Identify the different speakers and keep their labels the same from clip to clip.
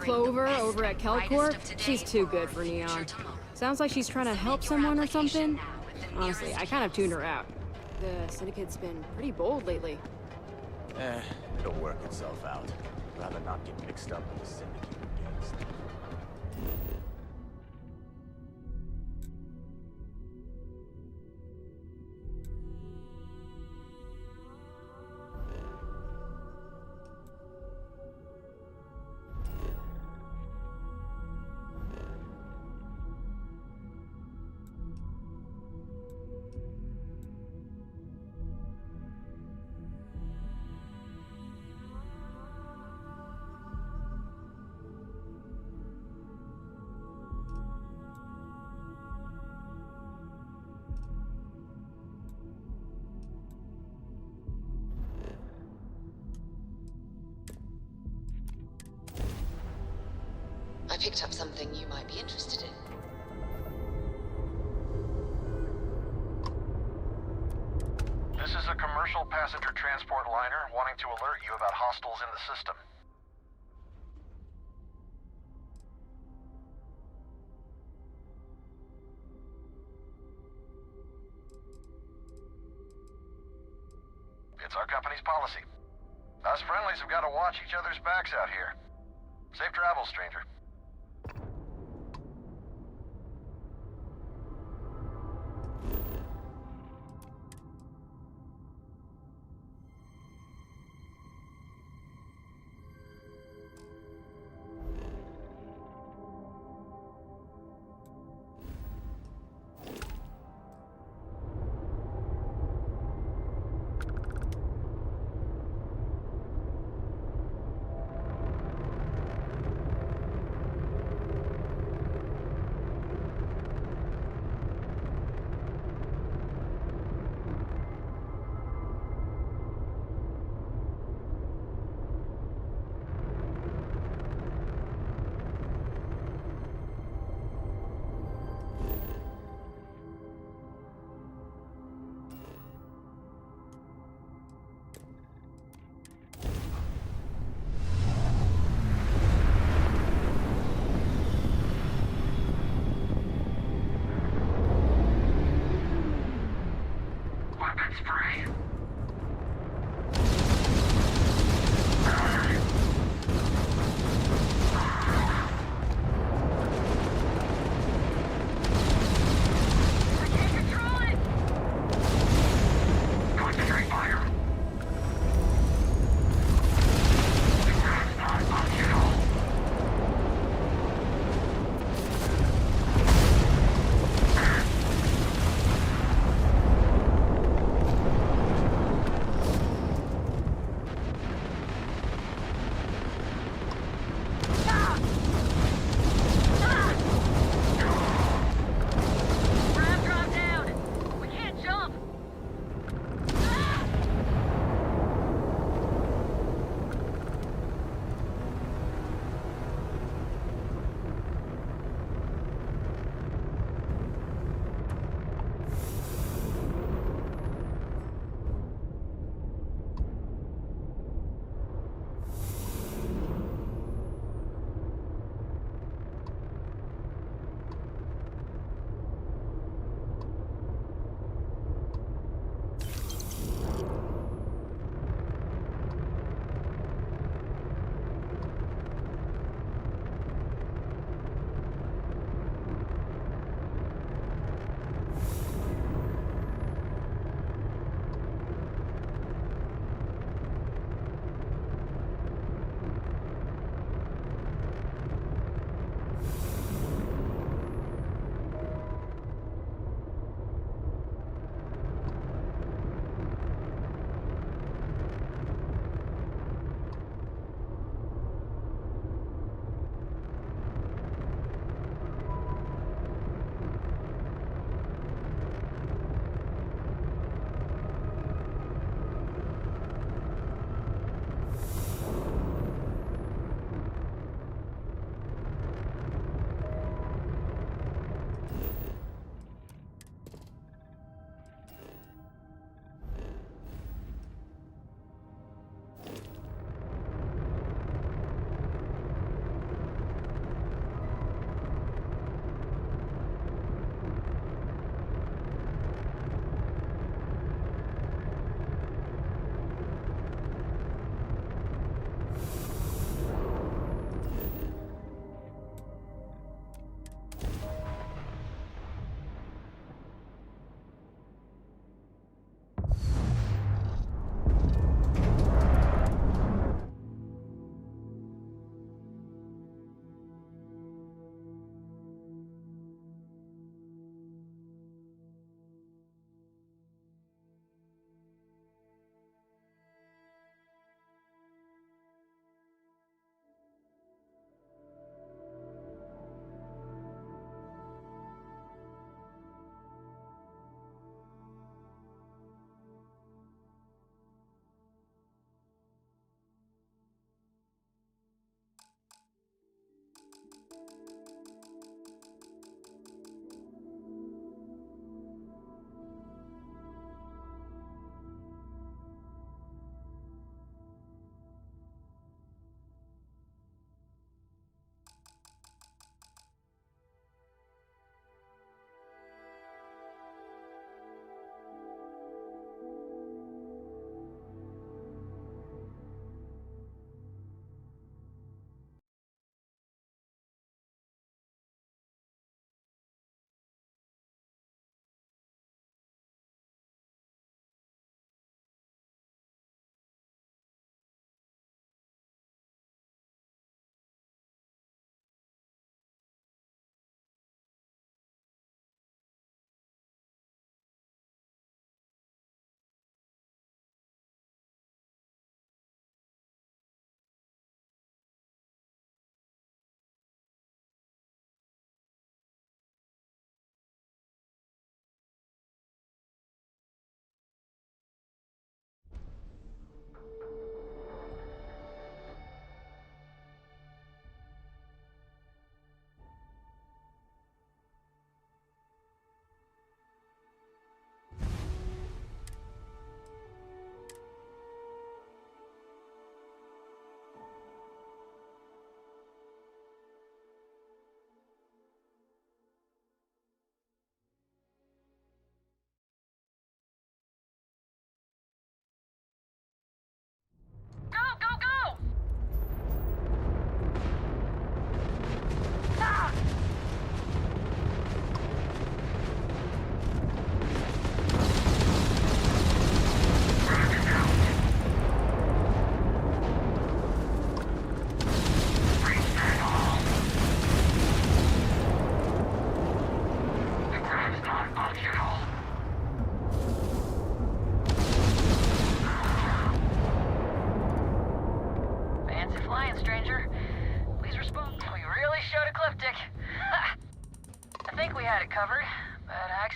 Speaker 1: Clover over at Kelcorp, she's too good for Neon. Sounds like she's trying to help someone or something. Honestly, I kind of tuned her out. The Syndicate's been pretty bold lately.
Speaker 2: It'll work itself out. Rather not get mixed up with the Syndicate against.
Speaker 3: I picked up something you might be interested in.
Speaker 4: This is a commercial passenger transport liner wanting to alert you about hostiles in the system. It's our company's policy. Us friendlies have got to watch each other's backs out here. Safe travels, stranger.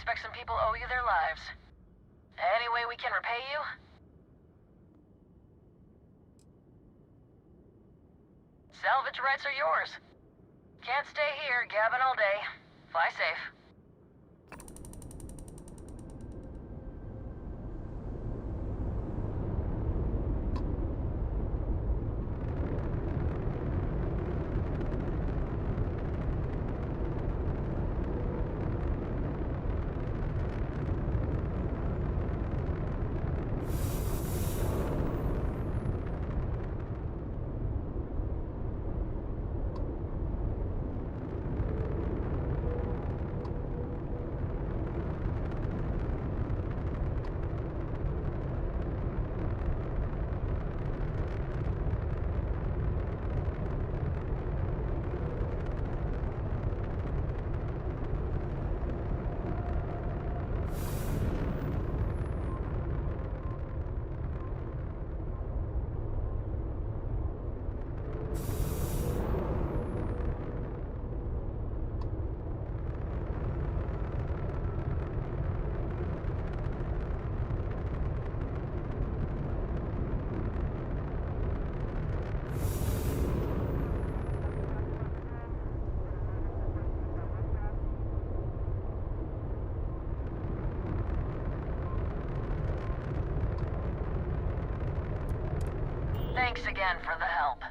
Speaker 5: expect some people owe you their lives. Any way we can repay you? Salvage rights are yours. Can't stay here gabbing all day. Fly safe. Thanks again for the help.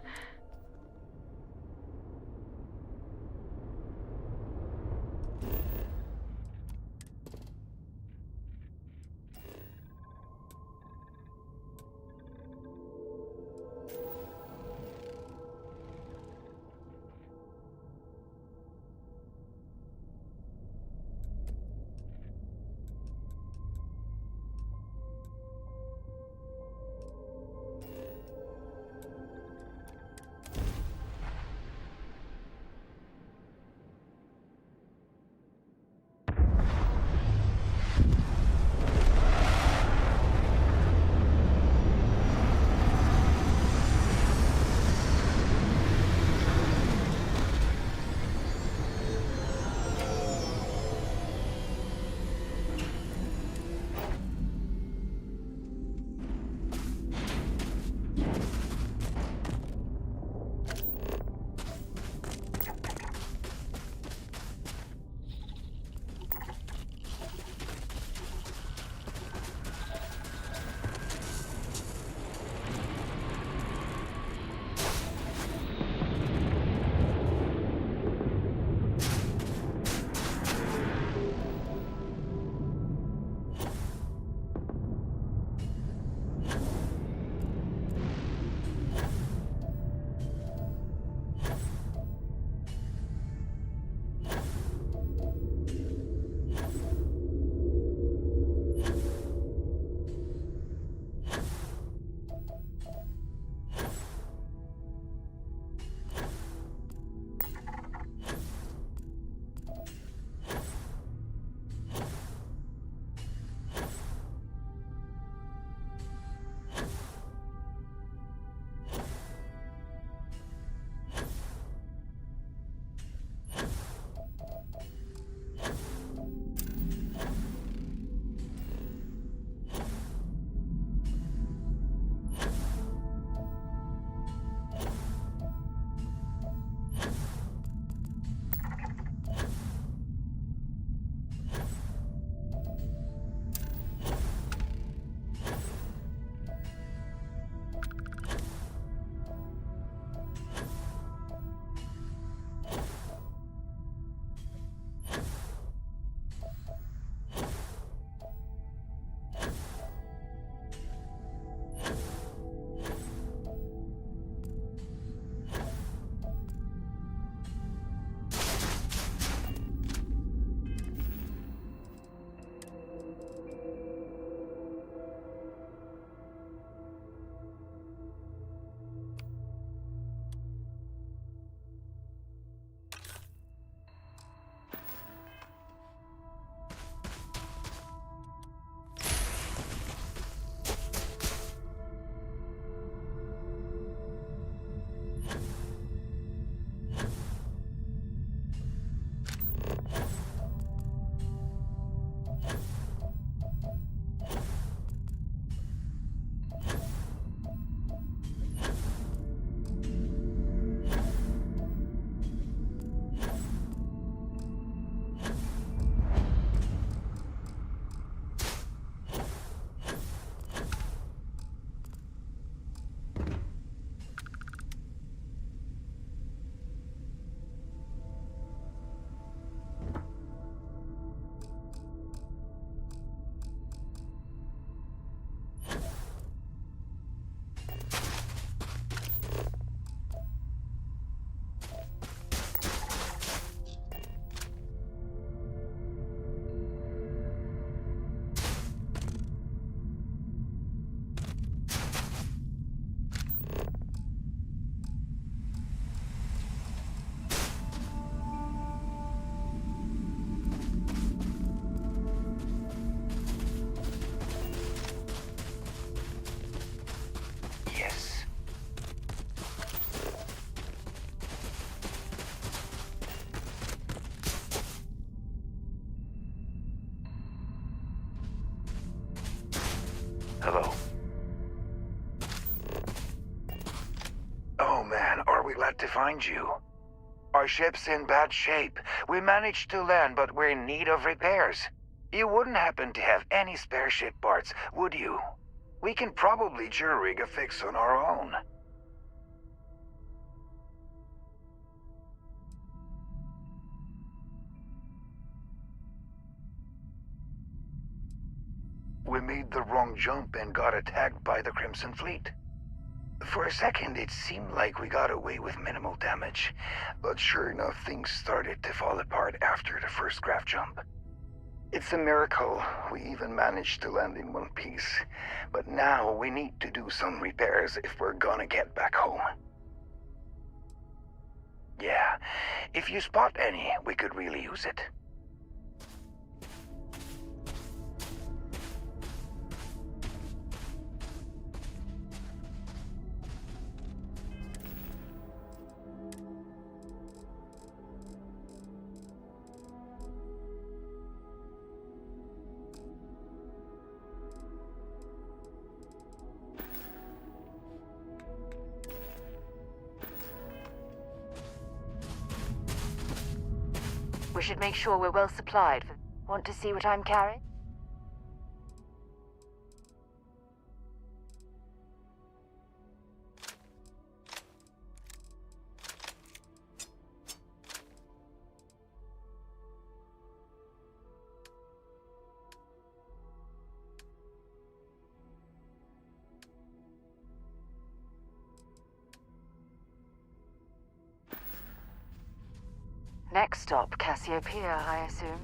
Speaker 6: Hello. Oh man, are we glad to find you. Our ship's in bad shape. We managed to land, but we're in need of repairs. You wouldn't happen to have any spare ship parts, would you? We can probably jury-rig a fix on our own. We made the wrong jump and got attacked by the Crimson Fleet. For a second, it seemed like we got away with minimal damage, but sure enough, things started to fall apart after the first craft jump. It's a miracle we even managed to land in one piece, but now we need to do some repairs if we're gonna get back home. Yeah, if you spot any, we could really use it.
Speaker 5: We should make sure we're well supplied. Want to see what I'm carrying? Next stop, Cassiopeia, I assume.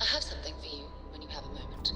Speaker 3: I have something for you when you have a moment.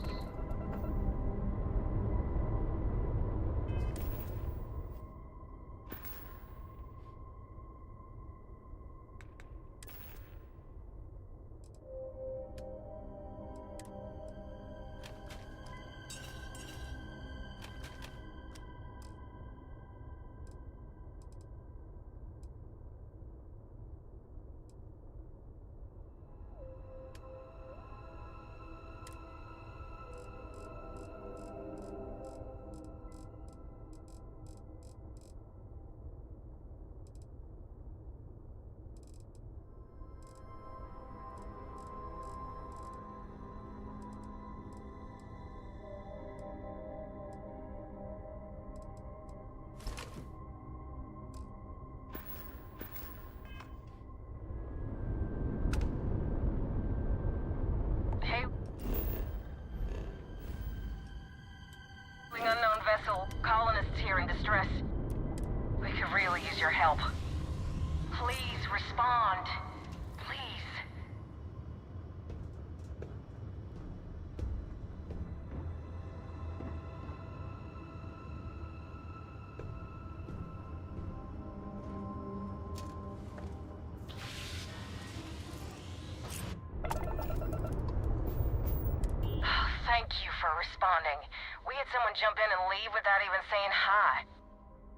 Speaker 5: for responding. We had someone jump in and leave without even saying hi.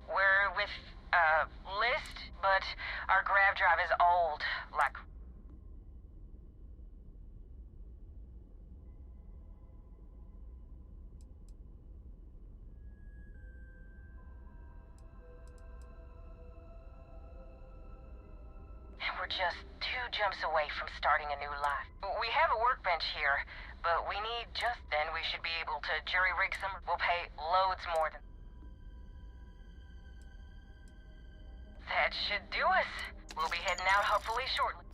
Speaker 5: We're with, List, but our grav drive is old. Like... We're just 2 jumps away from starting a new life. We have a workbench here, but we need just... Then we should be able to jury-rig some... We'll pay loads more than... That should do us. We'll be heading out hopefully shortly.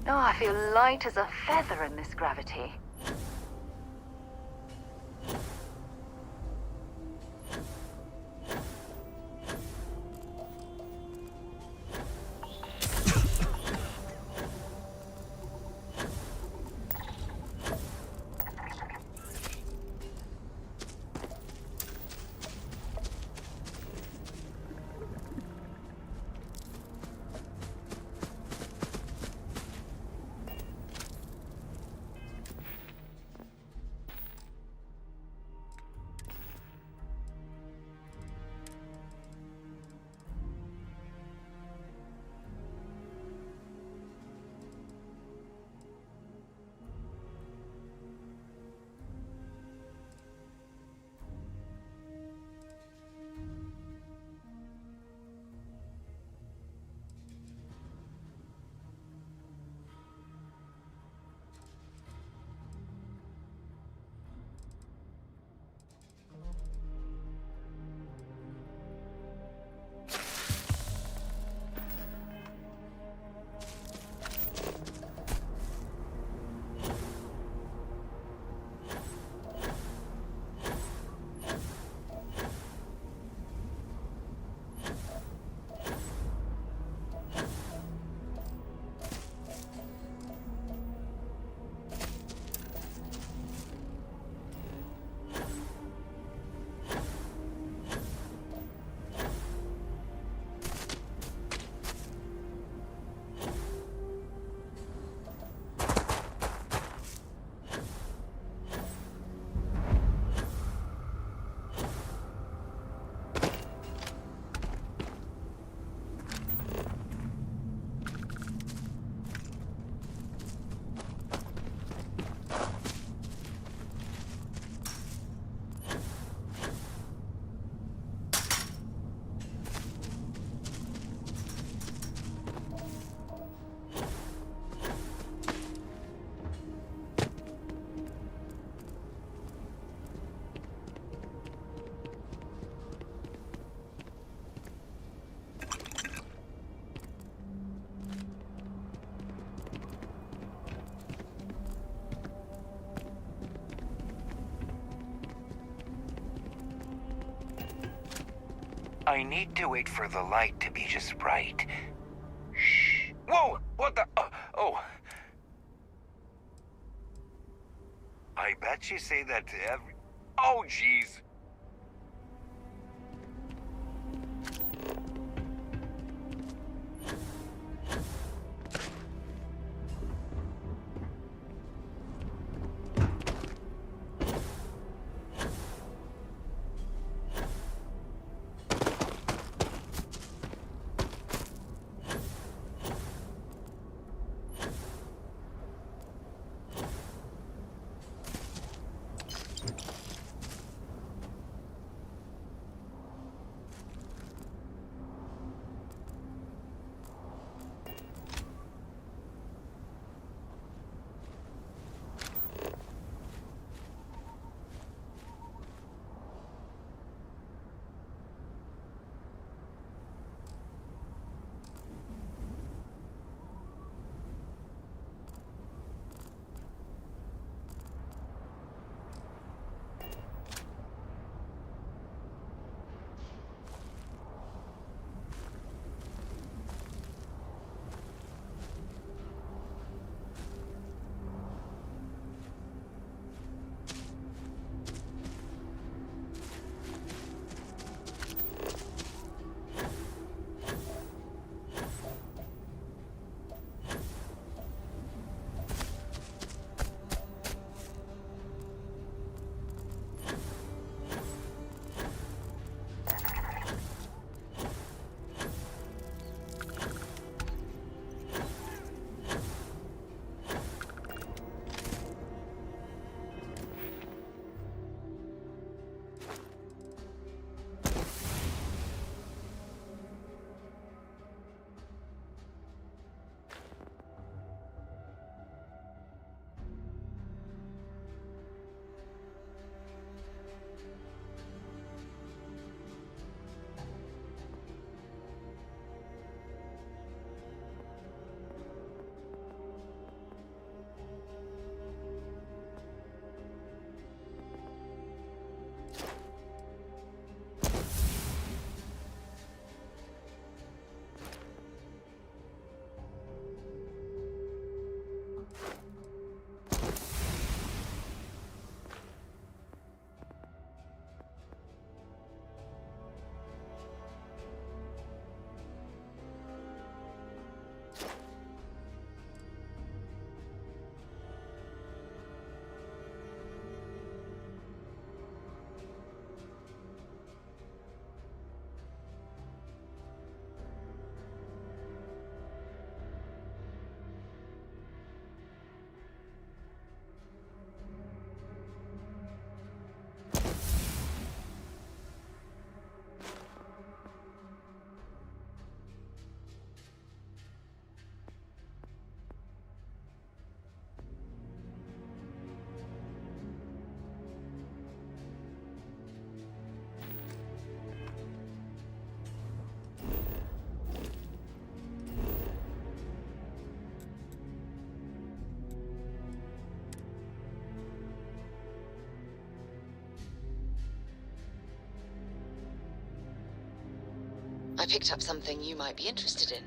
Speaker 7: Oh, I feel light as a feather in this gravity.
Speaker 6: I need to wait for the light to be just right. Shh. Whoa! What the? Oh. I bet you say that to every... Oh, jeez.
Speaker 3: I picked up something you might be interested in.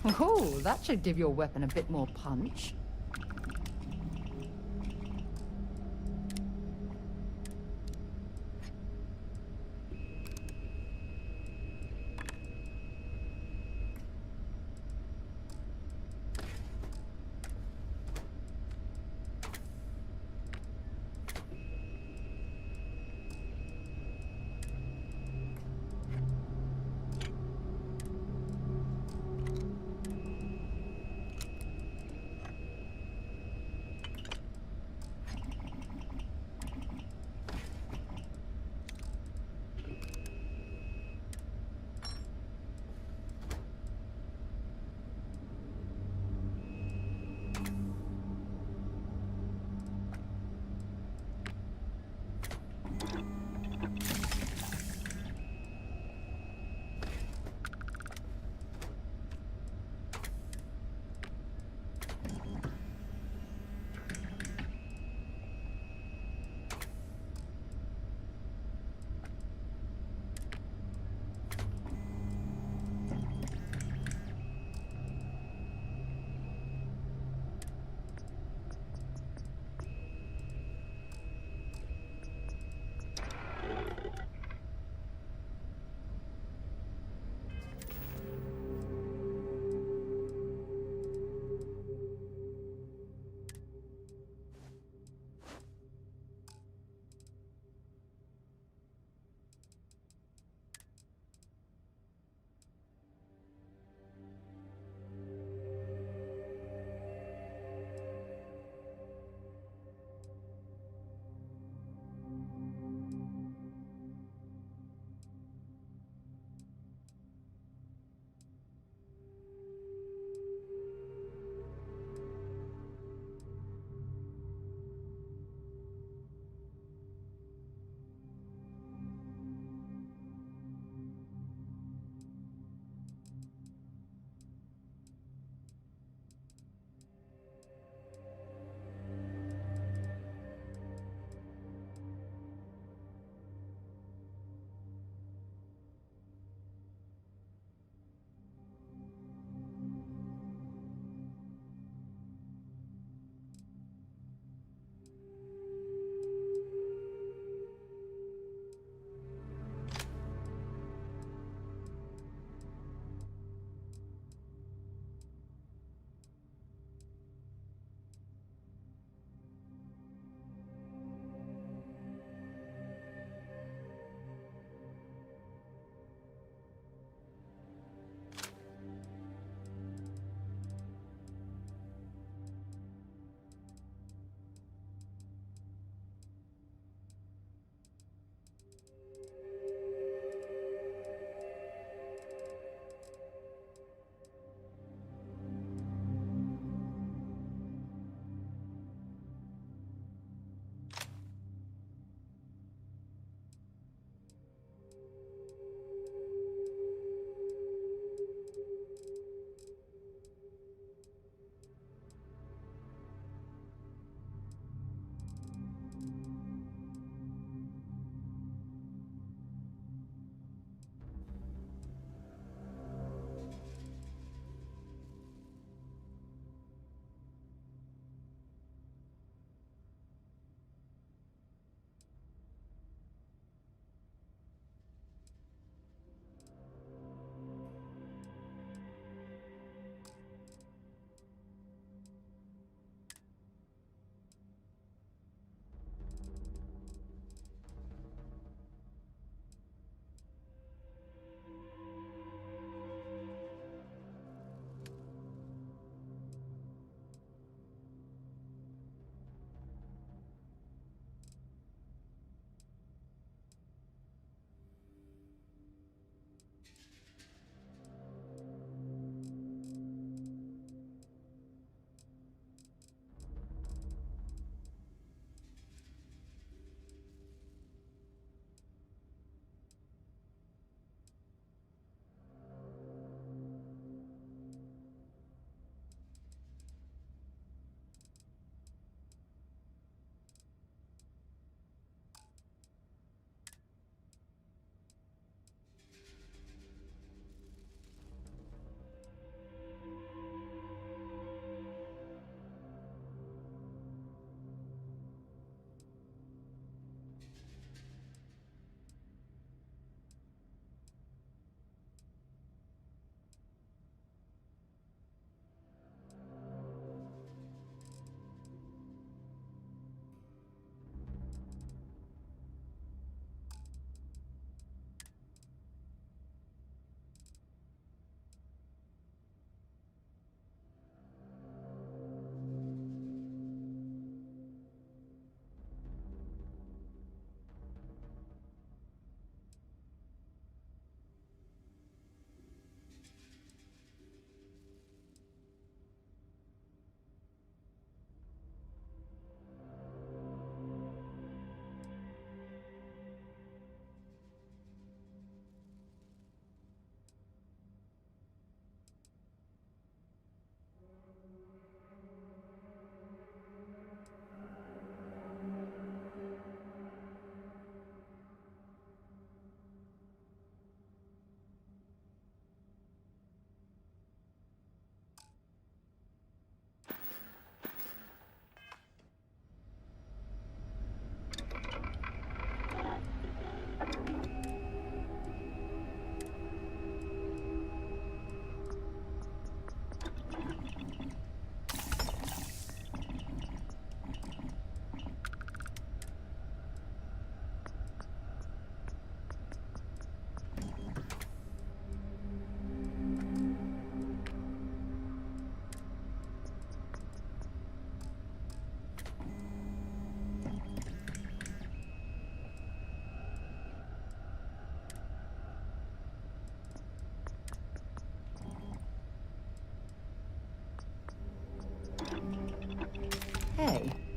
Speaker 8: Oh, that should give your weapon a bit more punch.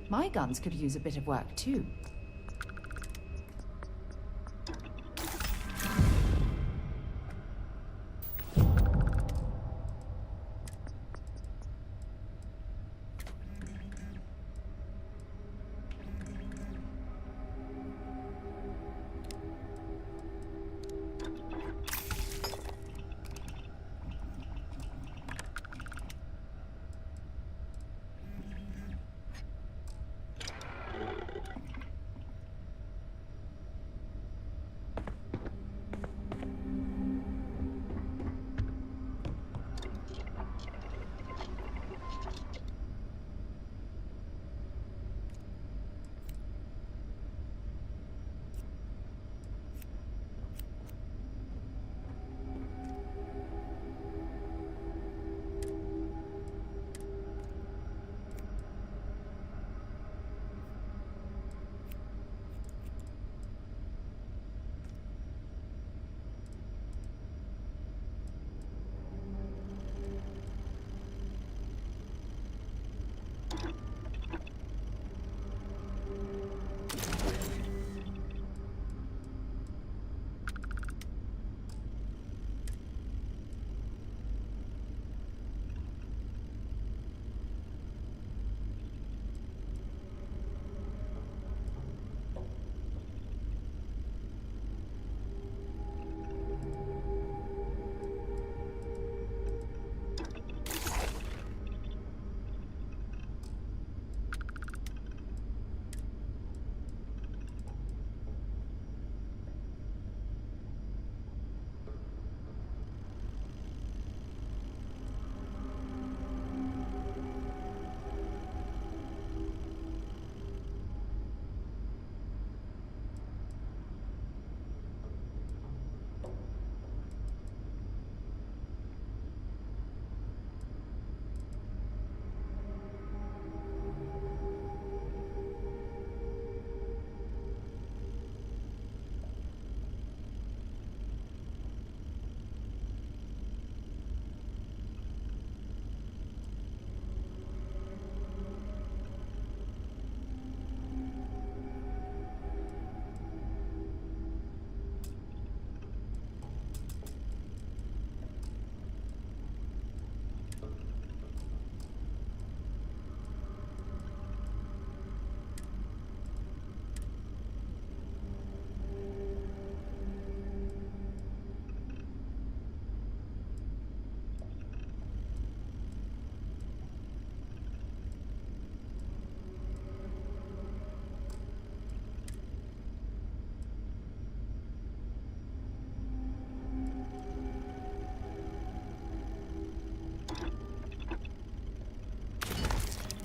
Speaker 8: My guns could use a bit of work too.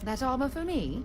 Speaker 8: That armor for me?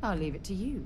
Speaker 8: I'll leave it to you.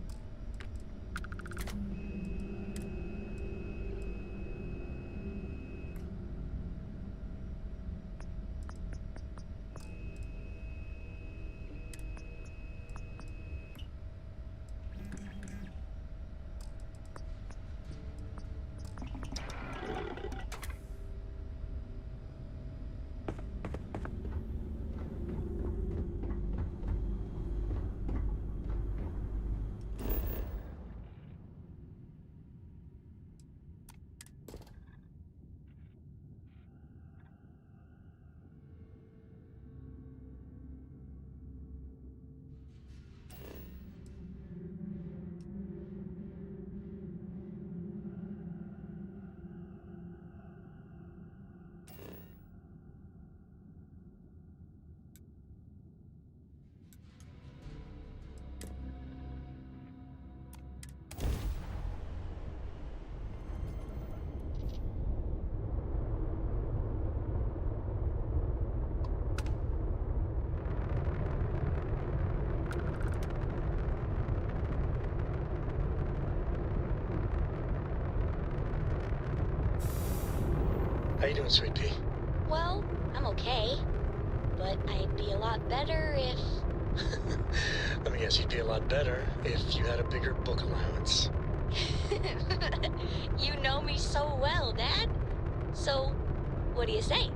Speaker 9: How you doing, sweet pea?
Speaker 10: Well, I'm okay. But I'd be a lot better if...
Speaker 9: Let me guess, you'd be a lot better if you had a bigger book allowance.
Speaker 10: You know me so well, Dad. So, what do you say?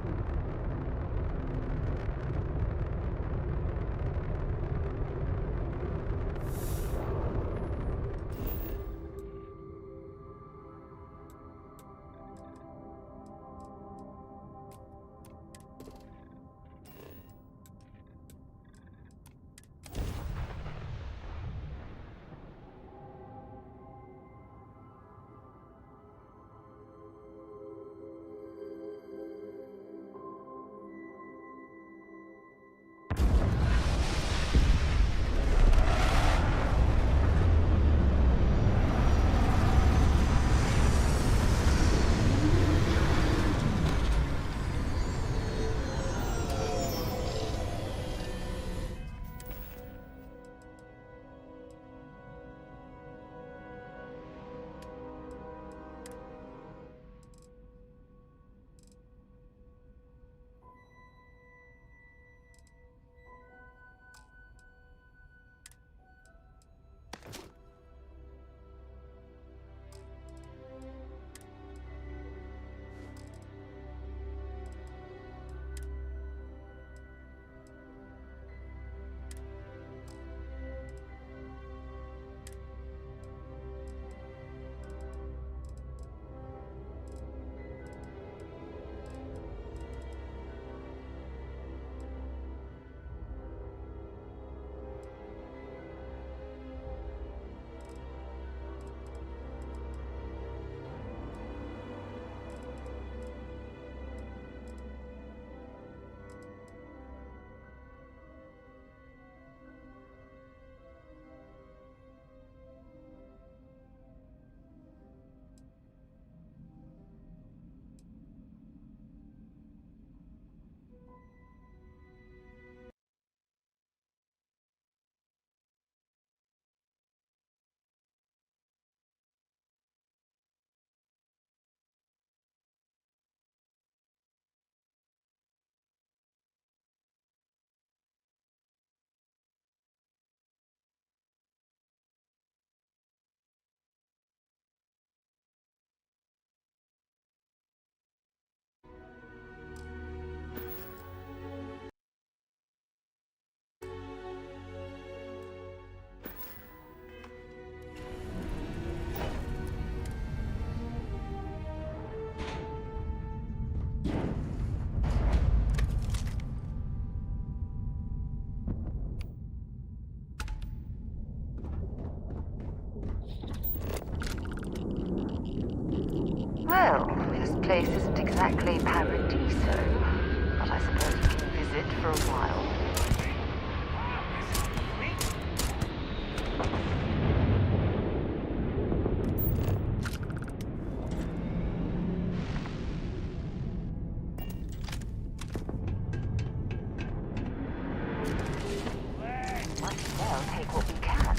Speaker 7: Well, this place isn't exactly paradiso, but I suppose we can visit for a while. Might as well take what we can.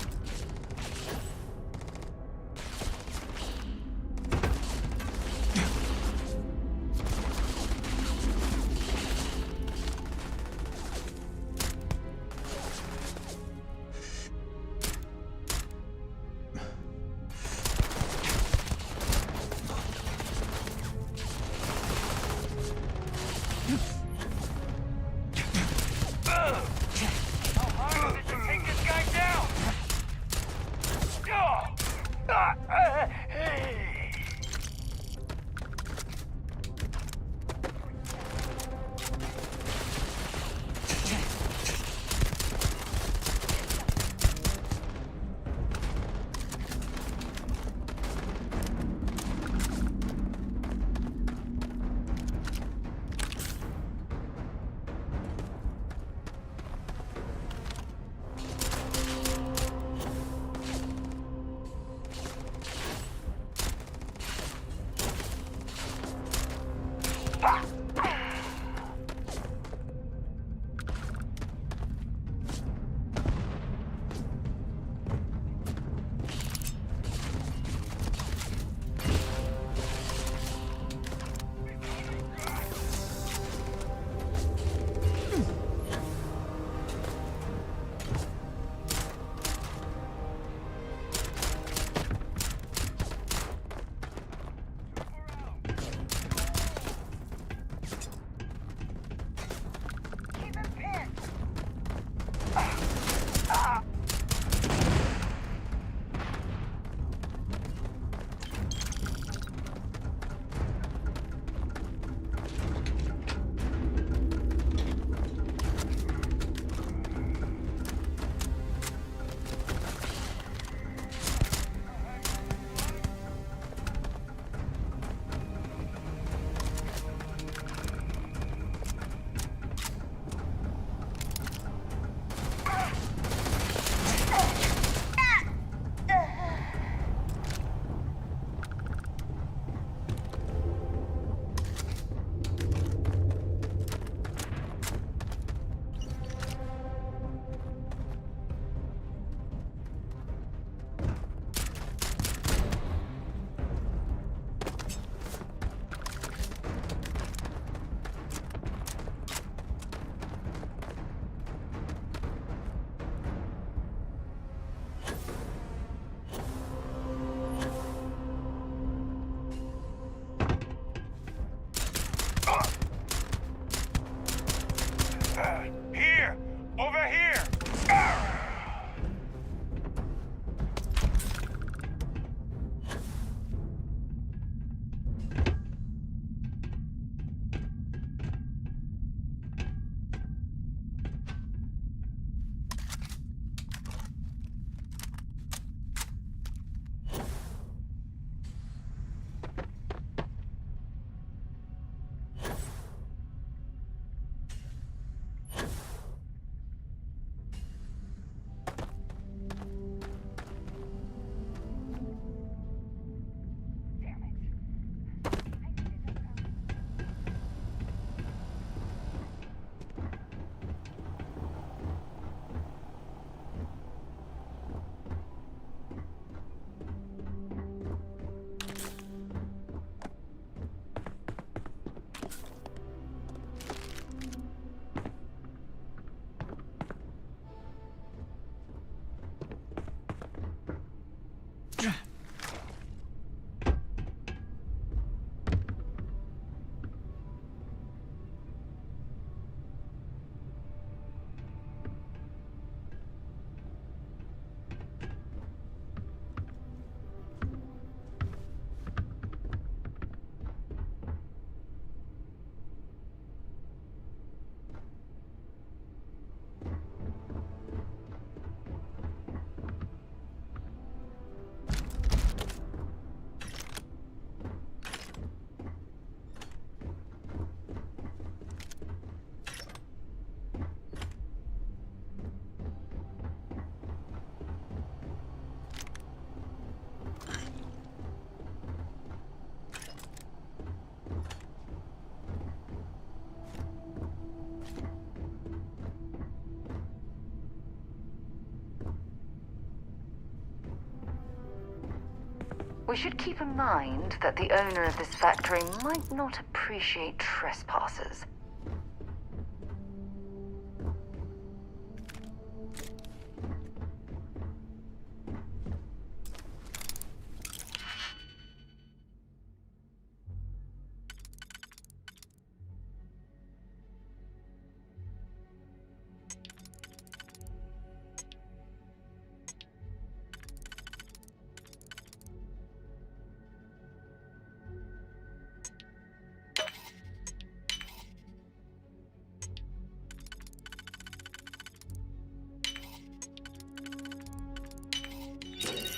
Speaker 7: We should keep in mind that the owner of this factory might not appreciate trespassers.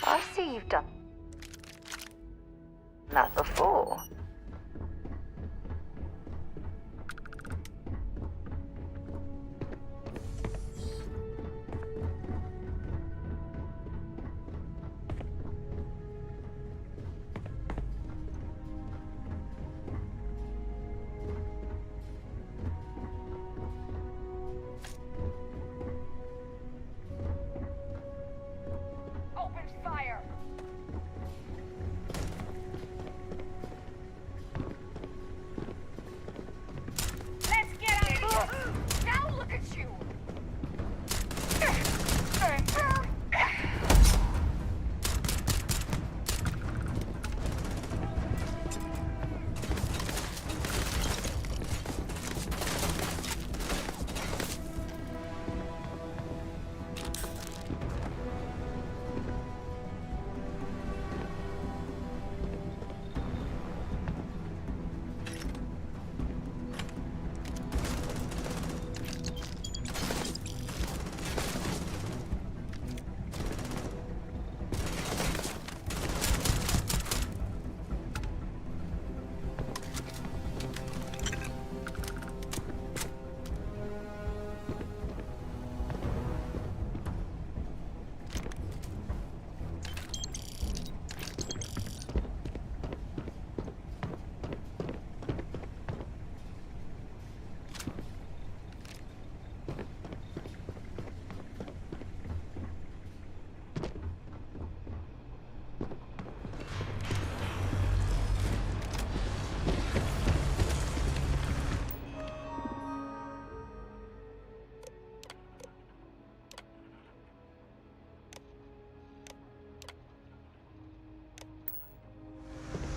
Speaker 7: I see you've done that before.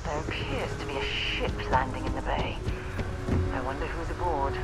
Speaker 7: There appears to be a ship landing in the bay. I wonder who's aboard.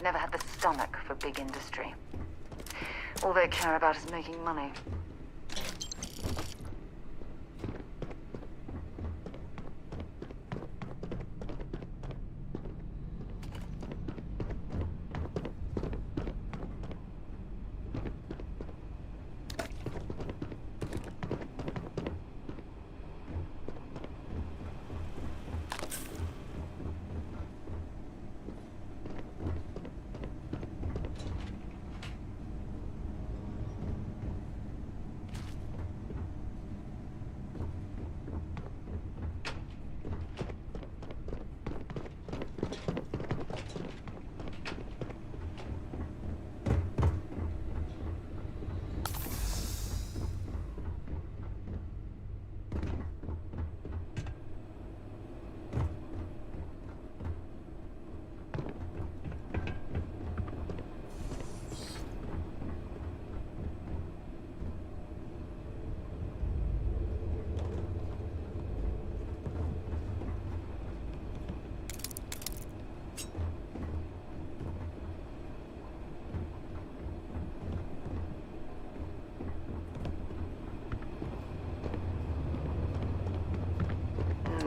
Speaker 7: never had the stomach for big industry. All they care about is making money.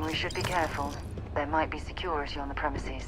Speaker 7: We should be careful. There might be security on the premises.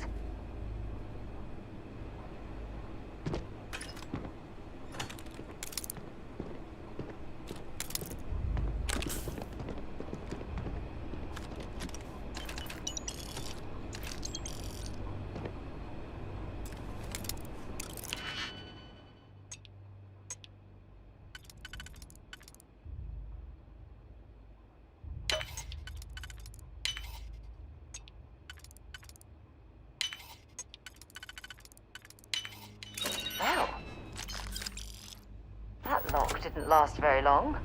Speaker 7: Well, that lock didn't last very long.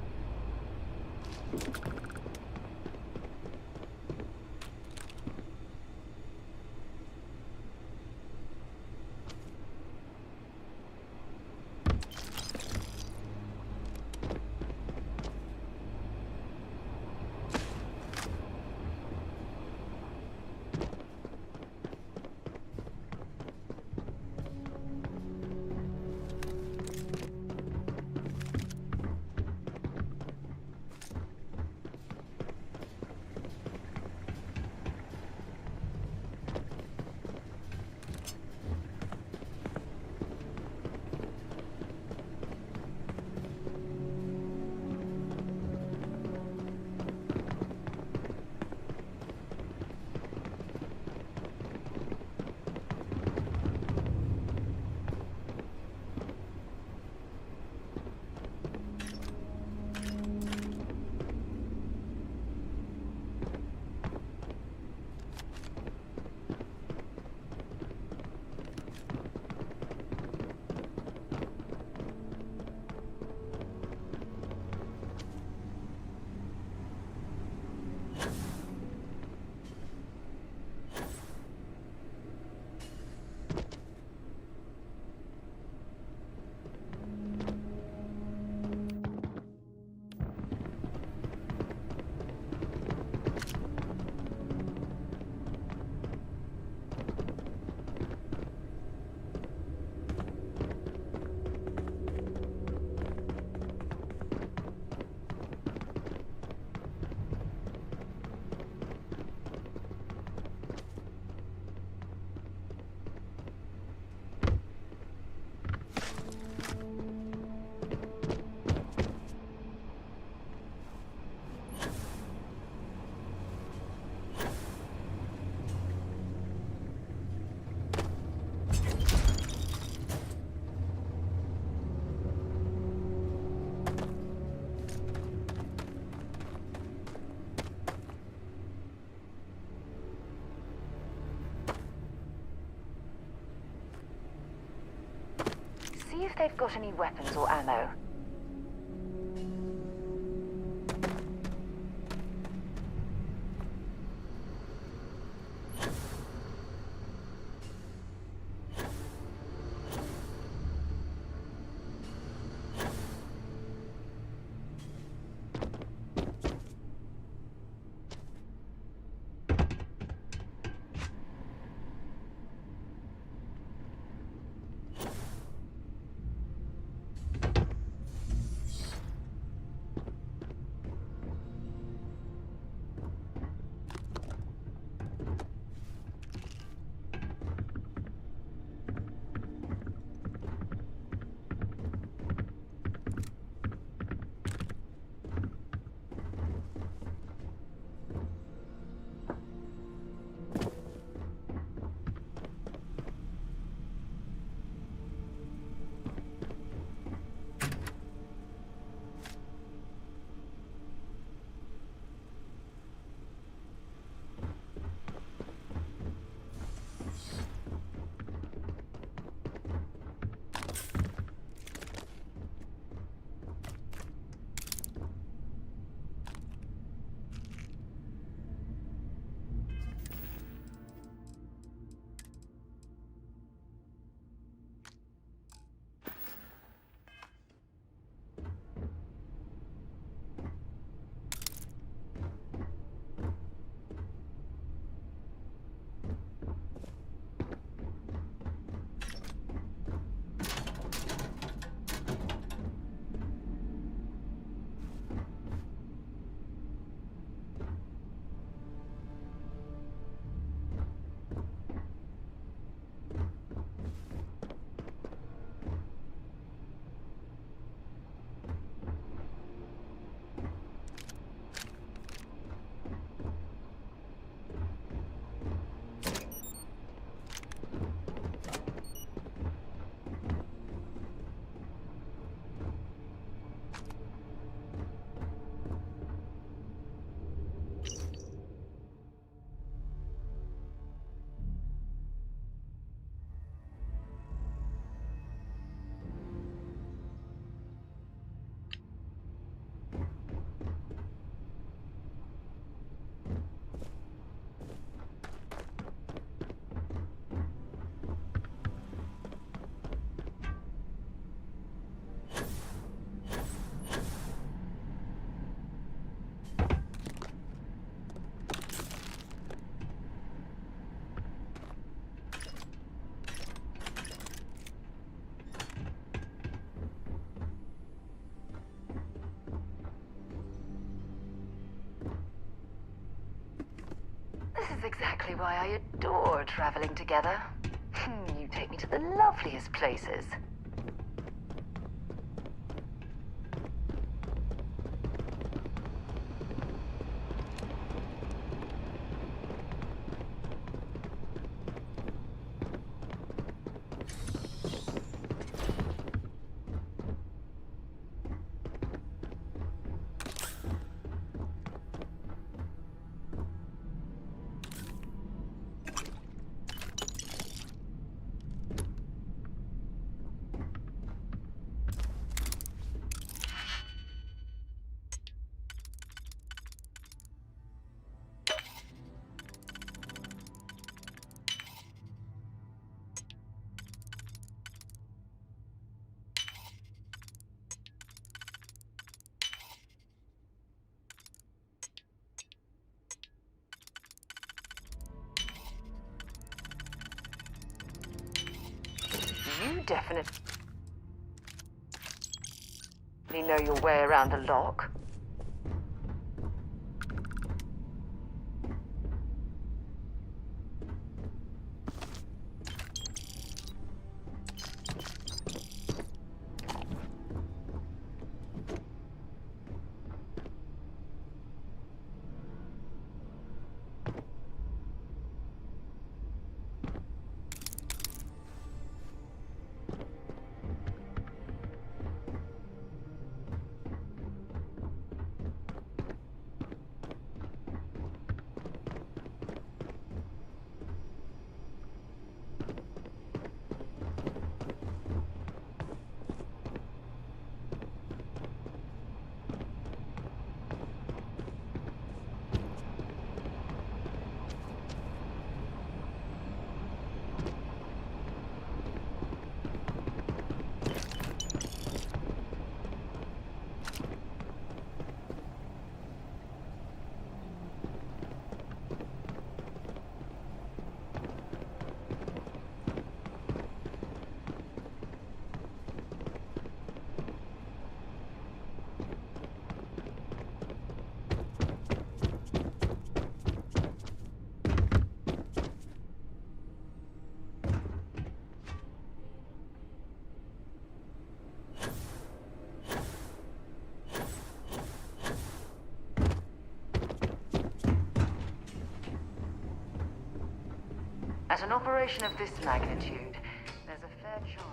Speaker 7: See if they've got any weapons or ammo. That's exactly why I adore traveling together. You take me to the loveliest places. You definitely know your way around a lock. At an operation of this magnitude, there's a fair chance.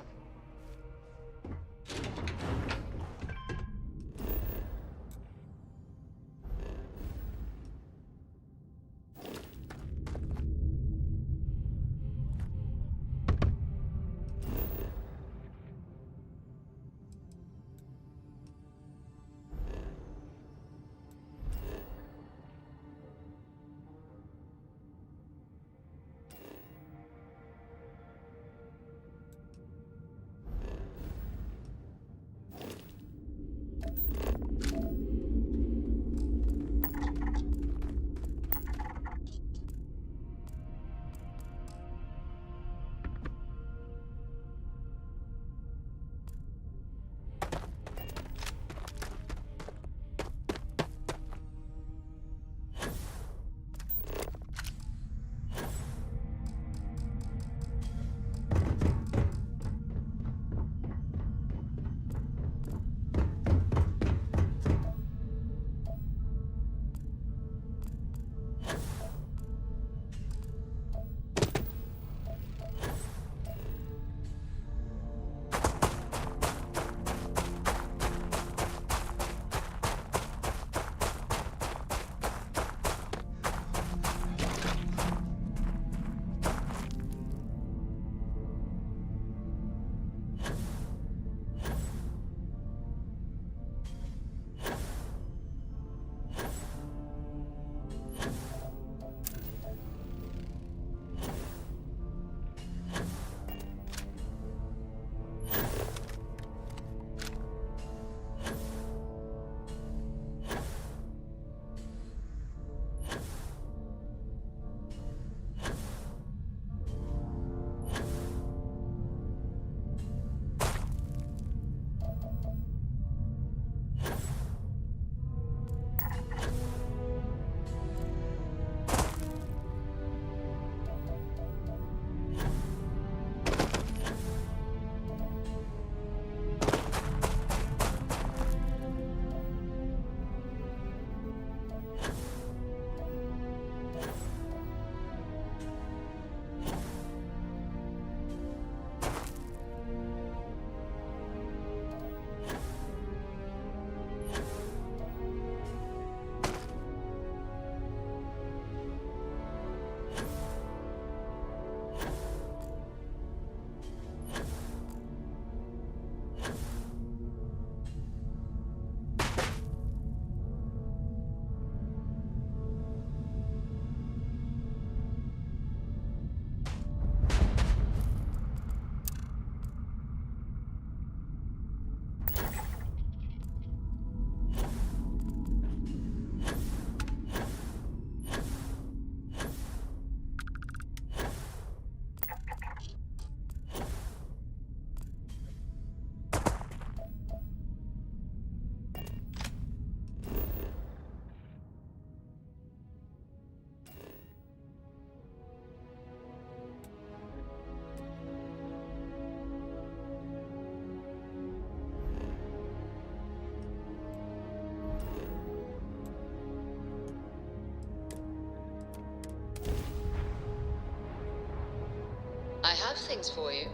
Speaker 3: things for you.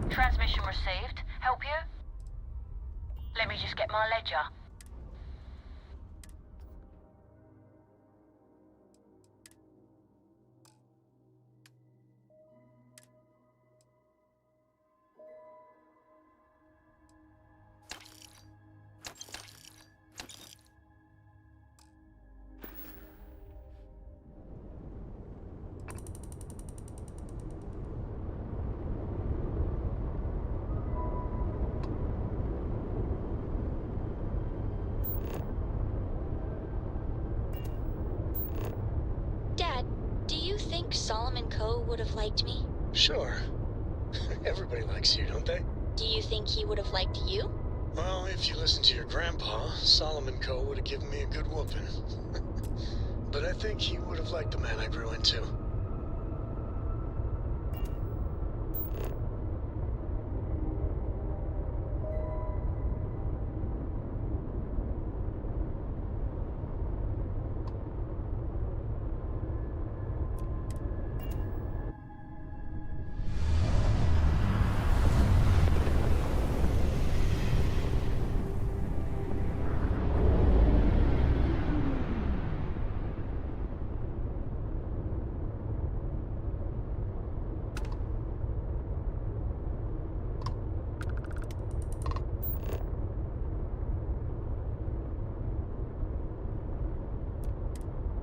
Speaker 5: Transmission received. Help you? Let me just get my ledger.
Speaker 10: Dad, do you think Solomon Coe would have liked me?
Speaker 9: Sure. Everybody likes you, don't they?
Speaker 10: Do you think he would have liked you?
Speaker 9: Well, if you listen to your grandpa, Solomon Coe would have given me a good whooping. But I think he would have liked the man I grew into.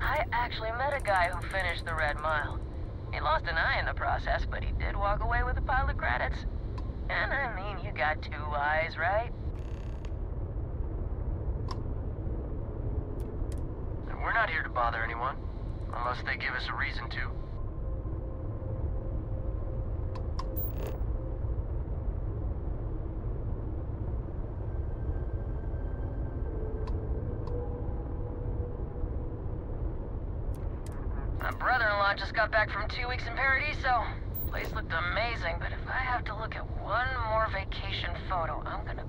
Speaker 5: I actually met a guy who finished the Red Mile. He lost an eye in the process, but he did walk away with a pile of credits. And I mean, you got 2 eyes, right?
Speaker 11: We're not here to bother anyone, unless they give us a reason to.
Speaker 5: My brother-in-law just got back from 2 weeks in Paradiso. Place looked amazing, but if I have to look at one more vacation photo, I'm gonna...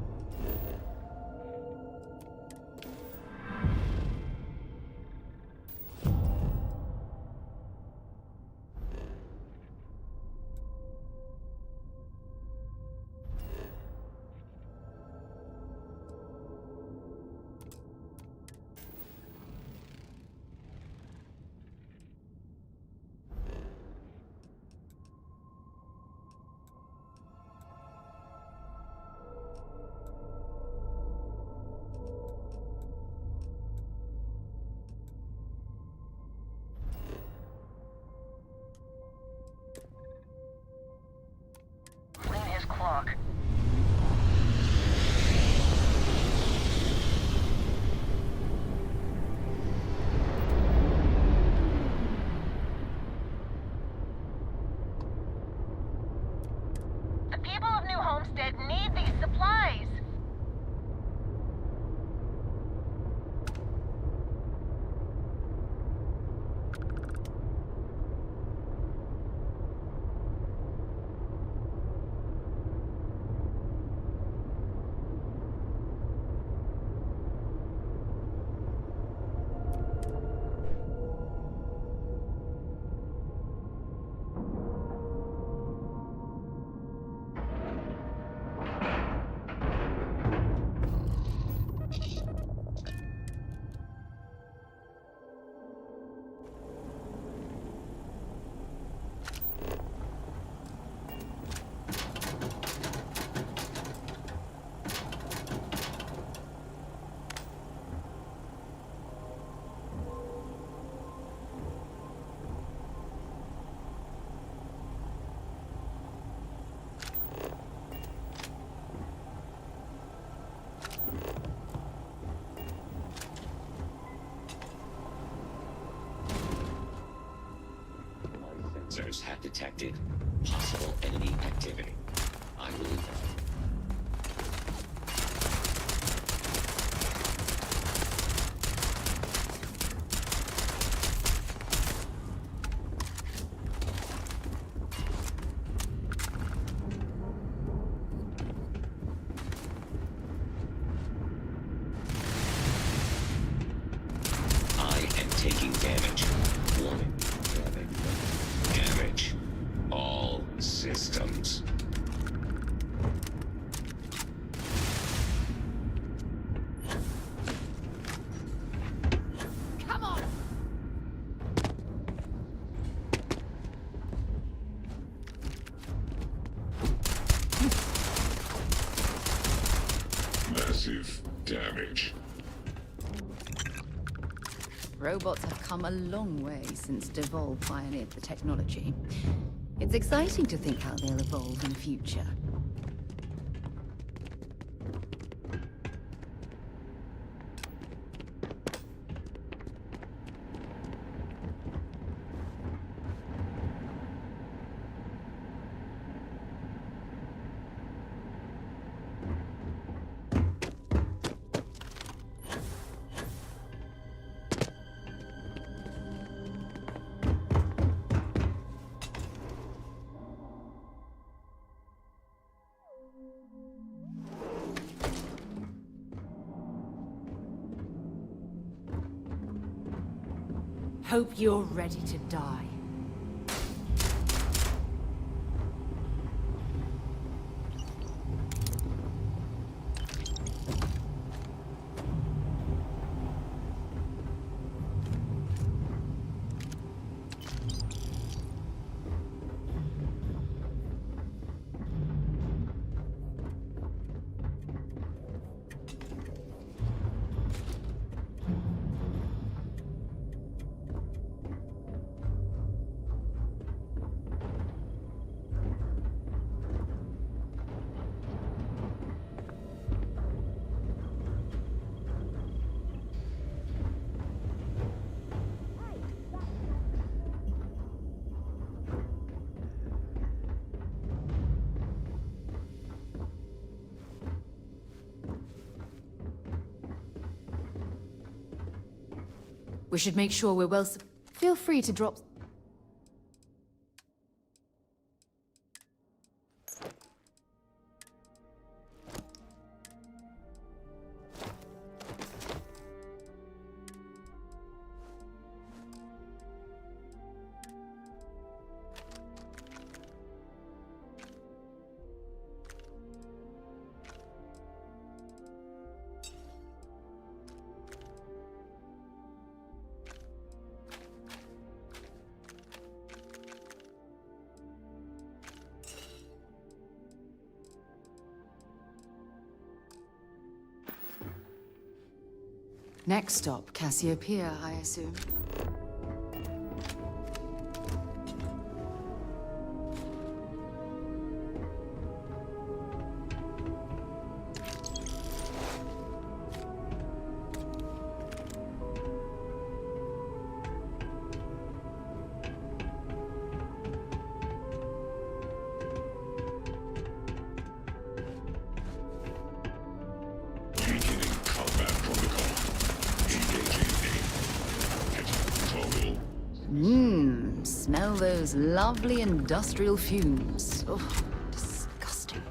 Speaker 12: sensors have detected possible enemy activity. I will... Taking damage. Warning. Damage. All systems.
Speaker 8: Come on!
Speaker 12: Massive damage.
Speaker 8: Robots have come a long way since Devolve pioneered the technology. It's exciting to think how they'll evolve in the future. Hope you're ready to die. We should make sure we're well... Feel free to drop... Next stop, Cassiopeia, I assume. Smell those lovely industrial fumes. Oh, disgusting.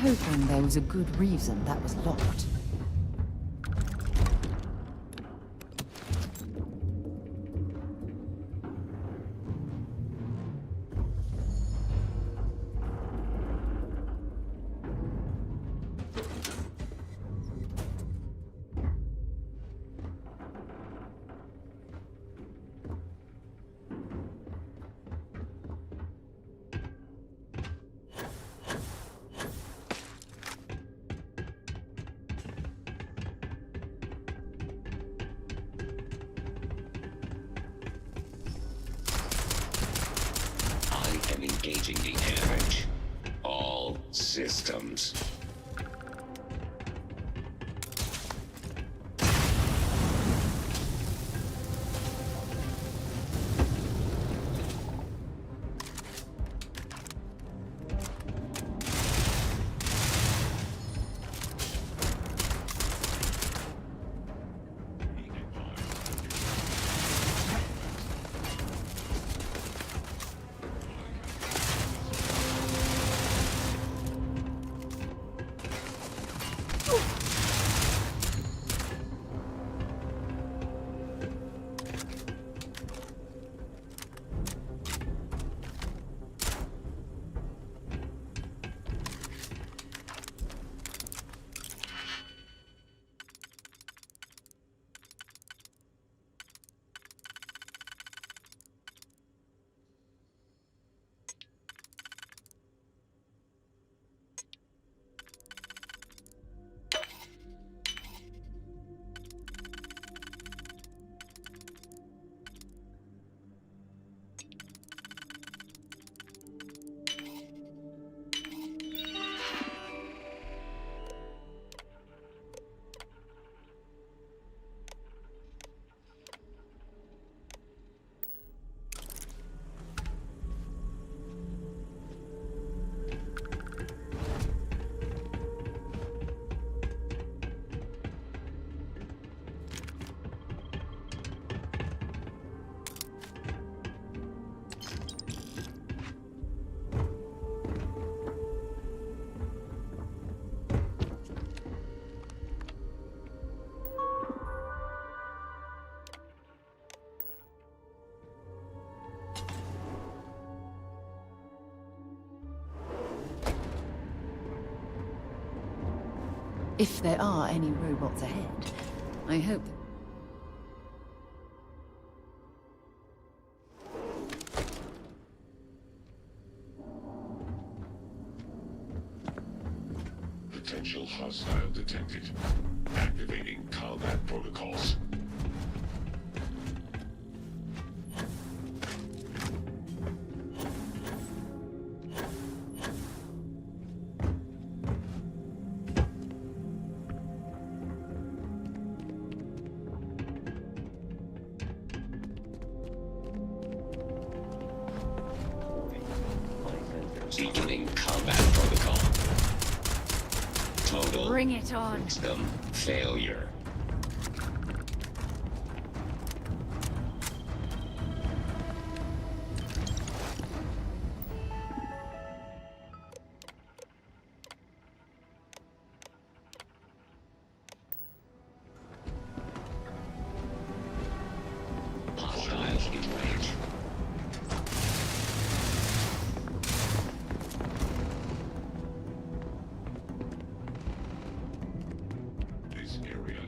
Speaker 8: hoping there was a good reason that was locked.
Speaker 12: I am engaging the damage. All systems.
Speaker 8: If there are any robots ahead, I hope...
Speaker 12: Potential hostile detected. Activating combat protocols. Beginning combat protocol. Total
Speaker 8: Bring it on.
Speaker 12: system failure. Hostiles in range. This area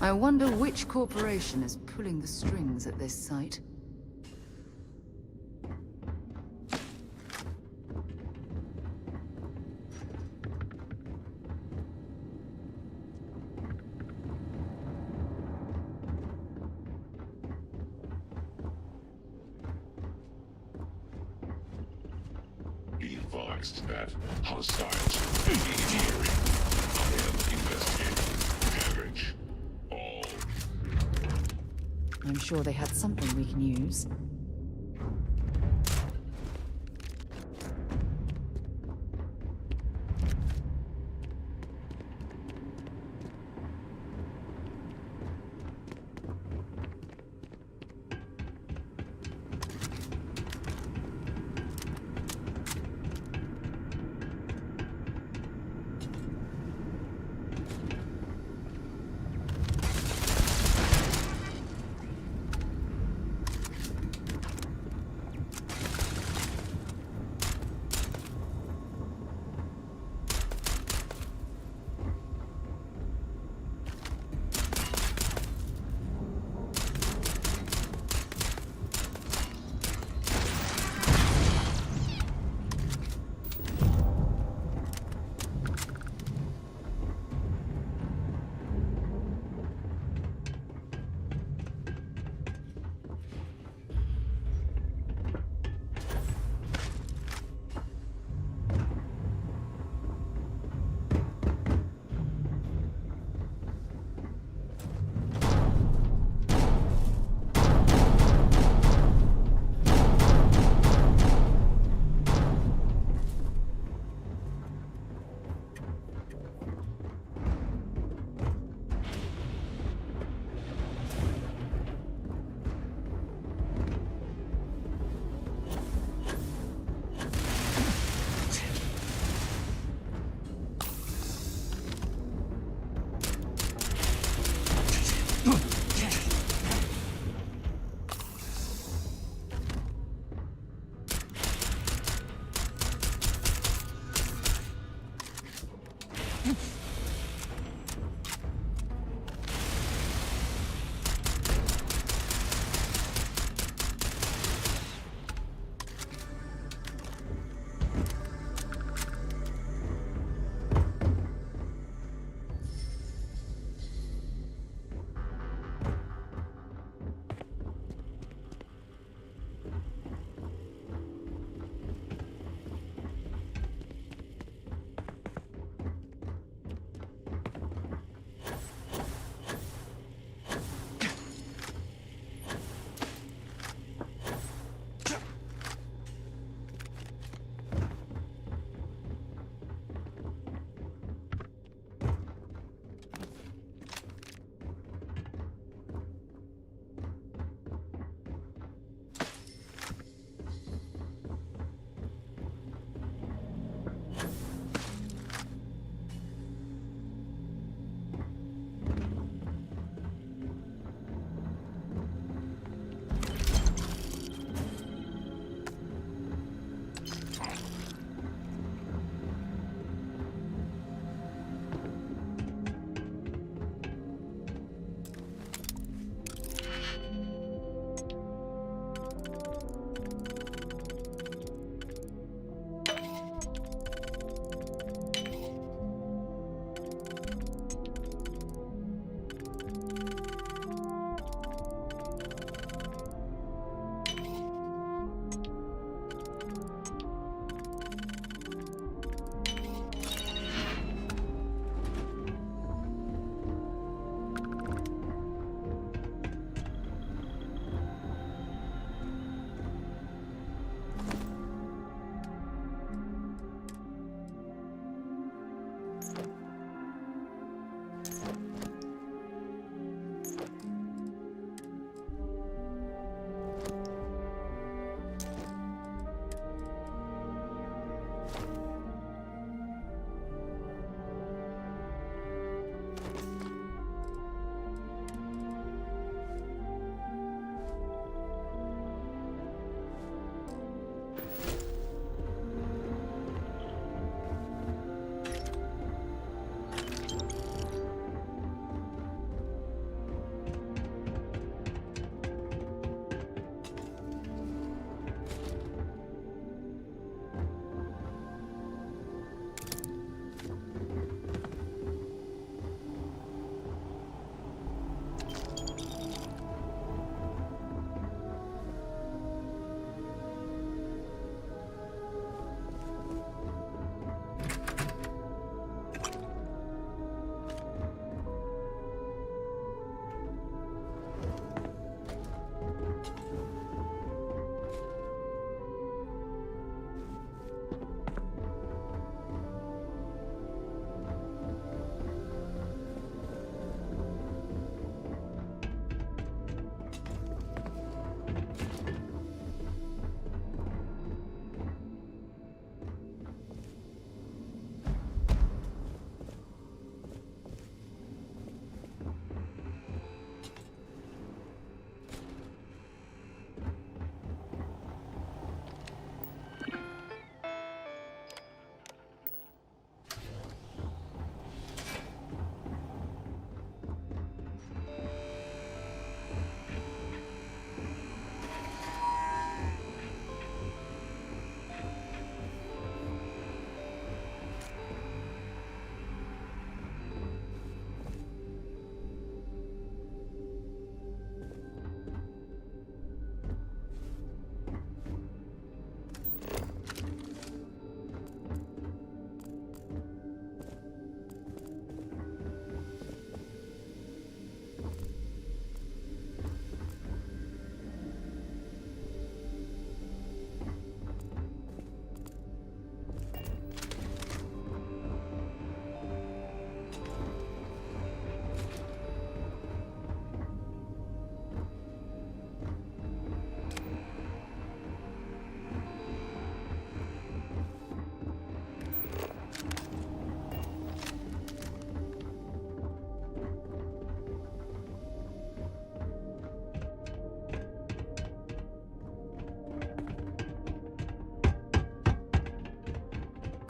Speaker 8: I wonder which corporation is pulling the strings at this site.
Speaker 12: Be advised that hostiles engineering. I am investigating. Damage. All.
Speaker 8: I'm sure they had something we can use.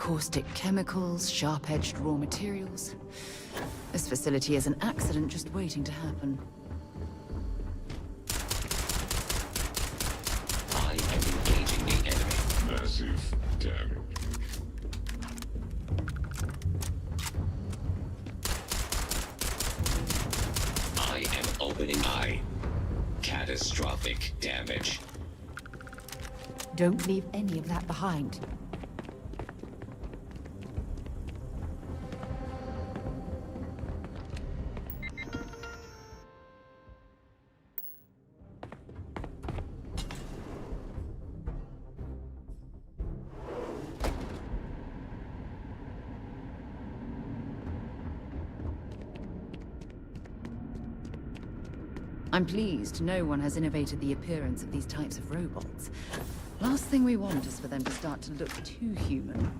Speaker 8: Caustic chemicals, sharp-edged raw materials. This facility is an accident just waiting to happen.
Speaker 12: I am engaging the enemy.
Speaker 13: Massive damage.
Speaker 12: I am opening catastrophic damage.
Speaker 8: Don't leave any of that behind. I'm pleased no one has innovated the appearance of these types of robots. Last thing we want is for them to start to look too human.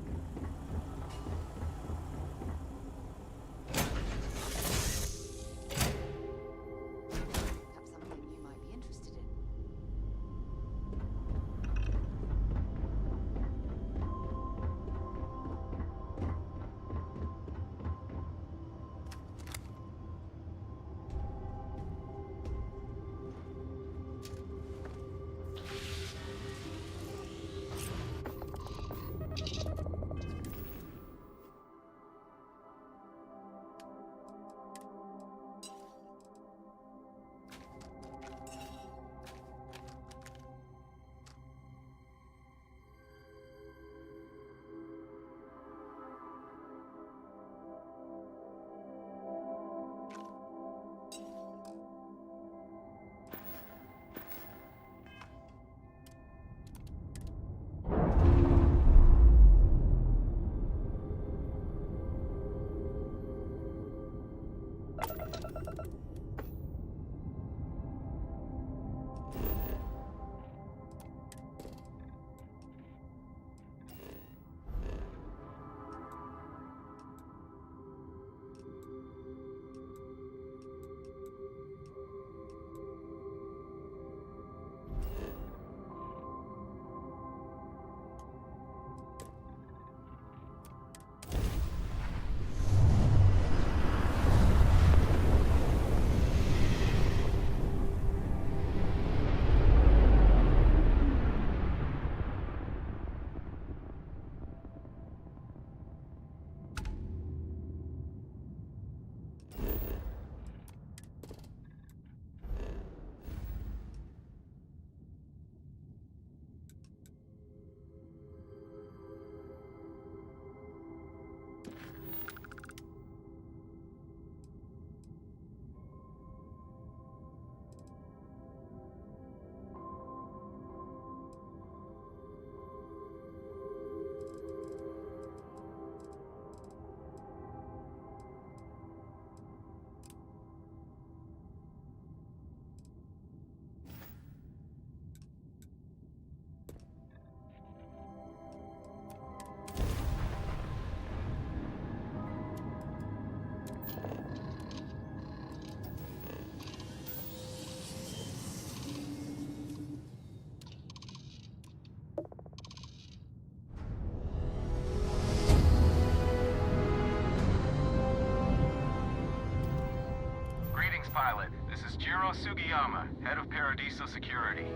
Speaker 4: Pilot. This is Jiro Sugiyama, head of Paradiso Security.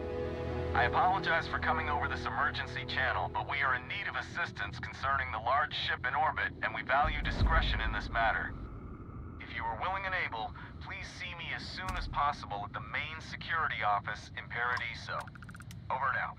Speaker 4: I apologize for coming over this emergency channel, but we are in need of assistance concerning the large ship in orbit, and we value discretion in this matter. If you are willing and able, please see me as soon as possible at the main security office in Paradiso. Over and out.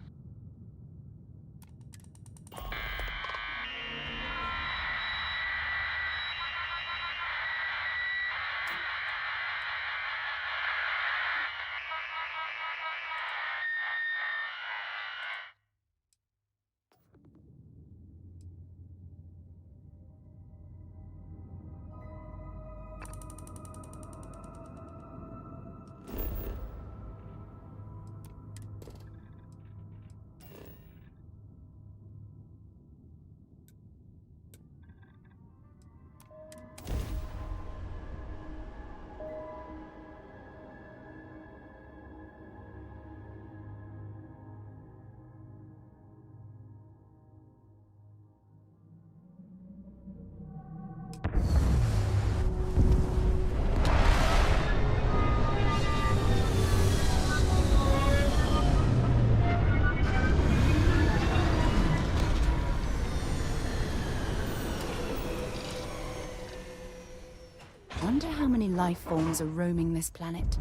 Speaker 8: many life forms are roaming this planet?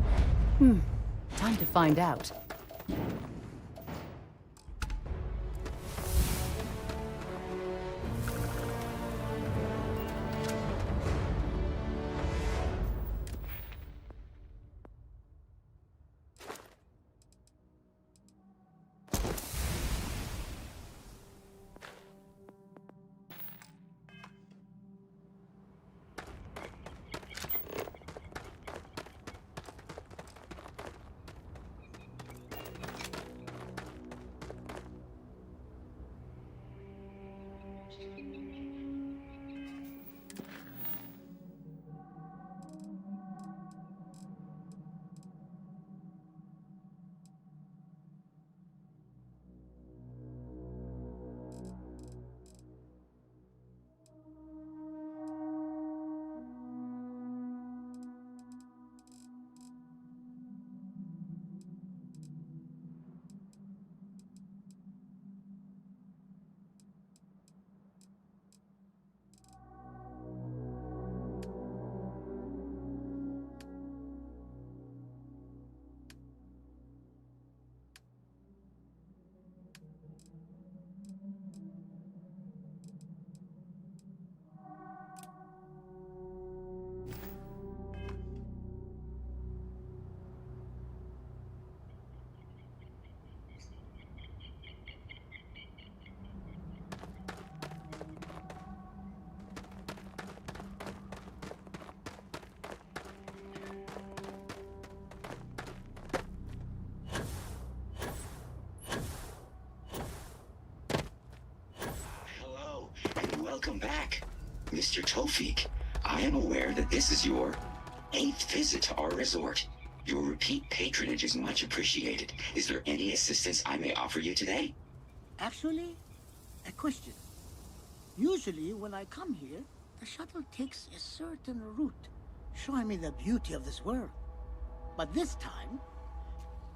Speaker 8: Time to find out.
Speaker 12: Hello, and welcome back. Mr. Tofik, I am aware that this is your 8th visit to our resort. Your repeat patronage is much appreciated. Is there any assistance I may offer you today?
Speaker 13: Actually, a question. Usually when I come here, the shuttle takes a certain route, showing me the beauty of this world. But this time,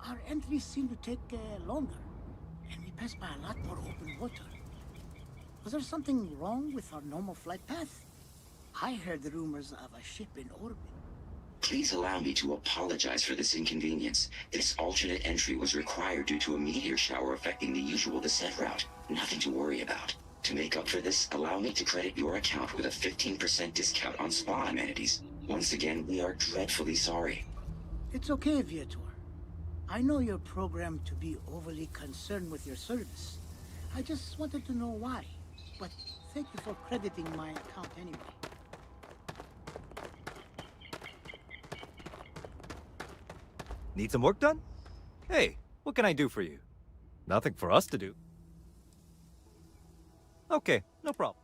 Speaker 13: our entries seem to take longer, and we pass by a lot more open water. Was there something wrong with our normal flight path? I heard the rumors of a ship in orbit.
Speaker 12: Please allow me to apologize for this inconvenience. This alternate entry was required due to a meteor shower affecting the usual descent route. Nothing to worry about. To make up for this, allow me to credit your account with a 15% discount on spa amenities. Once again, we are dreadfully sorry.
Speaker 13: It's okay, Viator. I know you're programmed to be overly concerned with your service. I just wanted to know why. But thank you for crediting my account anyway.
Speaker 14: Need some work done? Hey, what can I do for you? Nothing for us to do. Okay, no problem.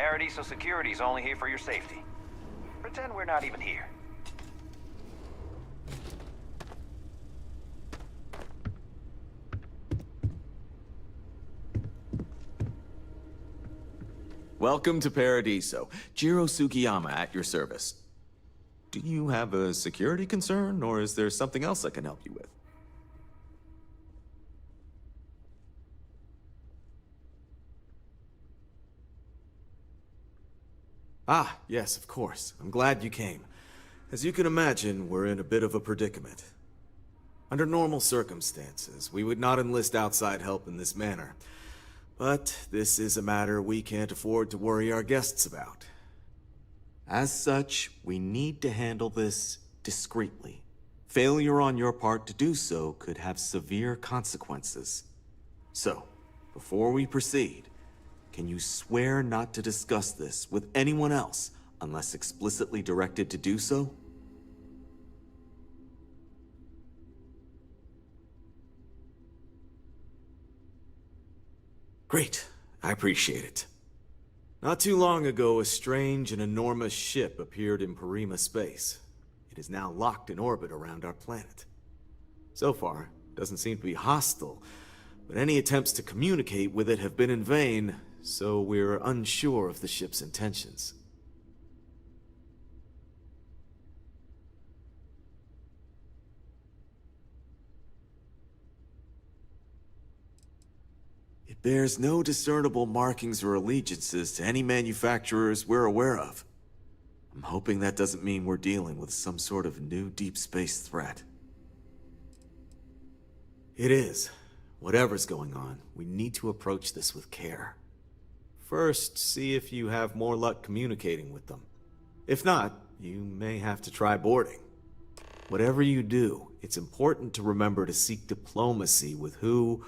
Speaker 15: Paradiso Security's only here for your safety. Pretend we're not even here.
Speaker 16: Welcome to Paradiso. Jiro Sugiyama at your service. Do you have a security concern, or is there something else I can help you with? Ah, yes, of course. I'm glad you came. As you can imagine, we're in a bit of a predicament. Under normal circumstances, we would not enlist outside help in this manner. But this is a matter we can't afford to worry our guests about. As such, we need to handle this discreetly. Failure on your part to do so could have severe consequences. So, before we proceed, can you swear not to discuss this with anyone else unless explicitly directed to do so? Great. I appreciate it. Not too long ago, a strange and enormous ship appeared in Parima space. It is now locked in orbit around our planet. So far, it doesn't seem to be hostile, but any attempts to communicate with it have been in vain, so we're unsure of the ship's intentions. It bears no discernible markings or allegiances to any manufacturers we're aware of. I'm hoping that doesn't mean we're dealing with some sort of new deep space threat. It is. Whatever's going on, we need to approach this with care. First, see if you have more luck communicating with them. If not, you may have to try boarding. Whatever you do, it's important to remember to seek diplomacy with who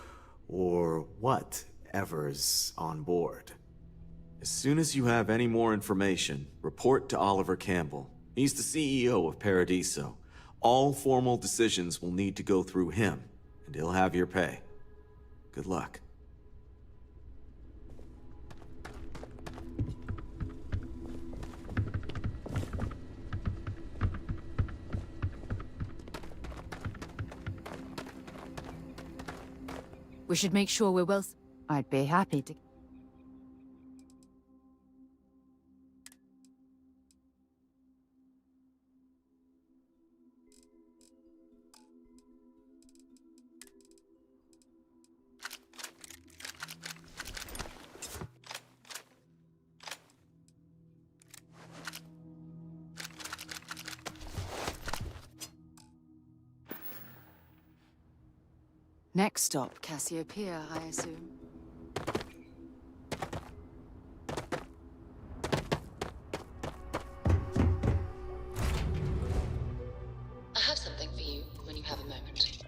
Speaker 16: or whatever's on board. As soon as you have any more information, report to Oliver Campbell. He's the CEO of Paradiso. All formal decisions will need to go through him, and he'll have your pay. Good luck.
Speaker 8: We should make sure we're well... I'd be happy to... Next stop, Cassiopeia, I assume.
Speaker 3: I have something for you when you have a moment.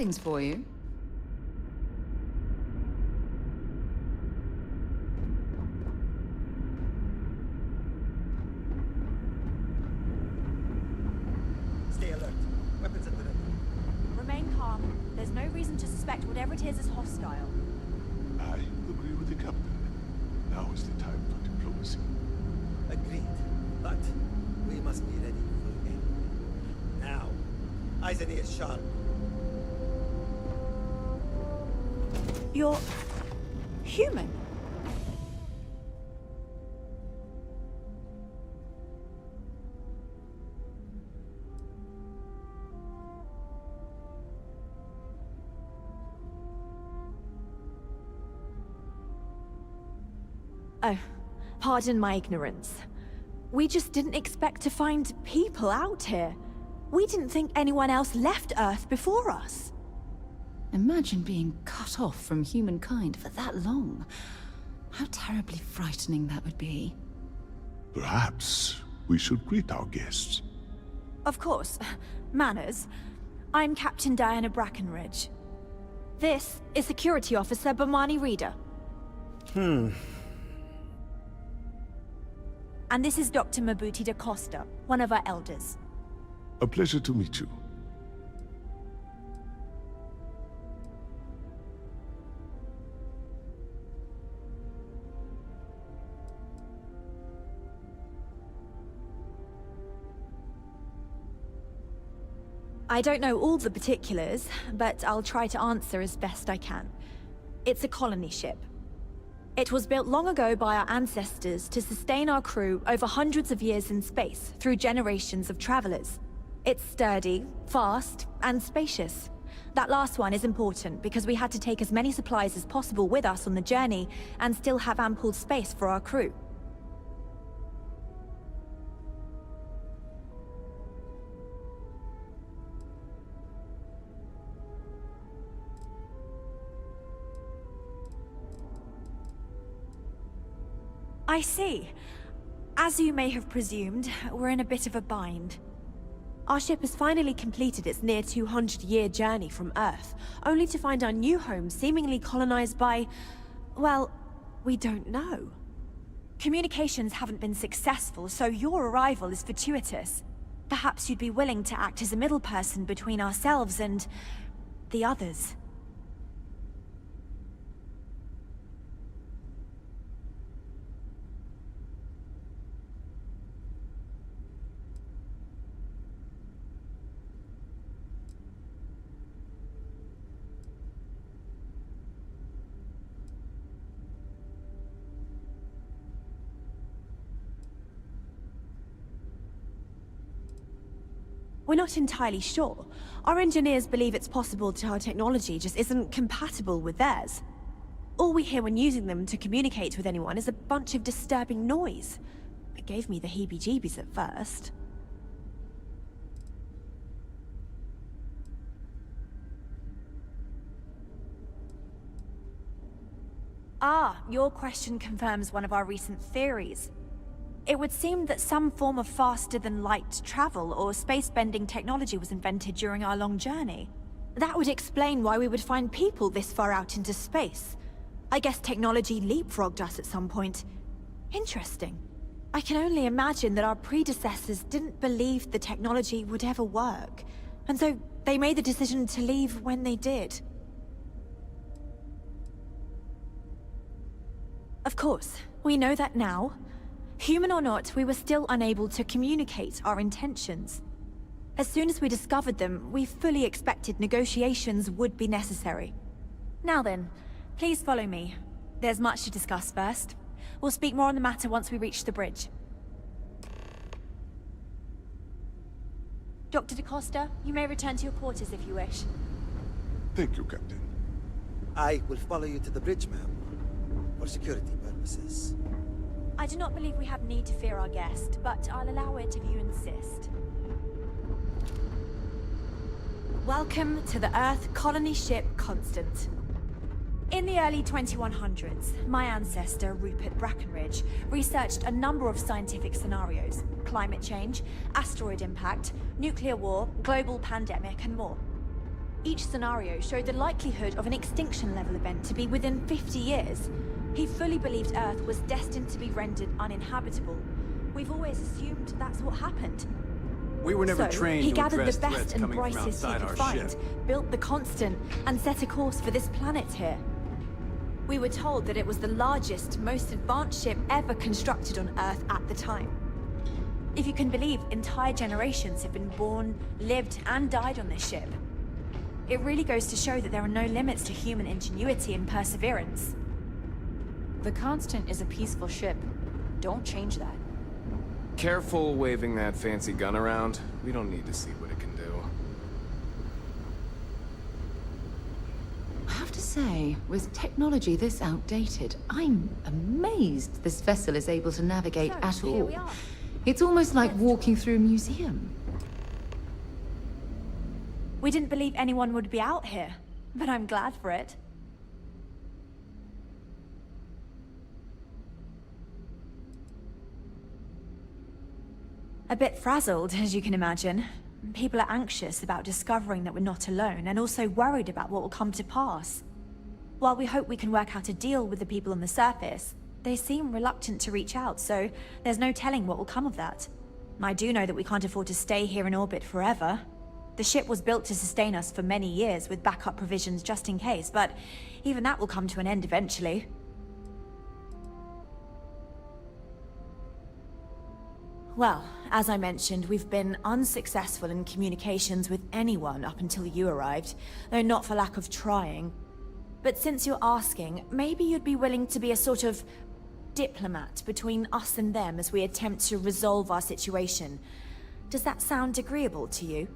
Speaker 8: Things for you.
Speaker 17: Stay alert. Weapons at the ready.
Speaker 18: Remain calm. There's no reason to suspect whatever it is hostile.
Speaker 19: I agree with the captain. Now is the time for diplomacy.
Speaker 17: Agreed. But we must be ready for anything. Now. Eyes and ears sharp.
Speaker 18: You're... human? Oh, pardon my ignorance. We just didn't expect to find people out here. We didn't think anyone else left Earth before us.
Speaker 8: Imagine being cut off from humankind for that long. How terribly frightening that would be.
Speaker 19: Perhaps we should greet our guests.
Speaker 18: Of course. Manners. I'm Captain Diana Brackenridge. This is Security Officer Bomani Reader. And this is Dr. Mabuti da Costa, one of our elders.
Speaker 19: A pleasure to meet you.
Speaker 18: I don't know all the particulars, but I'll try to answer as best I can. It's a colony ship. It was built long ago by our ancestors to sustain our crew over hundreds of years in space through generations of travelers. It's sturdy, fast, and spacious. That last one is important because we had to take as many supplies as possible with us on the journey and still have ample space for our crew. I see. As you may have presumed, we're in a bit of a bind. Our ship has finally completed its near 200-year journey from Earth, only to find our new home seemingly colonized by... well, we don't know. Communications haven't been successful, so your arrival is fortuitous. Perhaps you'd be willing to act as a middle person between ourselves and... the others. We're not entirely sure. Our engineers believe it's possible that our technology just isn't compatible with theirs. All we hear when using them to communicate with anyone is a bunch of disturbing noise. It gave me the heebie-jeebies at first. Ah, your question confirms one of our recent theories. It would seem that some form of faster-than-light travel or space-bending technology was invented during our long journey. That would explain why we would find people this far out into space. I guess technology leapfrogged us at some point. Interesting. I can only imagine that our predecessors didn't believe the technology would ever work, and so they made the decision to leave when they did. Of course, we know that now. Human or not, we were still unable to communicate our intentions. As soon as we discovered them, we fully expected negotiations would be necessary. Now then, please follow me. There's much to discuss first. We'll speak more on the matter once we reach the bridge. Dr. da Costa, you may return to your quarters if you wish.
Speaker 19: Thank you, Captain.
Speaker 17: I will follow you to the bridge, ma'am. For security purposes.
Speaker 18: I do not believe we have need to fear our guest, but I'll allow it if you insist. Welcome to the Earth colony ship Constant. In the early 2100s, my ancestor, Rupert Brackenridge, researched a number of scientific scenarios: climate change, asteroid impact, nuclear war, global pandemic, and more. Each scenario showed the likelihood of an extinction level event to be within 50 years. He fully believed Earth was destined to be rendered uninhabitable. We've always assumed that's what happened.
Speaker 20: We were never trained
Speaker 18: he
Speaker 20: to
Speaker 18: gathered
Speaker 20: address
Speaker 18: the best
Speaker 20: threats
Speaker 18: and
Speaker 20: coming from
Speaker 18: brightest he
Speaker 20: outside
Speaker 18: could
Speaker 20: our
Speaker 18: find,
Speaker 20: ship.
Speaker 18: built the Constant, and set a course for this planet here. We were told that it was the largest, most advanced ship ever constructed on Earth at the time. If you can believe, entire generations have been born, lived, and died on this ship. It really goes to show that there are no limits to human ingenuity and perseverance.
Speaker 1: The Constant is a peaceful ship. Don't change that.
Speaker 21: Careful waving that fancy gun around. We don't need to see what it can do.
Speaker 8: I have to say, with technology this outdated, I'm amazed this vessel is able to navigate at
Speaker 18: here
Speaker 8: all.
Speaker 18: we are.
Speaker 8: It's almost like walking through a museum.
Speaker 18: We didn't believe anyone would be out here, but I'm glad for it. A bit frazzled, as you can imagine. People are anxious about discovering that we're not alone, and also worried about what will come to pass. While we hope we can work out a deal with the people on the surface, they seem reluctant to reach out, so there's no telling what will come of that. I do know that we can't afford to stay here in orbit forever. The ship was built to sustain us for many years with backup provisions just in case, but even that will come to an end eventually. Well, as I mentioned, we've been unsuccessful in communications with anyone up until you arrived, though not for lack of trying. But since you're asking, maybe you'd be willing to be a sort of diplomat between us and them as we attempt to resolve our situation. Does that sound agreeable to you?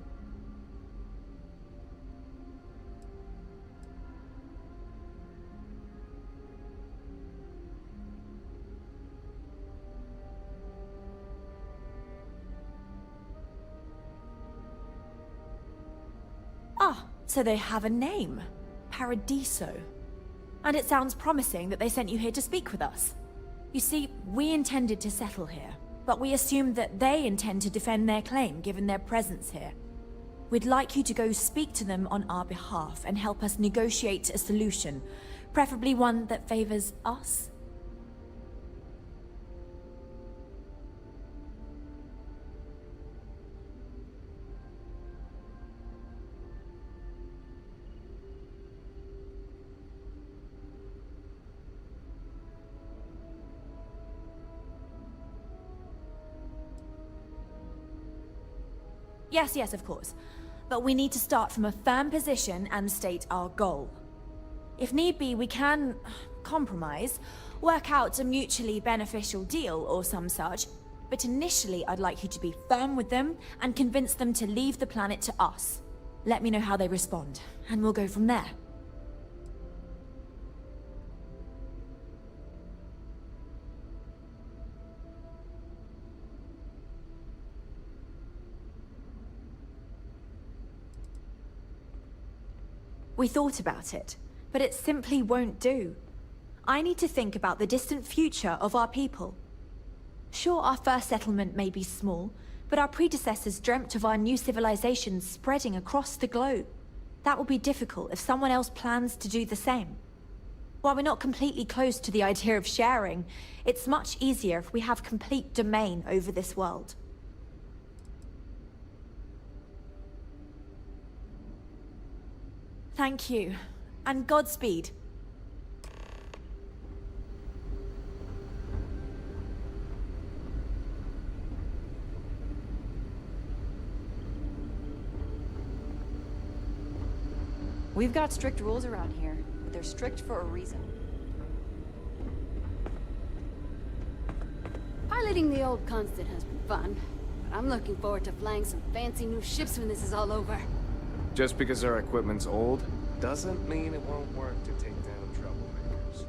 Speaker 18: Ah, so they have a name. Paradiso. And it sounds promising that they sent you here to speak with us. You see, we intended to settle here, but we assumed that they intend to defend their claim given their presence here. We'd like you to go speak to them on our behalf and help us negotiate a solution, preferably one that favors us. Yes, of course. But we need to start from a firm position and state our goal. If need be, we can compromise, work out a mutually beneficial deal or some such. But initially, I'd like you to be firm with them and convince them to leave the planet to us. Let me know how they respond, and we'll go from there. We thought about it, but it simply won't do. I need to think about the distant future of our people. Sure, our first settlement may be small, but our predecessors dreamt of our new civilization spreading across the globe. That will be difficult if someone else plans to do the same. While we're not completely close to the idea of sharing, it's much easier if we have complete domain over this world. Thank you, and Godspeed.
Speaker 1: We've got strict rules around here, but they're strict for a reason.
Speaker 22: Piloting the old Constant has been fun, but I'm looking forward to flying some fancy new ships when this is all over.
Speaker 21: Just because our equipment's old, doesn't mean it won't work to take down troublemakers.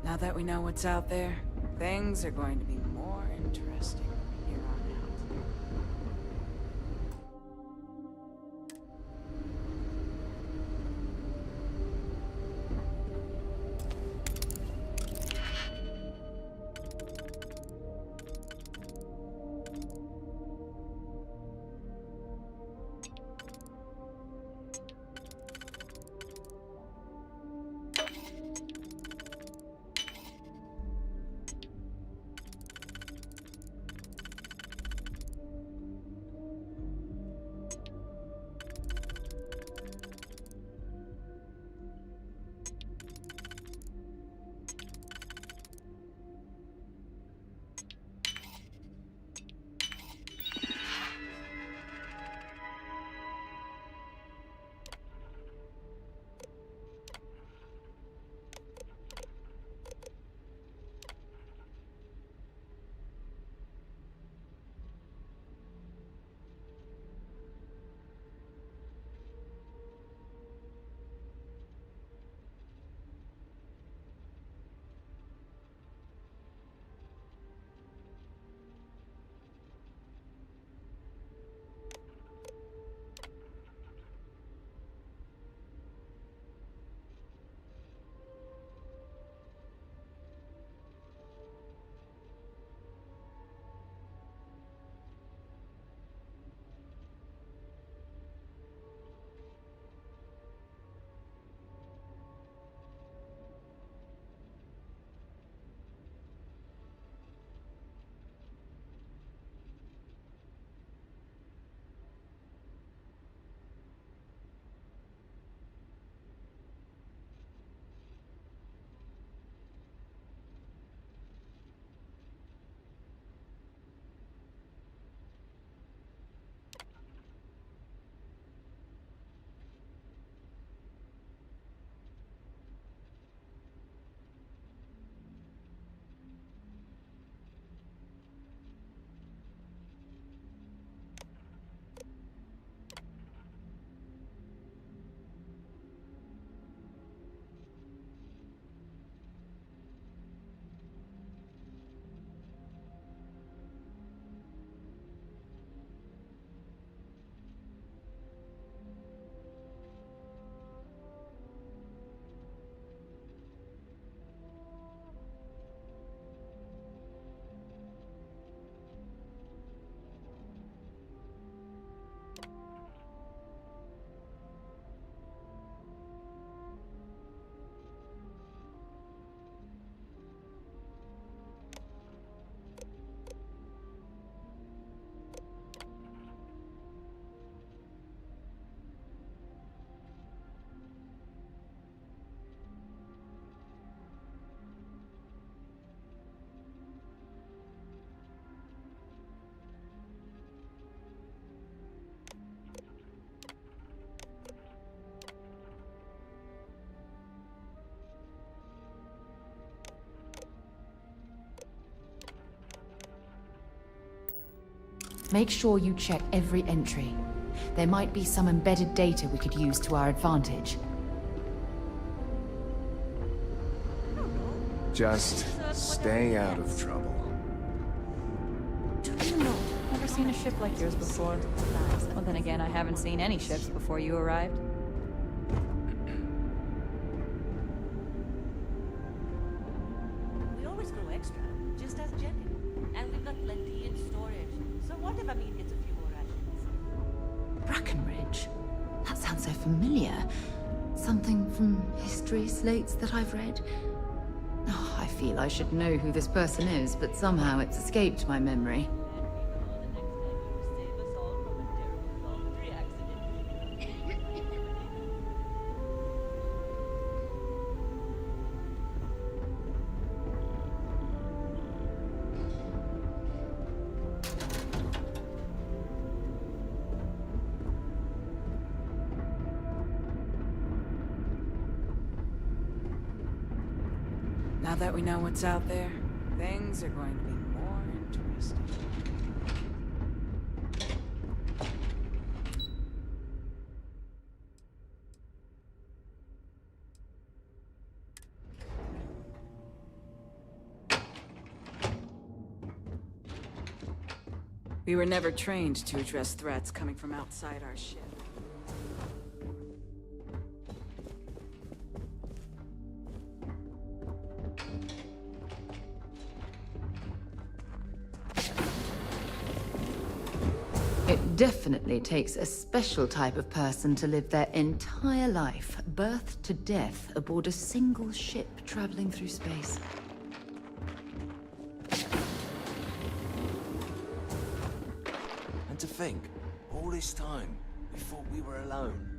Speaker 23: Now that we know what's out there, things are going to be more interesting from here on out.
Speaker 8: Make sure you check every entry. There might be some embedded data we could use to our advantage.
Speaker 21: Just stay out of trouble.
Speaker 2: Never seen a ship like yours before. Nice. Well, then again, I haven't seen any ships before you arrived.
Speaker 6: We always grow extra, just as Jenny. And we've got plenty in storage. So what if Amin gets a few more rations?
Speaker 8: Brackenridge? That sounds so familiar. Something from history slates that I've read. Oh, I feel I should know who this person is, but somehow it's escaped my memory.
Speaker 23: Now that we know what's out there, things are going to be more interesting. We were never trained to address threats coming from outside our ship.
Speaker 8: It definitely takes a special type of person to live their entire life, birth to death, aboard a single ship traveling through space.
Speaker 17: And to think, all this time, we thought we were alone.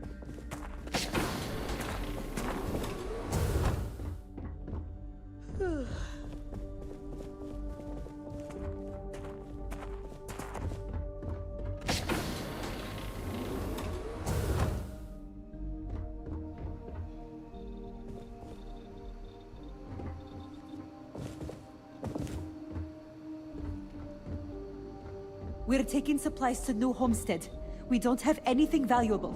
Speaker 6: We're taking supplies to New Homestead. We don't have anything valuable.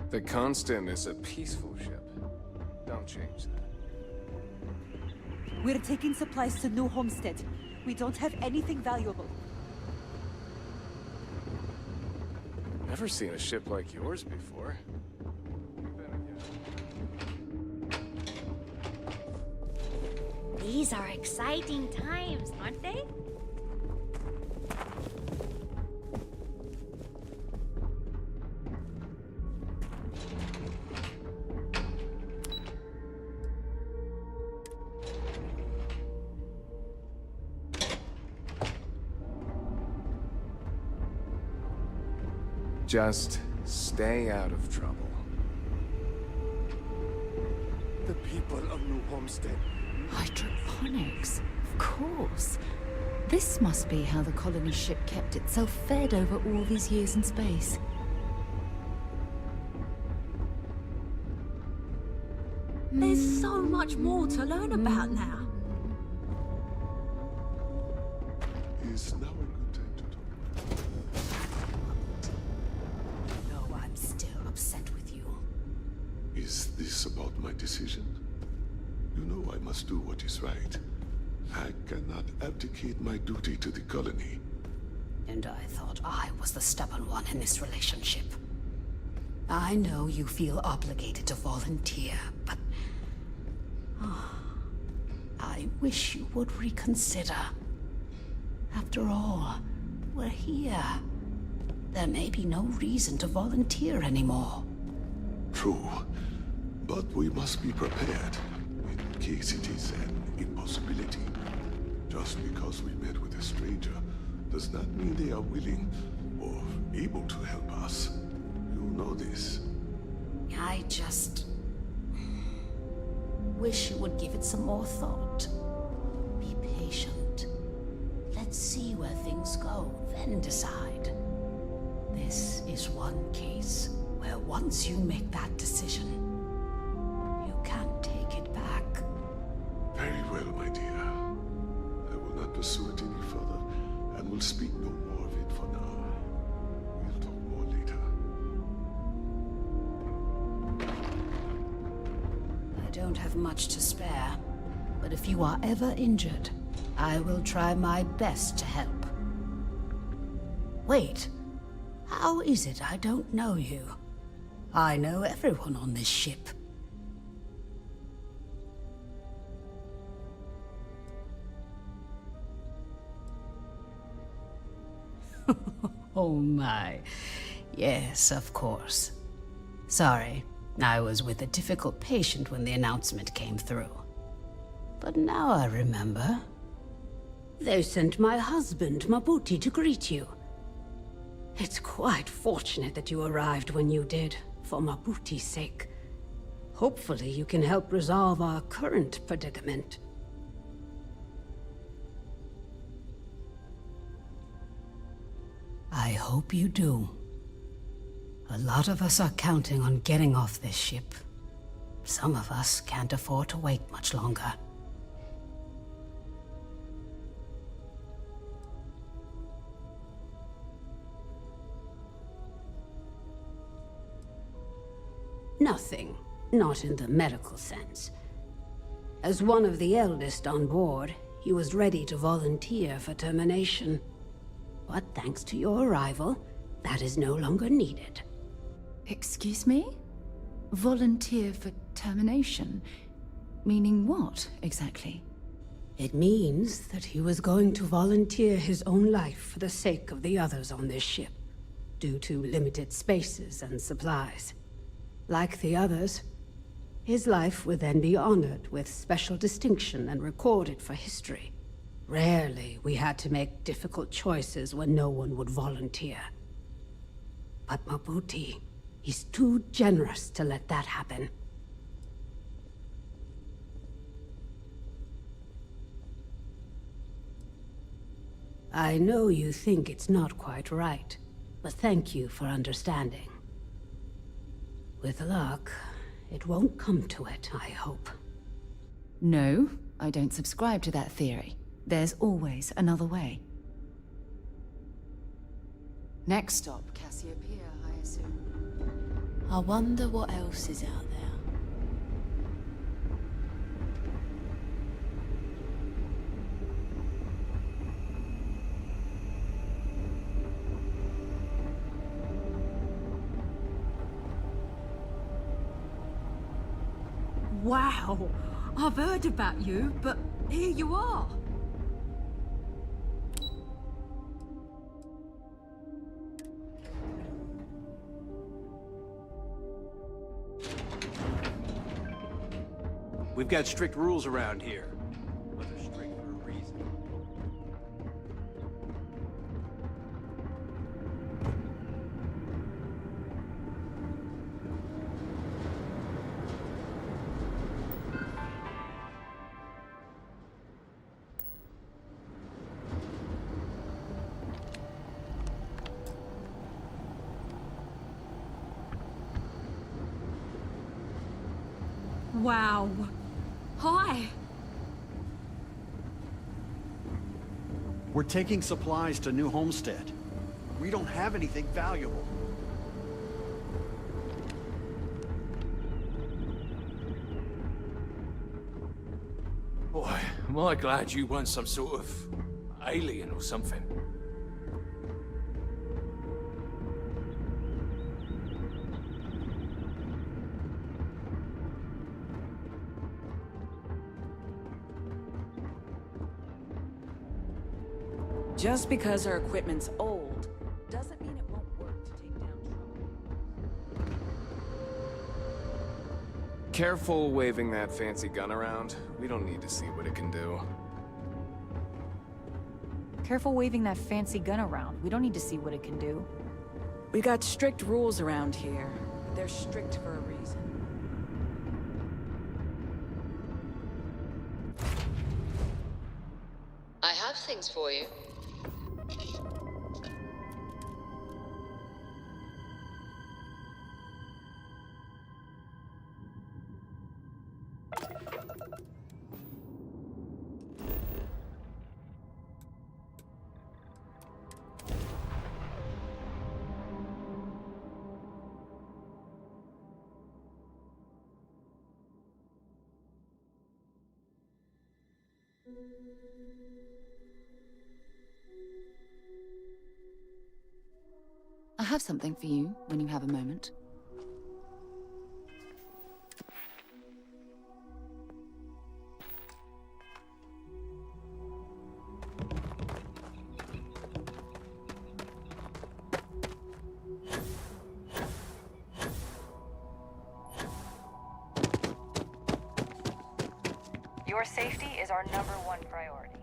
Speaker 21: The Constant is a peaceful ship. Don't change that.
Speaker 6: We're taking supplies to New Homestead. We don't have anything valuable.
Speaker 21: Never seen a ship like yours before.
Speaker 10: These are exciting times, aren't they?
Speaker 21: Just stay out of trouble.
Speaker 17: The people of New Homestead.
Speaker 8: Hydroponics, of course. This must be how the colony ship kept itself fed over all these years in space.
Speaker 6: There's so much more to learn about now.
Speaker 19: Is now a good time to talk?
Speaker 8: No, I'm still upset with you.
Speaker 19: Is this about my decision? You know I must do what is right. I cannot abdicate my duty to the colony.
Speaker 8: And I thought I was the stubborn one in this relationship. I know you feel obligated to volunteer, but... I wish you would reconsider. After all, we're here. There may be no reason to volunteer anymore.
Speaker 19: True, but we must be prepared in case it is an impossibility. Just because we met with a stranger does not mean they are willing or able to help us. You know this.
Speaker 8: I just... wish you would give it some more thought. Be patient.
Speaker 7: See where things go, then decide. This is one case where once you make that decision, you can't take it back.
Speaker 19: Very well, my dear. I will not pursue it any further, and will speak no more of it for now. We'll talk more later.
Speaker 7: I don't have much to spare, but if you are ever injured, I will try my best to help. Wait, how is it I don't know you? I know everyone on this ship. Oh my. Yes, of course. Sorry, I was with a difficult patient when the announcement came through. But now I remember. They sent my husband, Mabuti, to greet you. It's quite fortunate that you arrived when you did, for Mabuti's sake. Hopefully you can help resolve our current predicament. I hope you do. A lot of us are counting on getting off this ship. Some of us can't afford to wait much longer. Nothing. Not in the medical sense. As one of the eldest on board, he was ready to volunteer for termination. But thanks to your arrival, that is no longer needed.
Speaker 8: Excuse me? Volunteer for termination? Meaning what, exactly?
Speaker 7: It means that he was going to volunteer his own life for the sake of the others on this ship, due to limited spaces and supplies. Like the others, his life would then be honored with special distinction and recorded for history. Rarely we had to make difficult choices when no one would volunteer. But Mabuti, he's too generous to let that happen. I know you think it's not quite right, but thank you for understanding. With luck, it won't come to it, I hope.
Speaker 8: No, I don't subscribe to that theory. There's always another way. Next stop, Cassiopeia, I assume.
Speaker 22: I wonder what else is out there.
Speaker 9: Wow! I've heard about you, but here you are!
Speaker 20: We've got strict rules around here. But they're strict for a reason.
Speaker 9: Wow. Hi.
Speaker 20: We're taking supplies to New Homestead. We don't have anything valuable.
Speaker 11: Boy, am I glad you weren't some sort of alien or something.
Speaker 23: Just because our equipment's old, doesn't mean it won't work to take down trouble.
Speaker 21: Careful waving that fancy gun around. We don't need to see what it can do.
Speaker 2: Careful waving that fancy gun around. We don't need to see what it can do.
Speaker 23: We got strict rules around here. They're strict for a reason.
Speaker 3: I have things for you.
Speaker 8: I have something for you when you have a moment.
Speaker 2: Your safety is our #1 priority.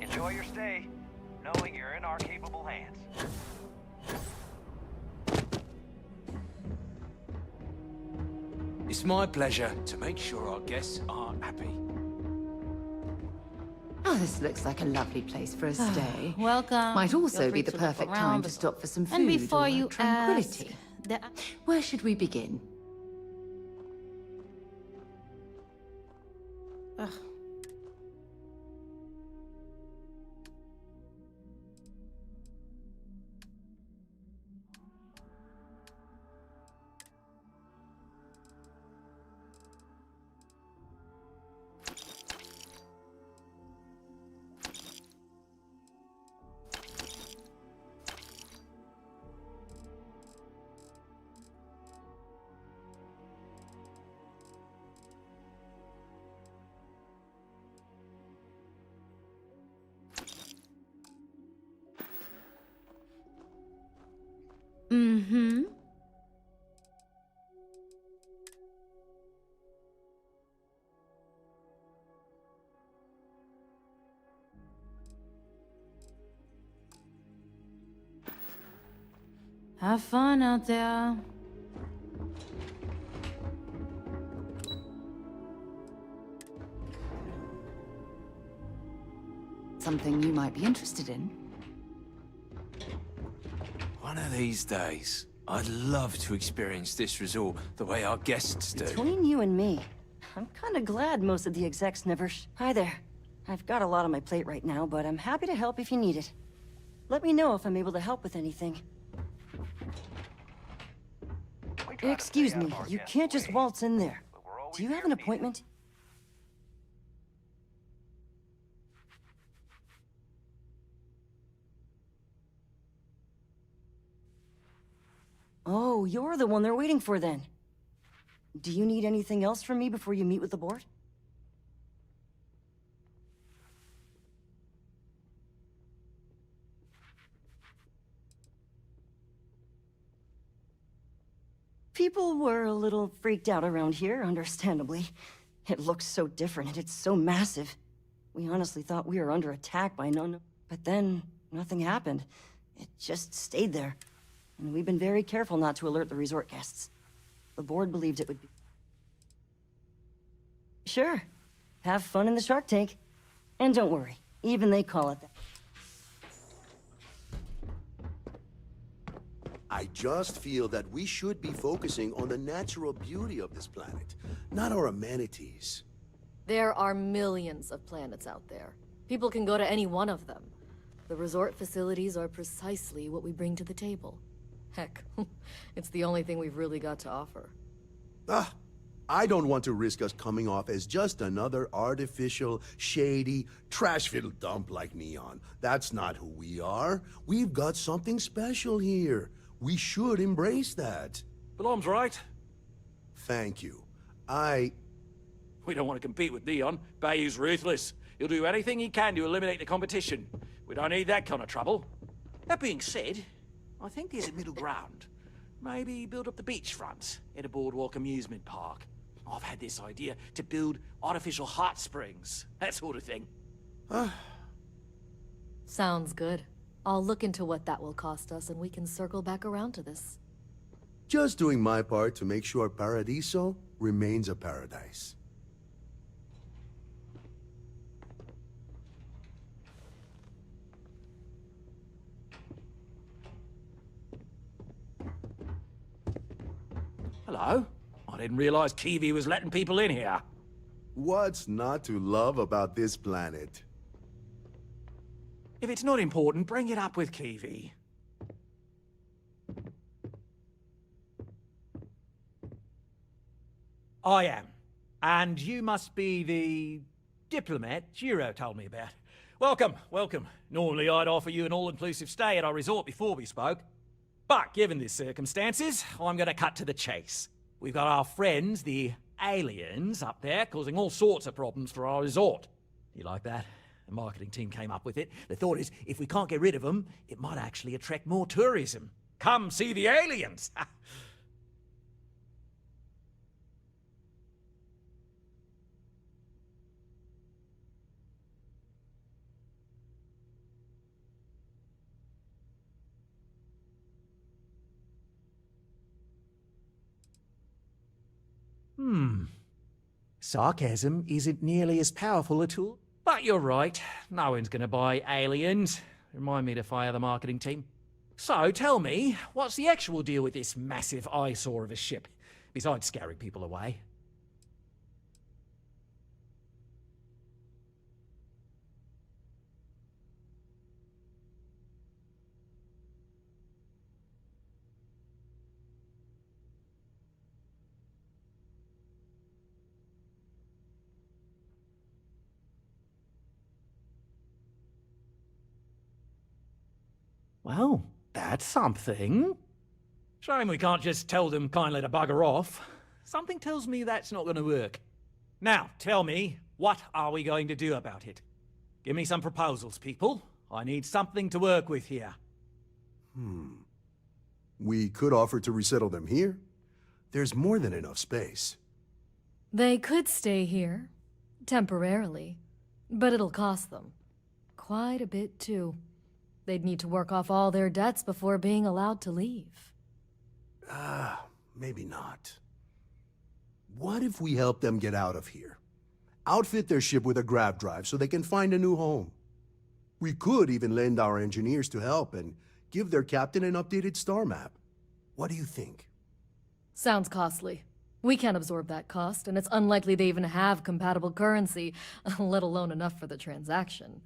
Speaker 15: Enjoy your stay, knowing you're in our capable hands.
Speaker 11: It's my pleasure to make sure our guests are happy.
Speaker 8: Oh, this looks like a lovely place for a stay.
Speaker 4: Welcome.
Speaker 8: Might also
Speaker 4: Feel
Speaker 8: be
Speaker 4: free
Speaker 8: the
Speaker 4: to look
Speaker 8: perfect
Speaker 4: around
Speaker 8: time to stop for some food
Speaker 4: And before
Speaker 8: or
Speaker 4: you
Speaker 8: tranquility.
Speaker 4: ask,
Speaker 8: Where should we begin?
Speaker 4: Ugh.
Speaker 8: Mm-hmm.
Speaker 4: Have fun out there.
Speaker 8: Something you might be interested in.
Speaker 11: One of these days, I'd love to experience this resort the way our guests do.
Speaker 5: Between you and me, I'm kind of glad most of the execs never Hi there. I've got a lot on my plate right now, but I'm happy to help if you need it. Let me know if I'm able to help with anything. Excuse me, you can't just waltz in there. Do you have an appointment? Oh, you're the one they're waiting for then. Do you need anything else from me before you meet with the board? People were a little freaked out around here, understandably. It looks so different and it's so massive. We honestly thought we were under attack by no. But then, nothing happened. It just stayed there. And we've been very careful not to alert the resort guests. The board believed it would be... Sure. Have fun in the shark tank. And don't worry, even they call it that.
Speaker 12: I just feel that we should be focusing on the natural beauty of this planet, not our amenities.
Speaker 24: There are millions of planets out there. People can go to any one of them. The resort facilities are precisely what we bring to the table. Heck, it's the only thing we've really got to offer.
Speaker 12: I don't want to risk us coming off as just another artificial, shady, trash-filled dump like Neon. That's not who we are. We've got something special here. We should embrace that.
Speaker 21: Balom's right.
Speaker 12: Thank you.
Speaker 21: We don't want to compete with Neon. Bayou's ruthless. He'll do anything he can to eliminate the competition. We don't need that kind of trouble. That being said, I think there's a middle ground. Maybe build up the beachfront in a boardwalk amusement park. I've had this idea to build artificial hot springs, that sort of thing.
Speaker 24: Sounds good. I'll look into what that will cost us and we can circle back around to this.
Speaker 12: Just doing my part to make sure Paradiso remains a paradise.
Speaker 21: Hello? I didn't realize Kiwi was letting people in here.
Speaker 12: What's not to love about this planet?
Speaker 21: If it's not important, bring it up with Kiwi. I am. And you must be the diplomat Jiro told me about. Welcome, welcome. Normally I'd offer you an all-inclusive stay at our resort before we spoke. But given the circumstances, I'm gonna cut to the chase. We've got our friends, the aliens, up there causing all sorts of problems for our resort. You like that? The marketing team came up with it. The thought is, if we can't get rid of them, it might actually attract more tourism. Come see the aliens! Sarcasm isn't nearly as powerful a tool. But you're right, no one's gonna buy aliens. Remind me to fire the marketing team. So, tell me, what's the actual deal with this massive eyesore of a ship, besides scaring people away? Well, that's something. Shame we can't just tell them kindly to bugger off. Something tells me that's not going to work. Now, tell me, what are we going to do about it? Give me some proposals, people. I need something to work with here.
Speaker 12: We could offer to resettle them here. There's more than enough space.
Speaker 24: They could stay here, temporarily, but it'll cost them. Quite a bit, too. They'd need to work off all their debts before being allowed to leave.
Speaker 12: Maybe not. What if we help them get out of here? Outfit their ship with a grav drive so they can find a new home. We could even lend our engineers to help and give their captain an updated star map. What do you think?
Speaker 24: Sounds costly. We can't absorb that cost, and it's unlikely they even have compatible currency, let alone enough for the transaction.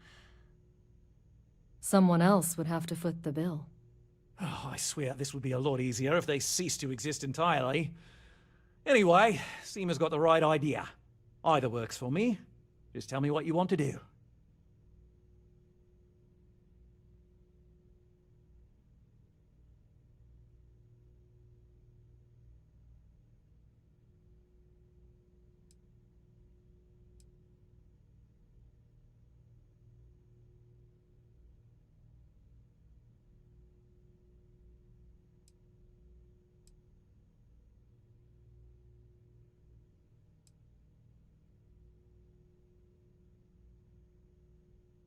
Speaker 24: Someone else would have to foot the bill.
Speaker 21: Oh, I swear this would be a lot easier if they ceased to exist entirely. Anyway, Seema's got the right idea. Either works for me. Just tell me what you want to do.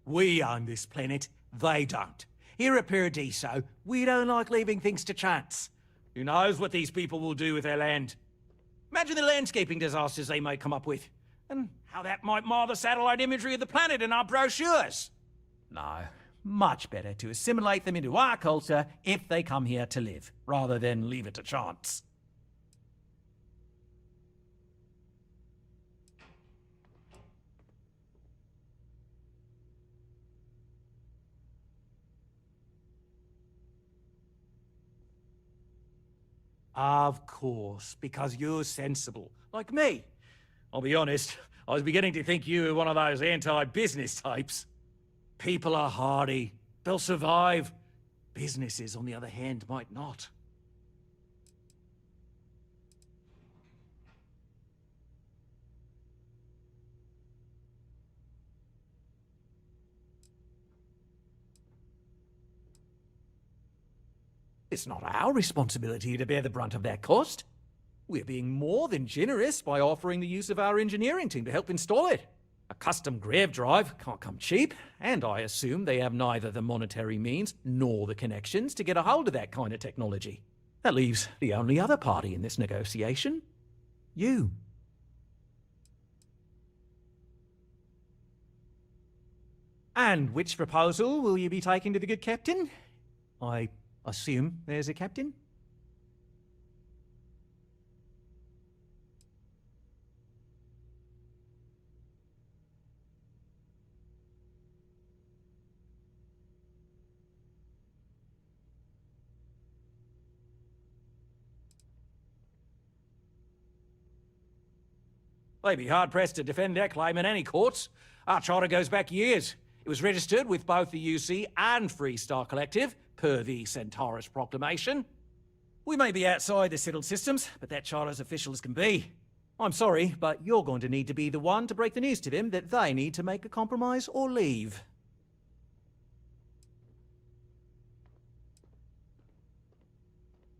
Speaker 21: We own this planet, they don't. Here at Paradiso, we don't like leaving things to chance. Who knows what these people will do with their land? Imagine the landscaping disasters they might come up with, and how that might mar the satellite imagery of the planet in our brochures. No, much better to assimilate them into our culture if they come here to live, rather than leave it to chance. Of course, because you're sensible, like me. I'll be honest, I was beginning to think you were one of those anti-business types. People are hardy, they'll survive. Businesses, on the other hand, might not. It's not our responsibility to bear the brunt of that cost. We're being more than generous by offering the use of our engineering team to help install it. A custom grav drive can't come cheap, and I assume they have neither the monetary means nor the connections to get a hold of that kind of technology. That leaves the only other party in this negotiation. You. And which proposal will you be taking to the good captain? I assume there's a captain? They'd be hard-pressed to defend their claim in any courts. Our charter goes back years. It was registered with both the UC and Freestar Collective, per the Centaurus Proclamation. We may be outside the settled systems, but that charter's official as can be. I'm sorry, but you're going to need to be the one to break the news to them that they need to make a compromise or leave.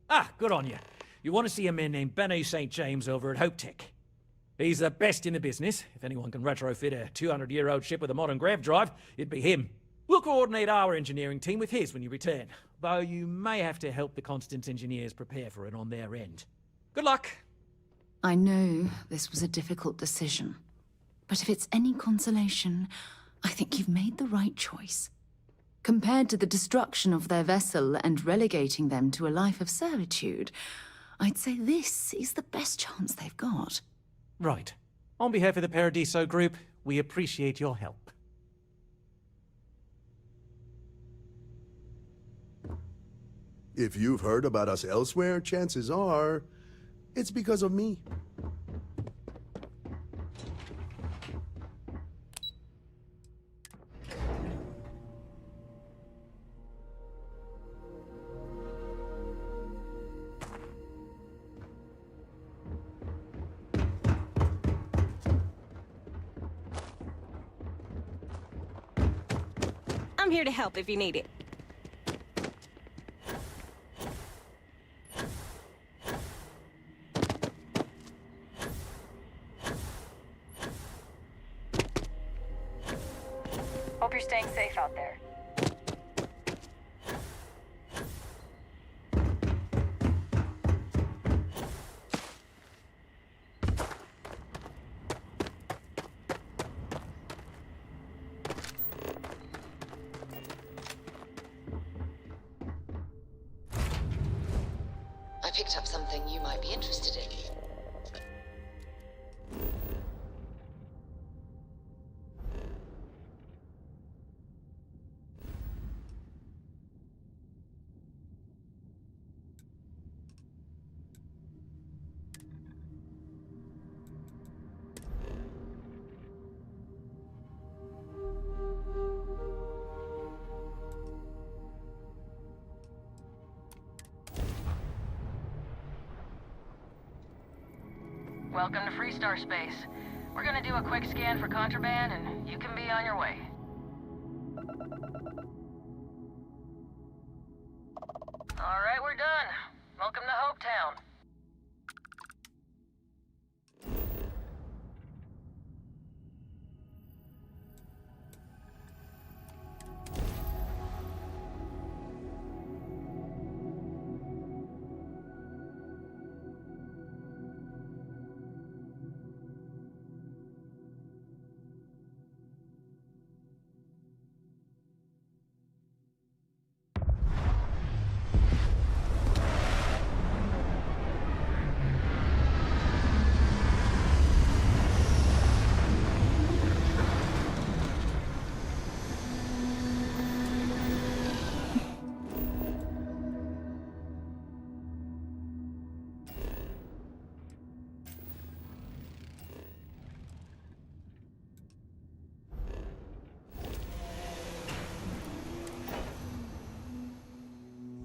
Speaker 21: Ah, good on you. You want to see a man named Benny St. James over at Hope Tech. He's the best in the business. If anyone can retrofit a 200-year-old ship with a modern grav drive, it'd be him. We'll coordinate our engineering team with his when you return, though you may have to help the Constance engineers prepare for it on their end. Good luck.
Speaker 8: I know this was a difficult decision, but if it's any consolation, I think you've made the right choice. Compared to the destruction of their vessel and relegating them to a life of servitude, I'd say this is the best chance they've got.
Speaker 21: Right. On behalf of the Paradiso Group, we appreciate your help.
Speaker 12: If you've heard about us elsewhere, chances are it's because of me.
Speaker 13: I'm here to help if you need it.
Speaker 2: Hope you're staying safe out there.
Speaker 3: I picked up something you might be interested in.
Speaker 14: Welcome to Freestar Space. We're gonna do a quick scan for contraband, and you can be on your way. All right, we're done. Welcome to Hope Town.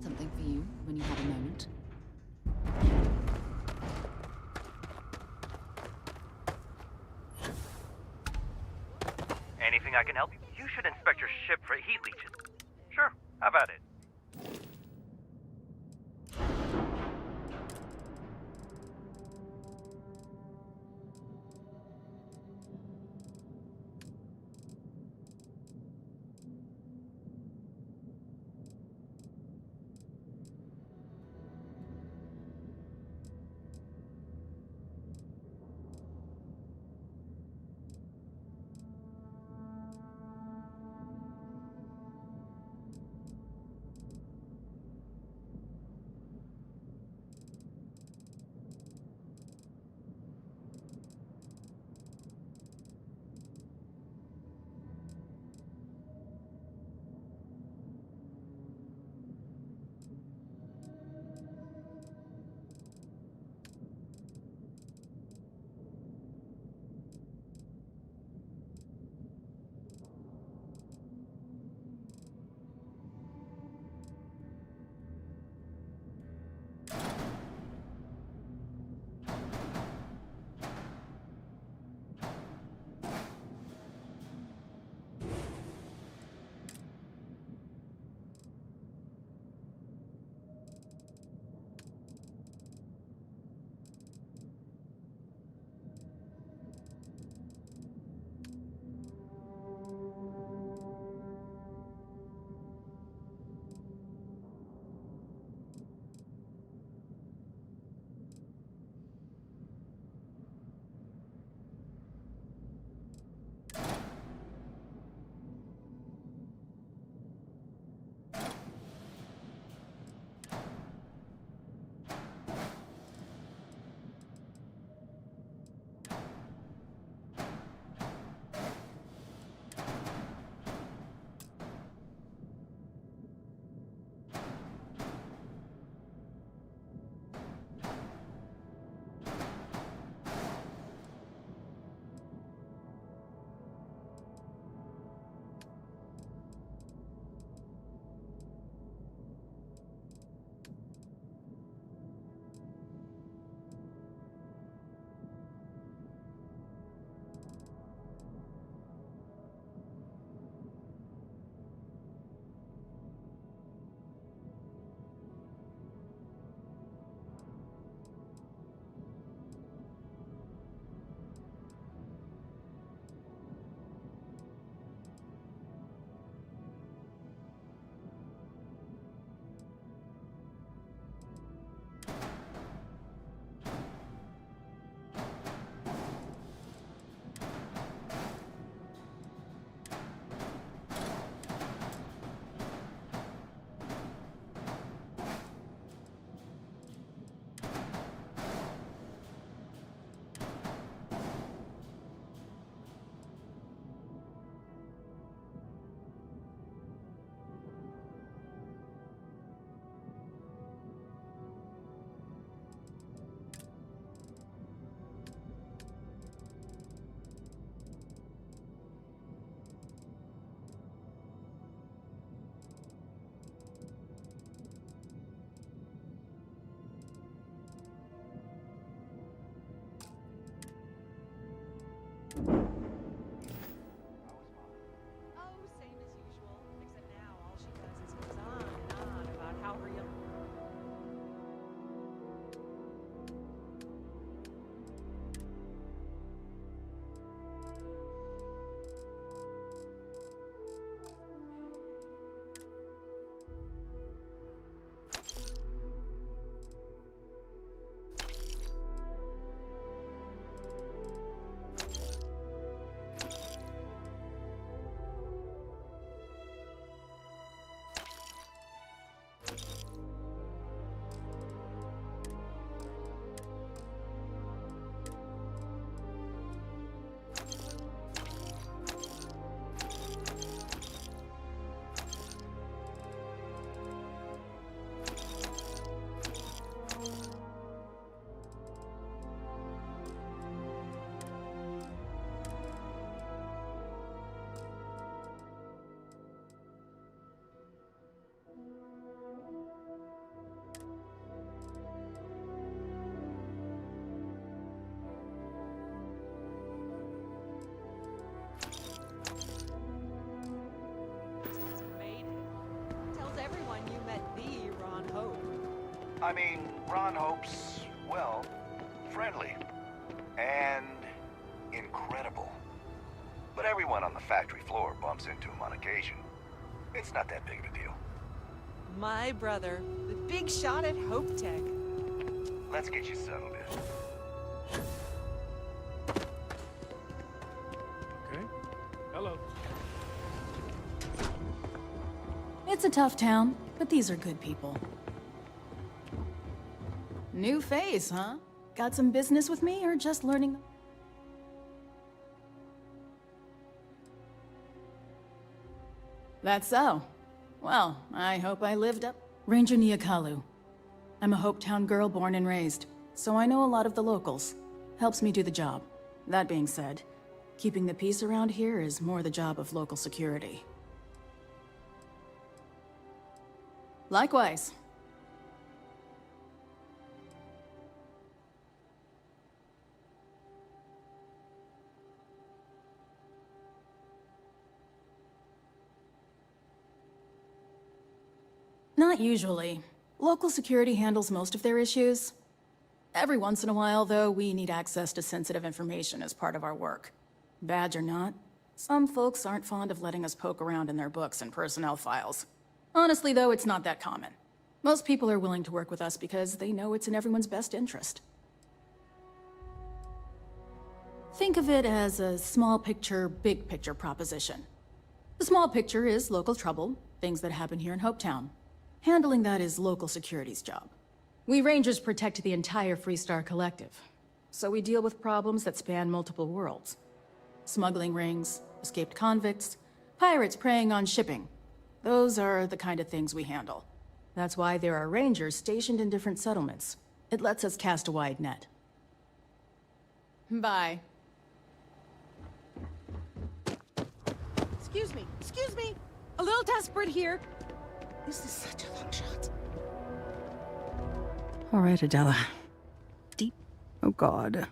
Speaker 8: Something for you when you have a moment.
Speaker 15: Anything I can help you? You should inspect your ship for heat leeches. Sure, how about it?
Speaker 1: I mean, Ron Hope's, well, friendly. And incredible. But everyone on the factory floor bumps into him on occasion. It's not that big of a deal.
Speaker 6: My brother, the big shot at Hope Tech.
Speaker 1: Let's get you settled in.
Speaker 21: Okay. Hello.
Speaker 9: It's a tough town, but these are good people. New face, huh? Got some business with me, or just learning? That's so. Well, I hope I lived up. Ranger Niakalu. I'm a Hopetown girl born and raised, so I know a lot of the locals. Helps me do the job. That being said, keeping the peace around here is more the job of local security. Likewise. Not usually. Local security handles most of their issues. Every once in a while, though, we need access to sensitive information as part of our work. Badge or not, some folks aren't fond of letting us poke around in their books and personnel files. Honestly, though, it's not that common. Most people are willing to work with us because they know it's in everyone's best interest. Think of it as a small picture, big picture proposition. The small picture is local trouble, things that happen here in Hopetown. Handling that is local security's job. We Rangers protect the entire Freestar Collective, so we deal with problems that span multiple worlds. Smuggling rings, escaped convicts, pirates preying on shipping. Those are the kind of things we handle. That's why there are Rangers stationed in different settlements. It lets us cast a wide net. Bye.
Speaker 13: Excuse me! A little desperate here. This is such a long shot.
Speaker 16: All right, Adela. Deep. Oh, God.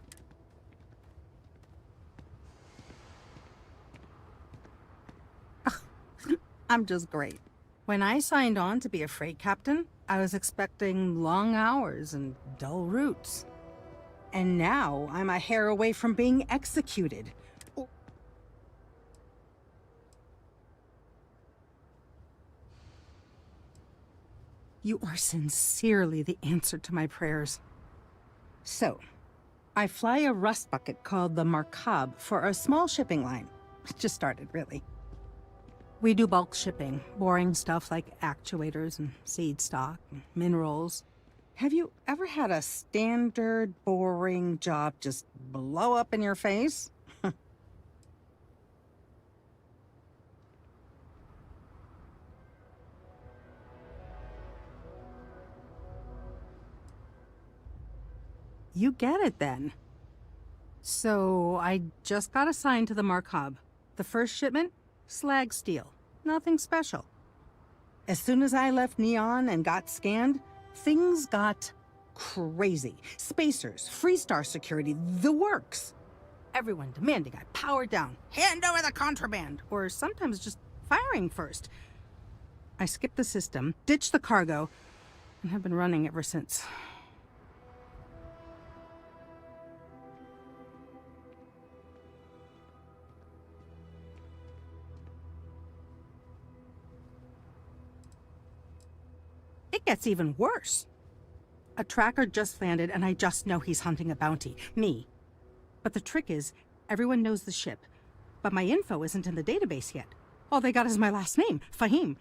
Speaker 16: I'm just great. When I signed on to be a freight captain, I was expecting long hours and dull routes. And now I'm a hair away from being executed. You are sincerely the answer to my prayers. So, I fly a rust bucket called the Markab for a small shipping line. It just started, really. We do bulk shipping, boring stuff like actuators and seed stock and minerals. Have you ever had a standard, boring job just blow up in your face? You get it, then. So, I just got assigned to the Markab. The first shipment? Slag steel. Nothing special. As soon as I left Neon and got scanned, things got crazy. Spacers, Freestar security, the works. Everyone demanding I power down, hand over the contraband, or sometimes just firing first. I skipped the system, ditched the cargo, and have been running ever since. It gets even worse. A tracker just landed and I just know he's hunting a bounty. Me. But the trick is, everyone knows the ship. But my info isn't in the database yet. All they got is my last name, Fahim.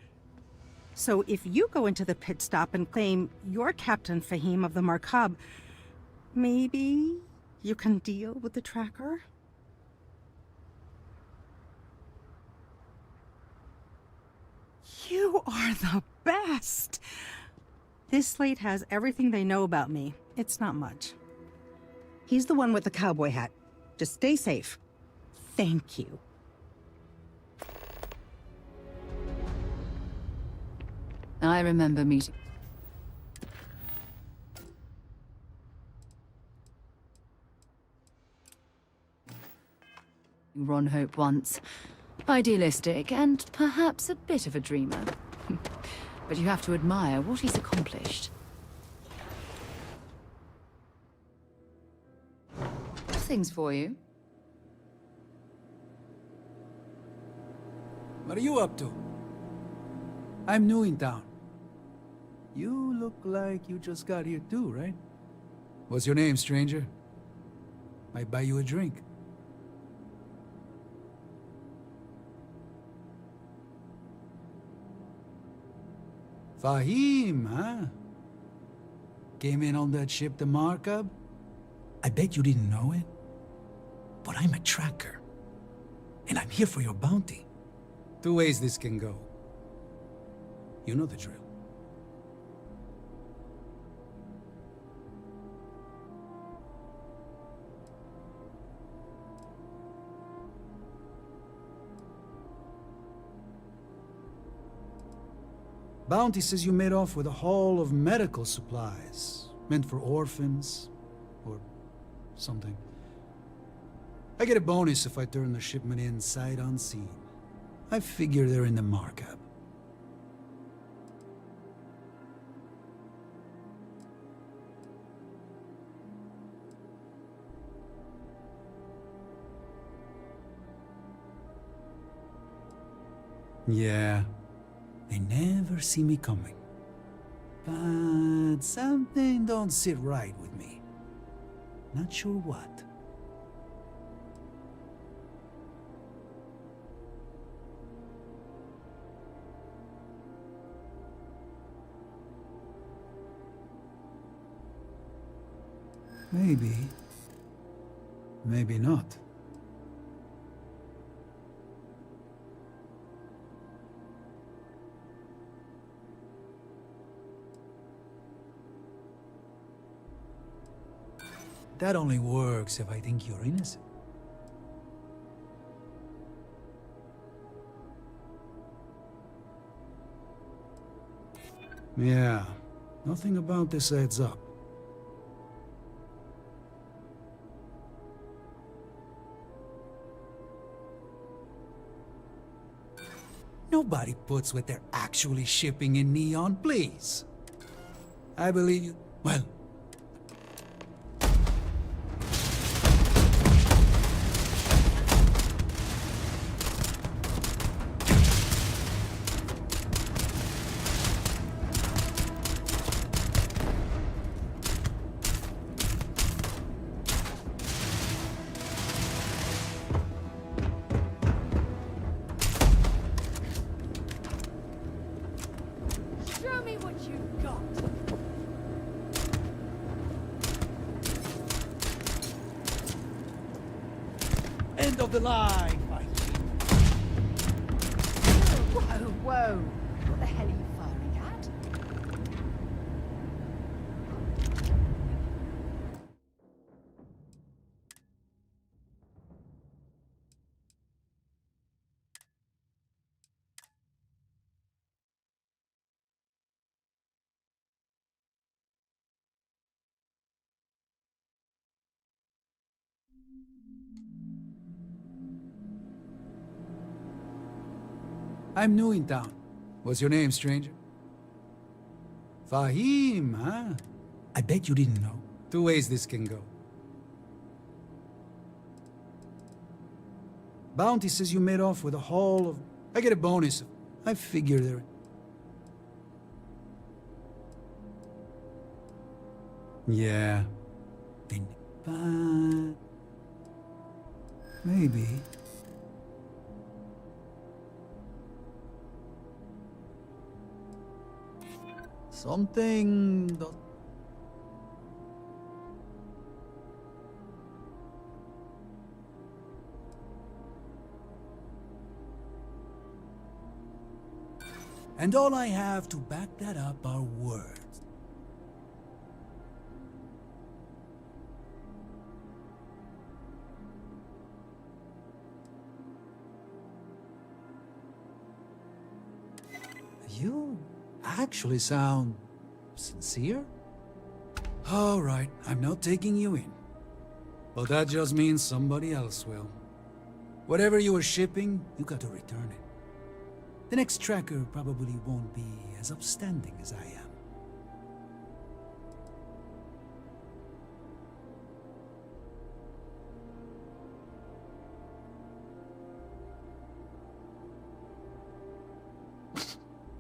Speaker 16: So if you go into the pit stop and claim you're Captain Fahim of the Markab, maybe you can deal with the tracker? You are the best! This slate has everything they know about me. It's not much. He's the one with the cowboy hat. Just stay safe. Thank you.
Speaker 8: I remember meeting... Ron Hope once. Idealistic and perhaps a bit of a dreamer. But you have to admire what he's accomplished. things for you.
Speaker 10: What are you up to? I'm new in town. You look like you just got here too, right? What's your name, stranger? Might buy you a drink. Fahim, huh? Came in on that ship, the Markup? I bet you didn't know it. But I'm a tracker. And I'm here for your bounty. Two ways this can go. You know the drill. Bounty says you made off with a haul of medical supplies, meant for orphans, or something. I get a bonus if I turn the shipment in sight unseen. I figure they're in the markup. Yeah. They never see me coming. But something don't sit right with me. Not sure what. Maybe. Maybe not. That only works if I think you're innocent. Yeah, nothing about this adds up. Nobody puts what they're actually shipping in Neon, please. I believe you. Well,
Speaker 13: Show me what you've got.
Speaker 10: end of the line.
Speaker 13: Whoa, whoa. What the hell are you firing at?
Speaker 10: I'm new in town. What's your name, stranger? Fahim, huh? I bet you didn't know. Two ways this can go. Bounty says you made off with a haul of... I get a bonus. I figure they're... Yeah. But... maybe... something... don't... And all I have to back that up are words. You actually sound sincere? All right, I'm not taking you in. But that just means somebody else will. Whatever you were shipping, you got to return it. The next tracker probably won't be as upstanding as I am.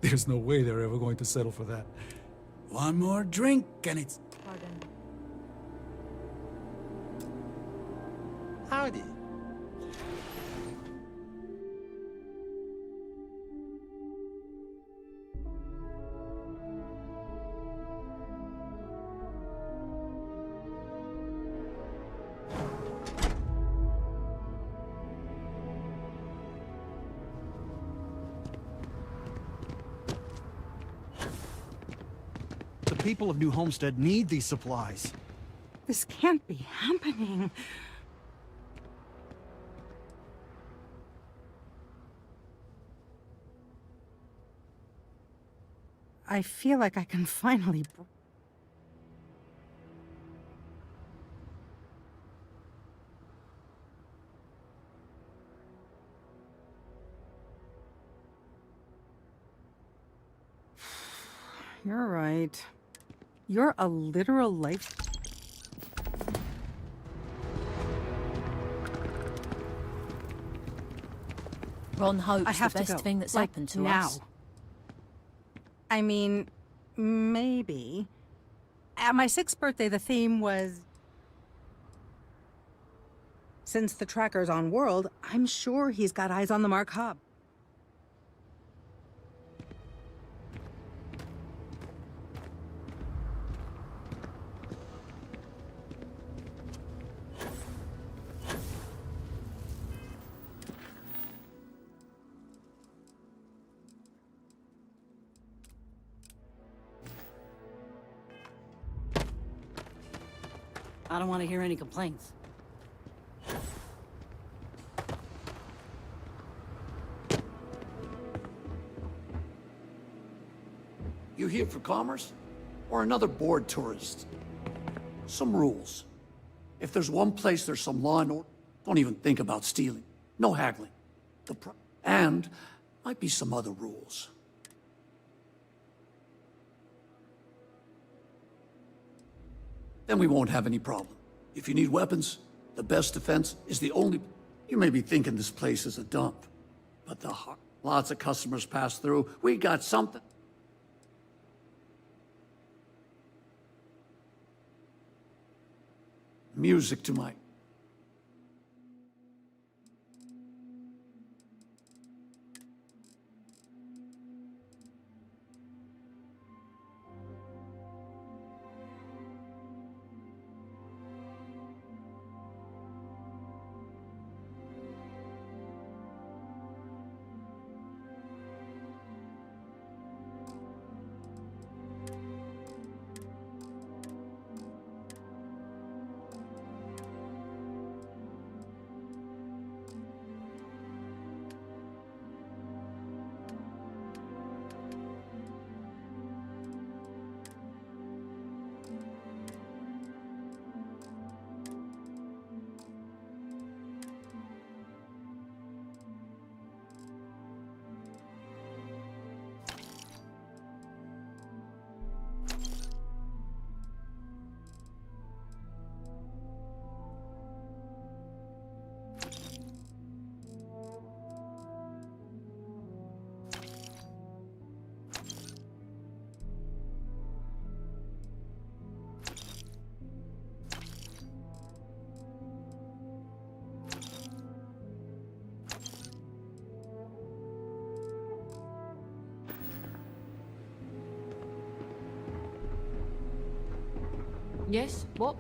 Speaker 10: There's no way they're ever going to settle for that. One more drink and it's...
Speaker 2: Pardon.
Speaker 7: Howdy.
Speaker 20: The people of New Homestead need these supplies.
Speaker 16: This can't be happening. I feel like I can finally... You're right. You're a literal life...
Speaker 24: Ron hopes
Speaker 16: I have
Speaker 24: the
Speaker 16: to
Speaker 24: best
Speaker 16: go.
Speaker 24: thing that's
Speaker 16: Like,
Speaker 24: happened to
Speaker 16: now.
Speaker 24: us.
Speaker 16: I mean, maybe. At my 6th birthday, the theme was... Since the tracker's on World, I'm sure he's got eyes on the Mark Hub.
Speaker 17: I don't want to hear any complaints.
Speaker 11: You here for commerce? Or another bored tourist? Some rules. If there's one place there's some law and order, don't even think about stealing. No haggling. And might be some other rules. Then we won't have any problem. If you need weapons, the best defense is the only... You may be thinking this place is a dump, but lots of customers pass through. We got something. Music to my...
Speaker 24: Yes? What?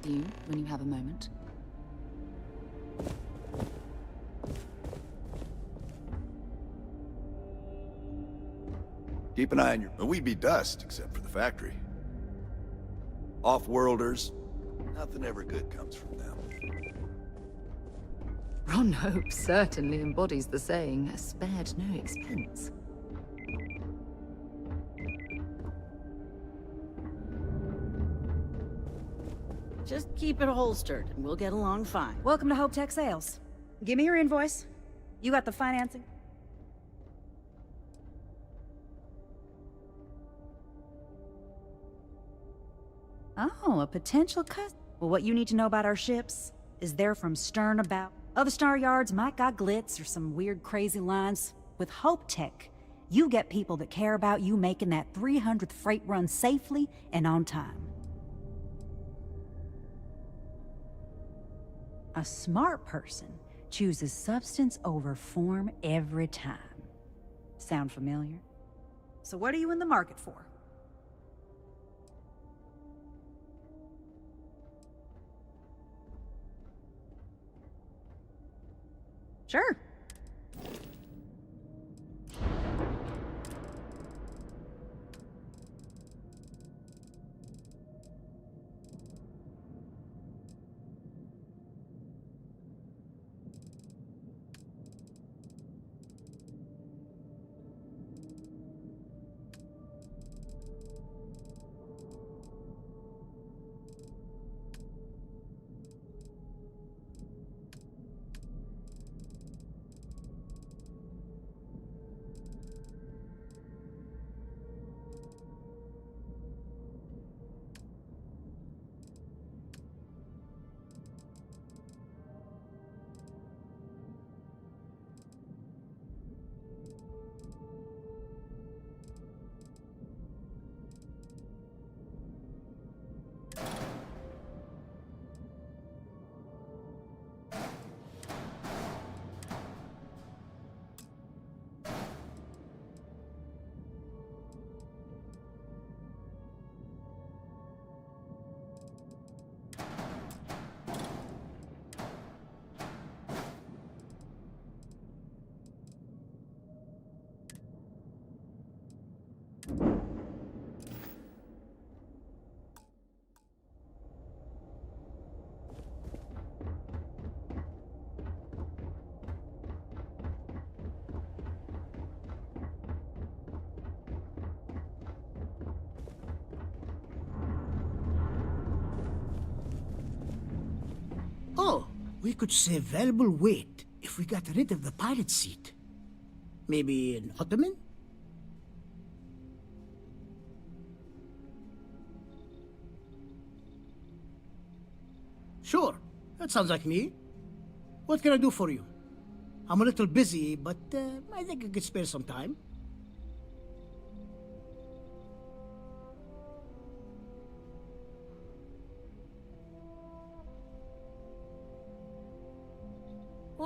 Speaker 8: You, when you have a moment.
Speaker 1: Keep an eye on your... We'd be dust, except for the factory. Off-worlders, nothing ever good comes from them.
Speaker 8: Ron Hope certainly embodies the saying, spared no expense.
Speaker 17: Just keep it holstered, and we'll get along fine.
Speaker 13: Welcome to Hope Tech Sales. Give me your invoice. You got the financing?
Speaker 7: Oh, a potential customer. Well, what you need to know about our ships is they're from stern about. Other star yards might got glitz or some weird crazy lines. With Hope Tech, you get people that care about you making that 300th freight run safely and on time. A smart person chooses substance over form every time. Sound familiar? So what are you in the market for? Sure.
Speaker 18: Oh, we could save valuable weight if we got rid of the pilot seat. Maybe an ottoman? Sure, that sounds like me. What can I do for you? I'm a little busy, but I think I could spare some time.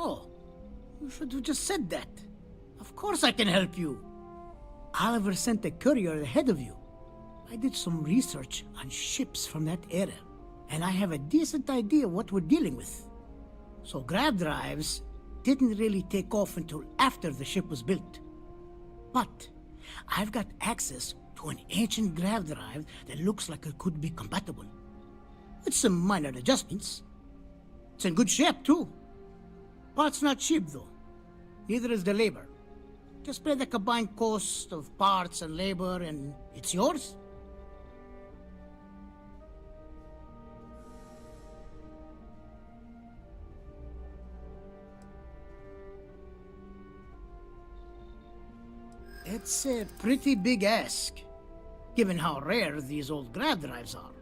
Speaker 18: Oh, you should have just said that. Of course I can help you. Oliver sent a courier ahead of you. I did some research on ships from that era, and I have a decent idea what we're dealing with. So grav drives didn't really take off until after the ship was built. But I've got access to an ancient grav drive that looks like it could be compatible. With some minor adjustments. It's in good shape, too. Parts not cheap, though. Neither is the labor. Just pay the combined cost of parts and labor, and it's yours. It's a pretty big ask, given how rare these old grav drives are.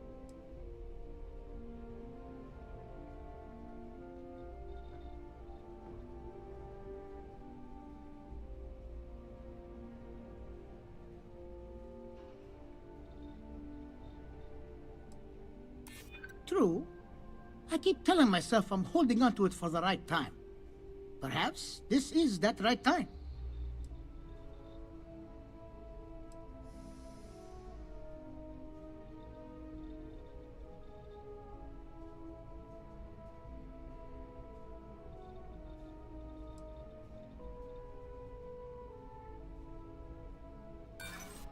Speaker 18: True. I keep telling myself I'm holding on to it for the right time. Perhaps this is that right time.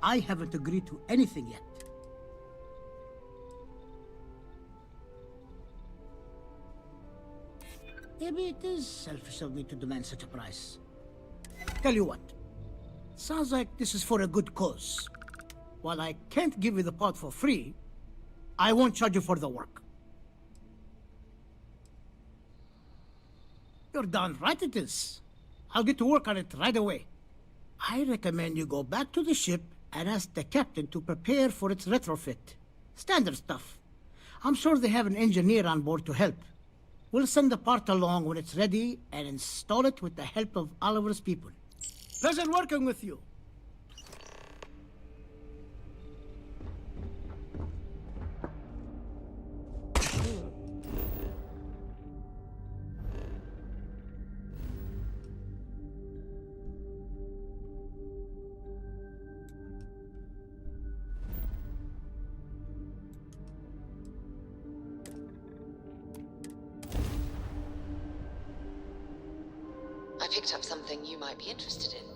Speaker 18: I haven't agreed to anything yet. Maybe it is selfish of me to demand such a price. Tell you what, sounds like this is for a good cause. While I can't give you the part for free, I won't charge you for the work. You're darn right it is. I'll get to work on it right away. I recommend you go back to the ship and ask the captain to prepare for its retrofit. Standard stuff. I'm sure they have an engineer on board to help. We'll send the part along when it's ready and install it with the help of Oliver's people. Pleasure working with you.
Speaker 3: I picked up something you might be interested in.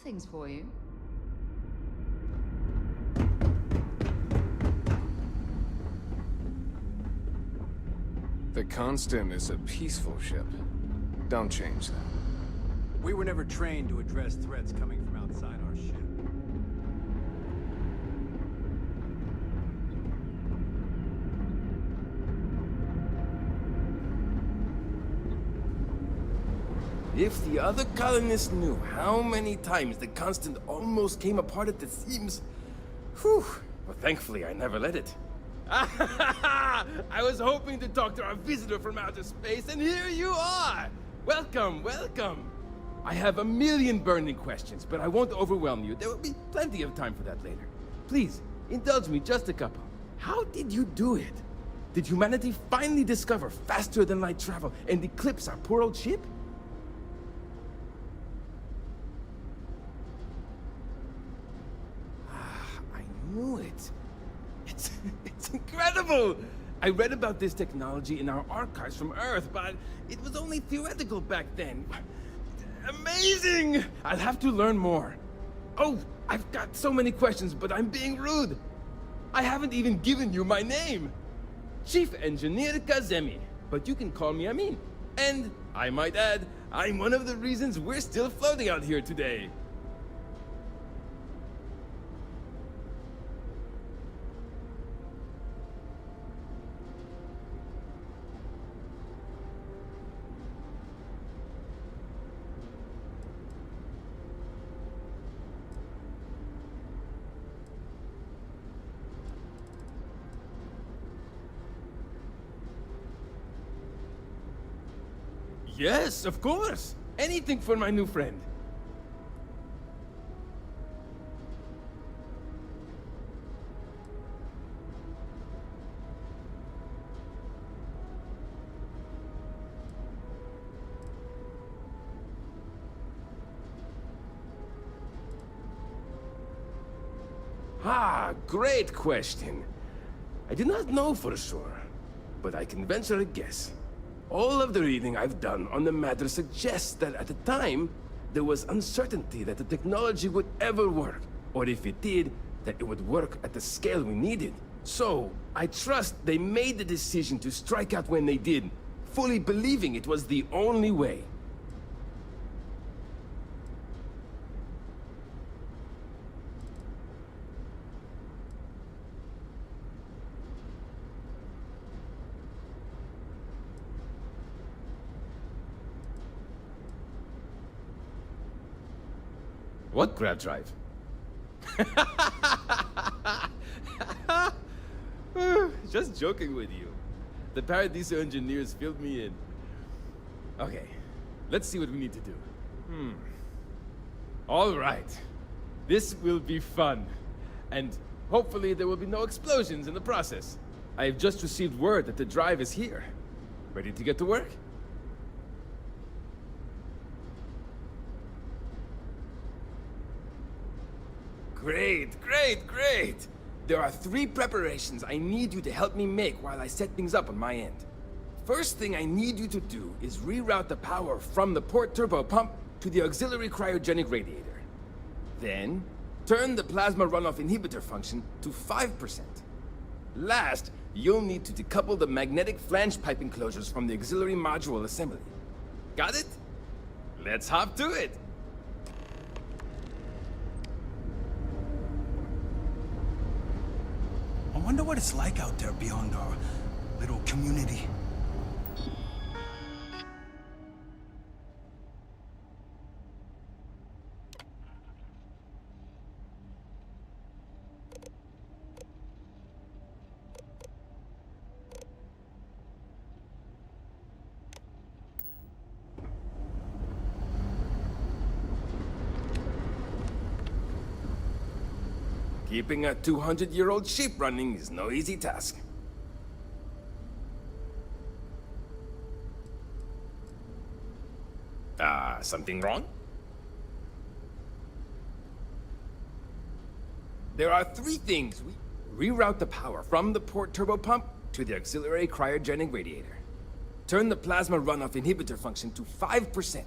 Speaker 8: Things for you.
Speaker 4: The Constant is a peaceful ship. Don't change that.
Speaker 20: We were never trained to address threats coming from outside our ship.
Speaker 19: If the other colonists knew how many times the Constant almost came apart at the seams... Whew. Well, thankfully, I never let it. I was hoping to talk to our visitor from outer space, and here you are! Welcome, welcome! I have a million burning questions, but I won't overwhelm you. There will be plenty of time for that later. Please, indulge me just a couple. How did you do it? Did humanity finally discover faster-than-light travel and eclipse our poor old ship? Knew it. It's incredible! I read about this technology in our archives from Earth, but it was only theoretical back then. Amazing! I'll have to learn more. Oh, I've got so many questions, but I'm being rude. I haven't even given you my name. Chief Engineer Kazemi, but you can call me Amin. And, I might add, I'm one of the reasons we're still floating out here today. Yes, of course. Anything for my new friend. Ah, great question. I do not know for sure, but I can venture a guess. All of the reading I've done on the matter suggests that at the time, there was uncertainty that the technology would ever work, or if it did, that it would work at the scale we needed. So, I trust they made the decision to strike out when they did, fully believing it was the only way. What grab drive? Just joking with you. The Paradiso engineers filled me in. Okay, let's see what we need to do. All right. This will be fun. And hopefully there will be no explosions in the process. I have just received word that the drive is here. Ready to get to work? Great, great, great! There are 3 preparations I need you to help me make while I set things up on my end. First thing I need you to do is reroute the power from the port turbo pump to the auxiliary cryogenic radiator. Then, turn the plasma runoff inhibitor function to 5%. Last, you'll need to decouple the magnetic flange pipe enclosures from the auxiliary module assembly. Got it? Let's hop to it!
Speaker 10: I wonder what it's like out there beyond our little community.
Speaker 19: Keeping a 200-year-old ship running is no easy task. Something wrong? There are three things. We reroute the power from the port turbo pump to the auxiliary cryogenic radiator. Turn the plasma runoff inhibitor function to 5%.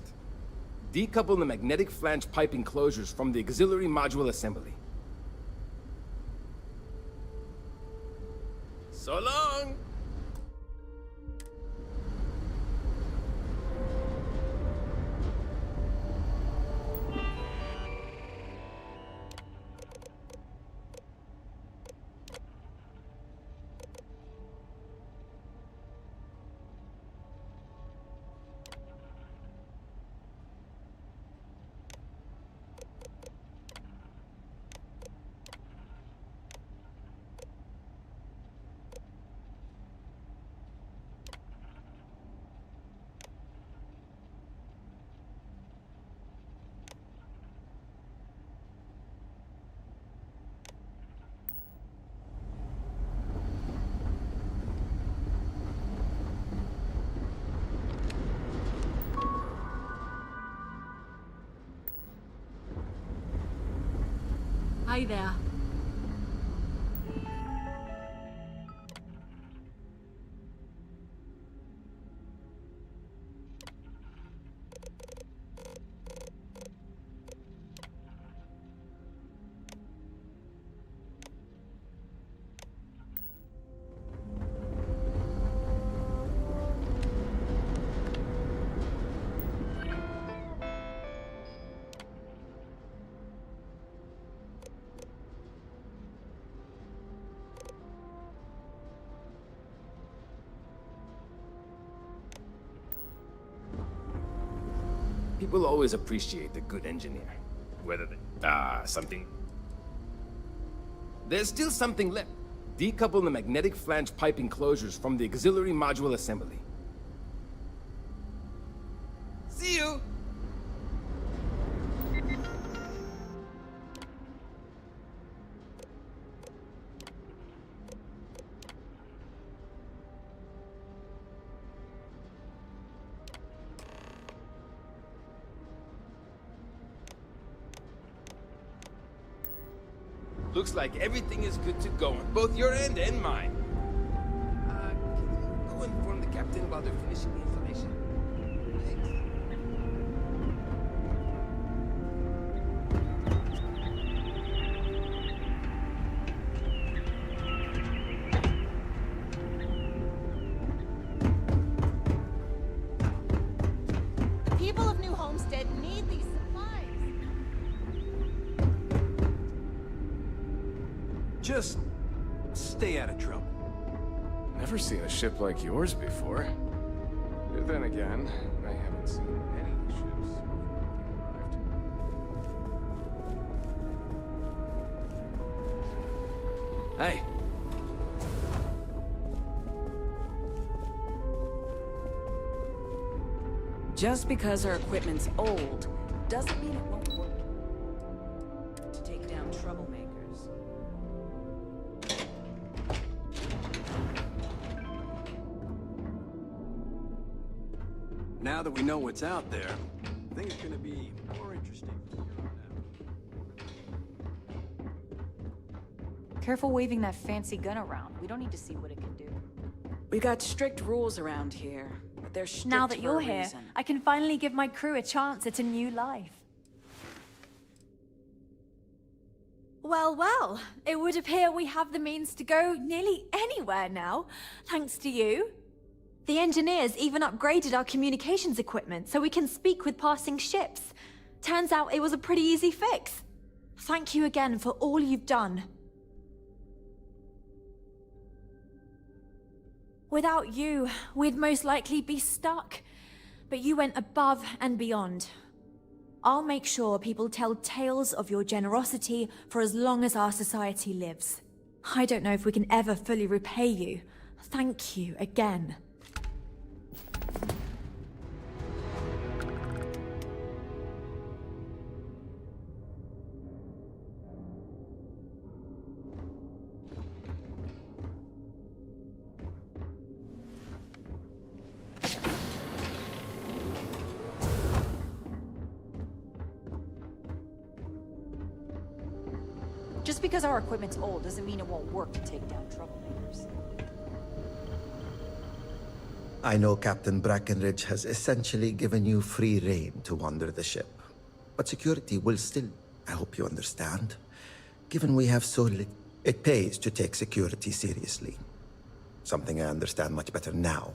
Speaker 19: Decouple the magnetic flange pipe enclosures from the auxiliary module assembly. So long!
Speaker 9: Hi there.
Speaker 19: People always appreciate the good engineer. Whether they... something... There's still something left. Decouple the magnetic flange pipe enclosures from the auxiliary module assembly. See you! Looks like everything is good to go on both your end and mine. Can you go inform the captain while they're finishing the installation? Thanks.
Speaker 13: The people of New Homestead need these supplies.
Speaker 20: Just stay out of trouble.
Speaker 4: Never seen a ship like yours before. Then again, I haven't seen any ships arrived. Hey.
Speaker 5: Just because our equipment's old doesn't mean it won't work. To take down troublemakers.
Speaker 20: Now that we know what's out there, things are gonna be more interesting from here on out.
Speaker 2: Careful waving that fancy gun around. We don't need to see what it can do.
Speaker 5: We got strict rules around here, but they're strict
Speaker 2: Now that
Speaker 5: for
Speaker 2: you're
Speaker 5: a
Speaker 2: here,
Speaker 5: reason.
Speaker 2: I can finally give my crew a chance at a new life.
Speaker 12: Well, well, it would appear we have the means to go nearly anywhere now, thanks to you. The engineers even upgraded our communications equipment so we can speak with passing ships. Turns out it was a pretty easy fix. Thank you again for all you've done. Without you, we'd most likely be stuck. But you went above and beyond. I'll make sure people tell tales of your generosity for as long as our society lives. I don't know if we can ever fully repay you. Thank you again.
Speaker 2: Just because our equipment's old doesn't mean it won't work to take down troublemakers.
Speaker 14: I know Captain Brackenridge has essentially given you free rein to wander the ship. But security will still, I hope you understand. Given we have so little, it pays to take security seriously. Something I understand much better now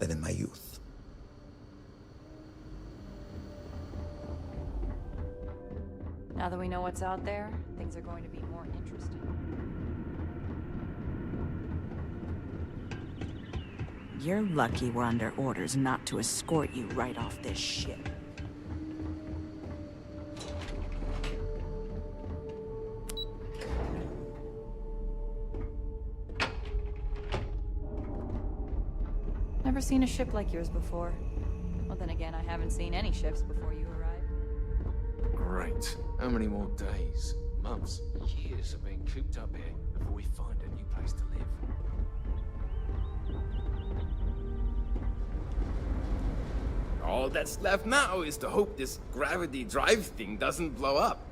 Speaker 14: than in my youth.
Speaker 2: Now that we know what's out there, things are going to be more interesting.
Speaker 7: You're lucky we're under orders not to escort you right off this ship.
Speaker 2: Never seen a ship like yours before. Well, then again, I haven't seen any ships before you arrived.
Speaker 21: Great. How many more days, months, years of being cooped up here before we find a new place to live?
Speaker 19: All that's left now is to hope this gravity drive thing doesn't blow up.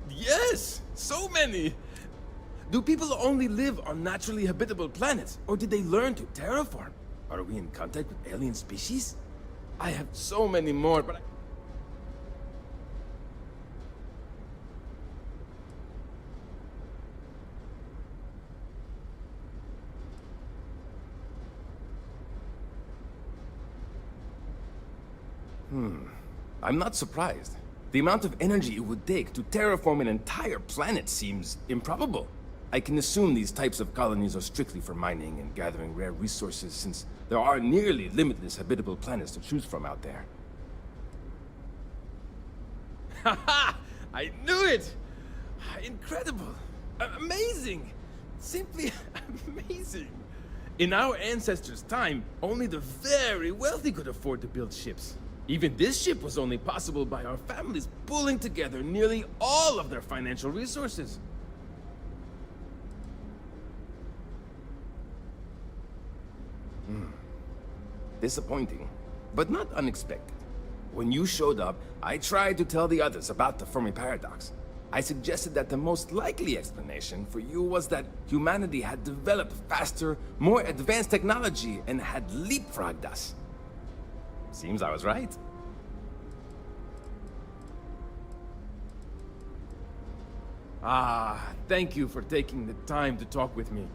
Speaker 19: Yes! So many! Do people only live on naturally habitable planets, or did they learn to terraform? Are we in contact with alien species? I have so many more, but I'm not surprised. The amount of energy it would take to terraform an entire planet seems improbable. I can assume these types of colonies are strictly for mining and gathering rare resources, since there are nearly limitless habitable planets to choose from out there. Haha! I knew it! Incredible! Amazing! Simply amazing! In our ancestors' time, only the very wealthy could afford to build ships. Even this ship was only possible by our families pulling together nearly all of their financial resources. Disappointing, but not unexpected. When you showed up, I tried to tell the others about the Fermi Paradox. I suggested that the most likely explanation for you was that humanity had developed faster, more advanced technology and had leapfrogged us. Seems I was right. Thank you for taking the time to talk with me.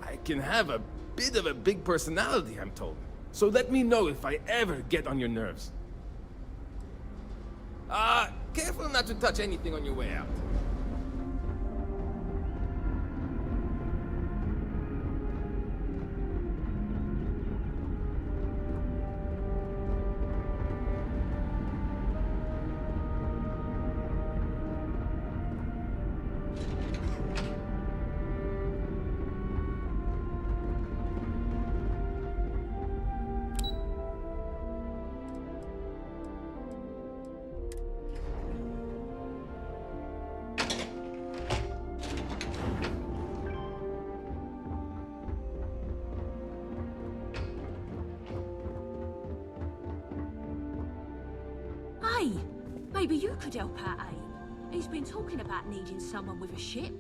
Speaker 19: I can have a bit of a big personality, I'm told. So let me know if I ever get on your nerves. Careful not to touch anything on your way out.
Speaker 13: Hey, maybe you could help out, eh? He's been talking about needing someone with a ship.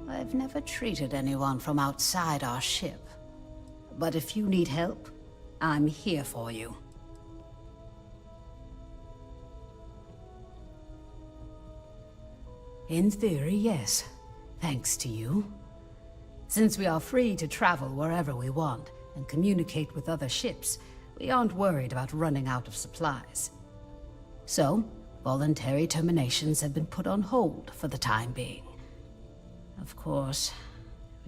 Speaker 22: I've never treated anyone from outside our ship.
Speaker 6: But if you need help, I'm here for you. In theory, yes. Thanks to you. Since we are free to travel wherever we want and communicate with other ships, we aren't worried about running out of supplies. So, voluntary terminations have been put on hold for the time being. Of course,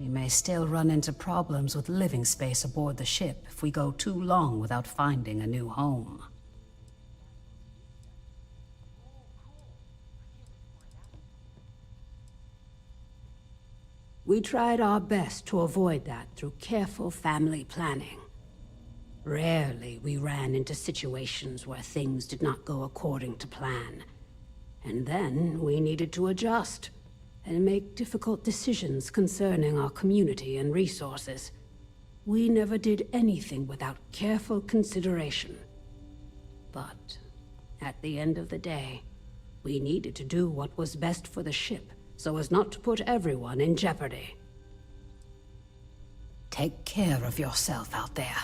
Speaker 6: we may still run into problems with living space aboard the ship if we go too long without finding a new home. We tried our best to avoid that through careful family planning. Rarely we ran into situations where things did not go according to plan. And then we needed to adjust and make difficult decisions concerning our community and resources. We never did anything without careful consideration. But at the end of the day, we needed to do what was best for the ship so as not to put everyone in jeopardy. Take care of yourself out there.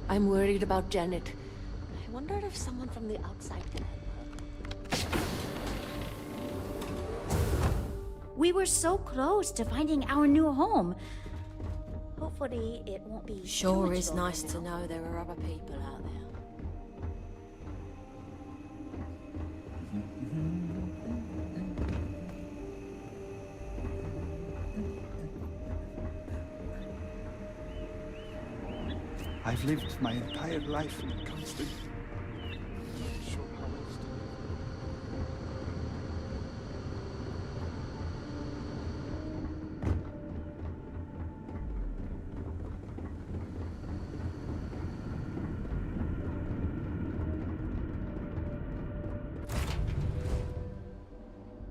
Speaker 13: I'm worried about Janet. I wonder if someone from the outside can help her.
Speaker 15: We were so close to finding our new home. Hopefully, it won't be.
Speaker 12: Sure is nice to know there are other people out there.
Speaker 22: I've lived my entire life in constant.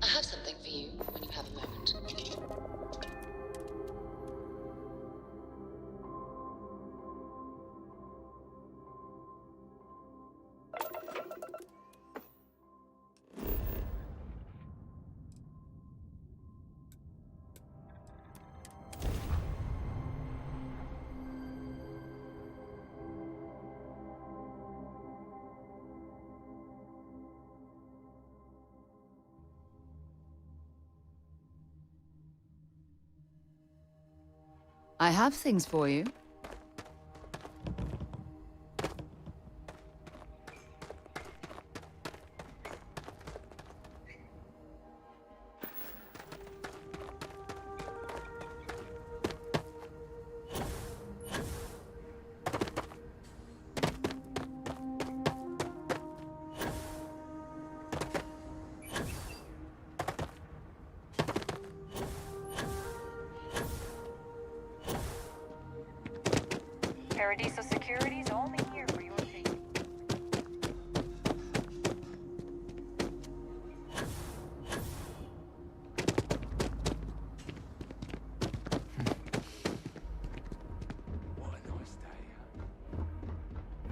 Speaker 3: I have something for you when you have a moment.
Speaker 8: I have things for you.
Speaker 2: Paradiso Security's only here for your taking.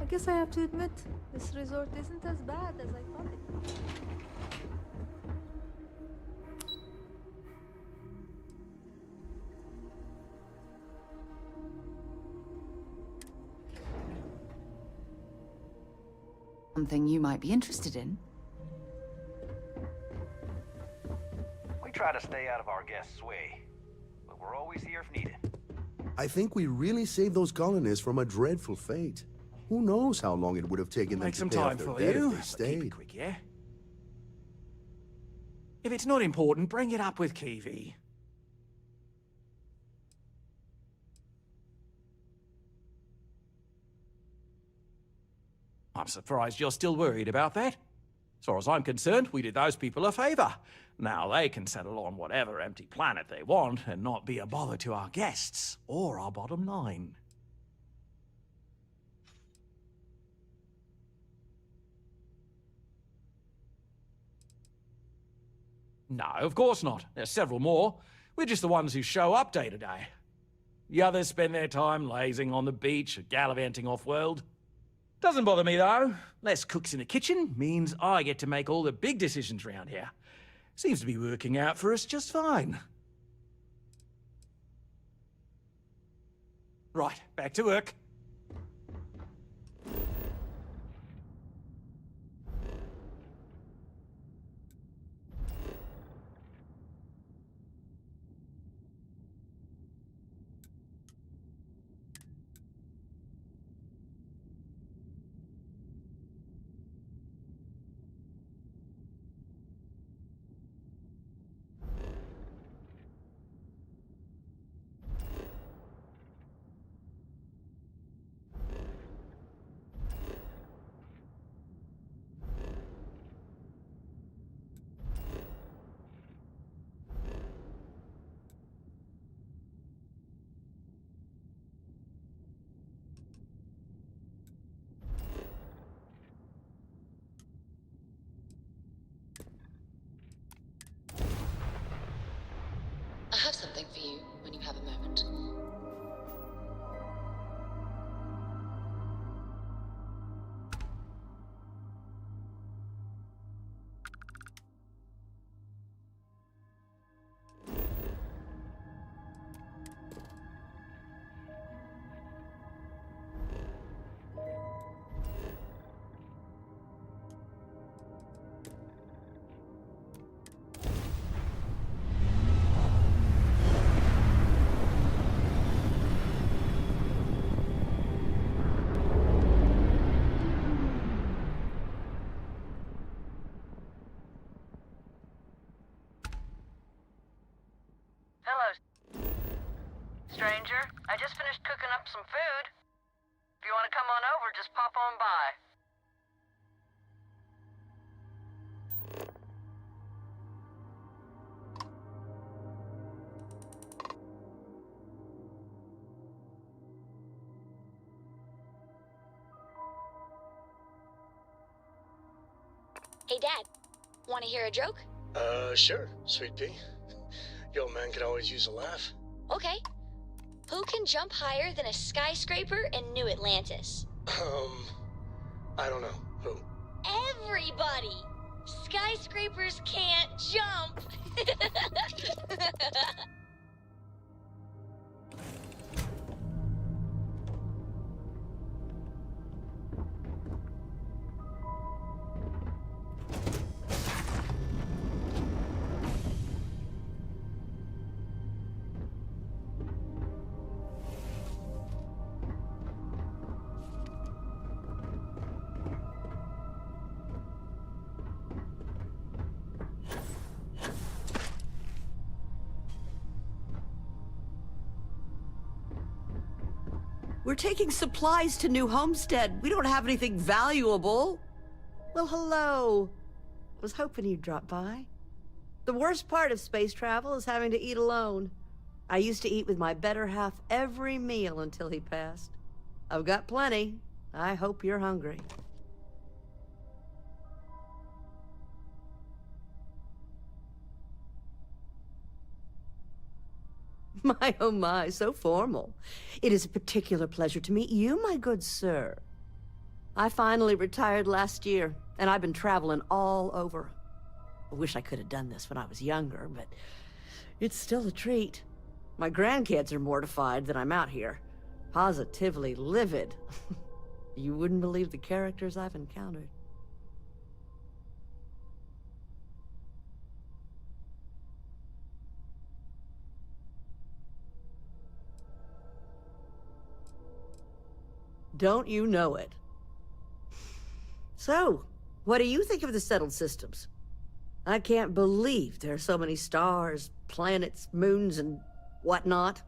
Speaker 23: I guess I have to admit, this resort isn't as bad as I thought it would be.
Speaker 8: Something you might be interested in.
Speaker 1: We try to stay out of our guests' way, but we're always here if needed.
Speaker 25: I think we really saved those colonists from a dreadful fate. Who knows how long it would have taken them
Speaker 21: Make
Speaker 25: to
Speaker 21: some
Speaker 25: pay off
Speaker 21: time
Speaker 25: their
Speaker 21: for
Speaker 25: debt
Speaker 21: you.
Speaker 25: if they stayed.
Speaker 21: Keep it quick, yeah? If it's not important, bring it up with Kiwi. I'm surprised you're still worried about that. As far as I'm concerned, we did those people a favor. Now they can settle on whatever empty planet they want and not be a bother to our guests or our bottom line. No, of course not. There's several more. We're just the ones who show up day to day. The others spend their time lazing on the beach or gallivanting off-world. Doesn't bother me, though. Less cooks in the kitchen means I get to make all the big decisions around here. Seems to be working out for us just fine. Right, back to work.
Speaker 3: I have something for you when you have a moment.
Speaker 11: Hello, stranger. I just finished cooking up some food. If you want to come on over, just pop on by.
Speaker 15: Hey, Dad. Want to hear a joke?
Speaker 16: Sure, Sweet Pea. Your old man could always use a laugh.
Speaker 15: Okay. Who can jump higher than a skyscraper in New Atlantis?
Speaker 16: I don't know. Who?
Speaker 15: Everybody! Skyscrapers can't jump!
Speaker 17: We're taking supplies to New Homestead. We don't have anything valuable. Well, hello. Was hoping you'd drop by. The worst part of space travel is having to eat alone. I used to eat with my better half every meal until he passed. I've got plenty. I hope you're hungry. My, oh my, so formal. It is a particular pleasure to meet you, my good sir. I finally retired last year, and I've been traveling all over. I wish I could have done this when I was younger, but it's still a treat. My grandkids are mortified that I'm out here. Positively livid. You wouldn't believe the characters I've encountered. Don't you know it? So, what do you think of the settled systems? I can't believe there are so many stars, planets, moons, and whatnot.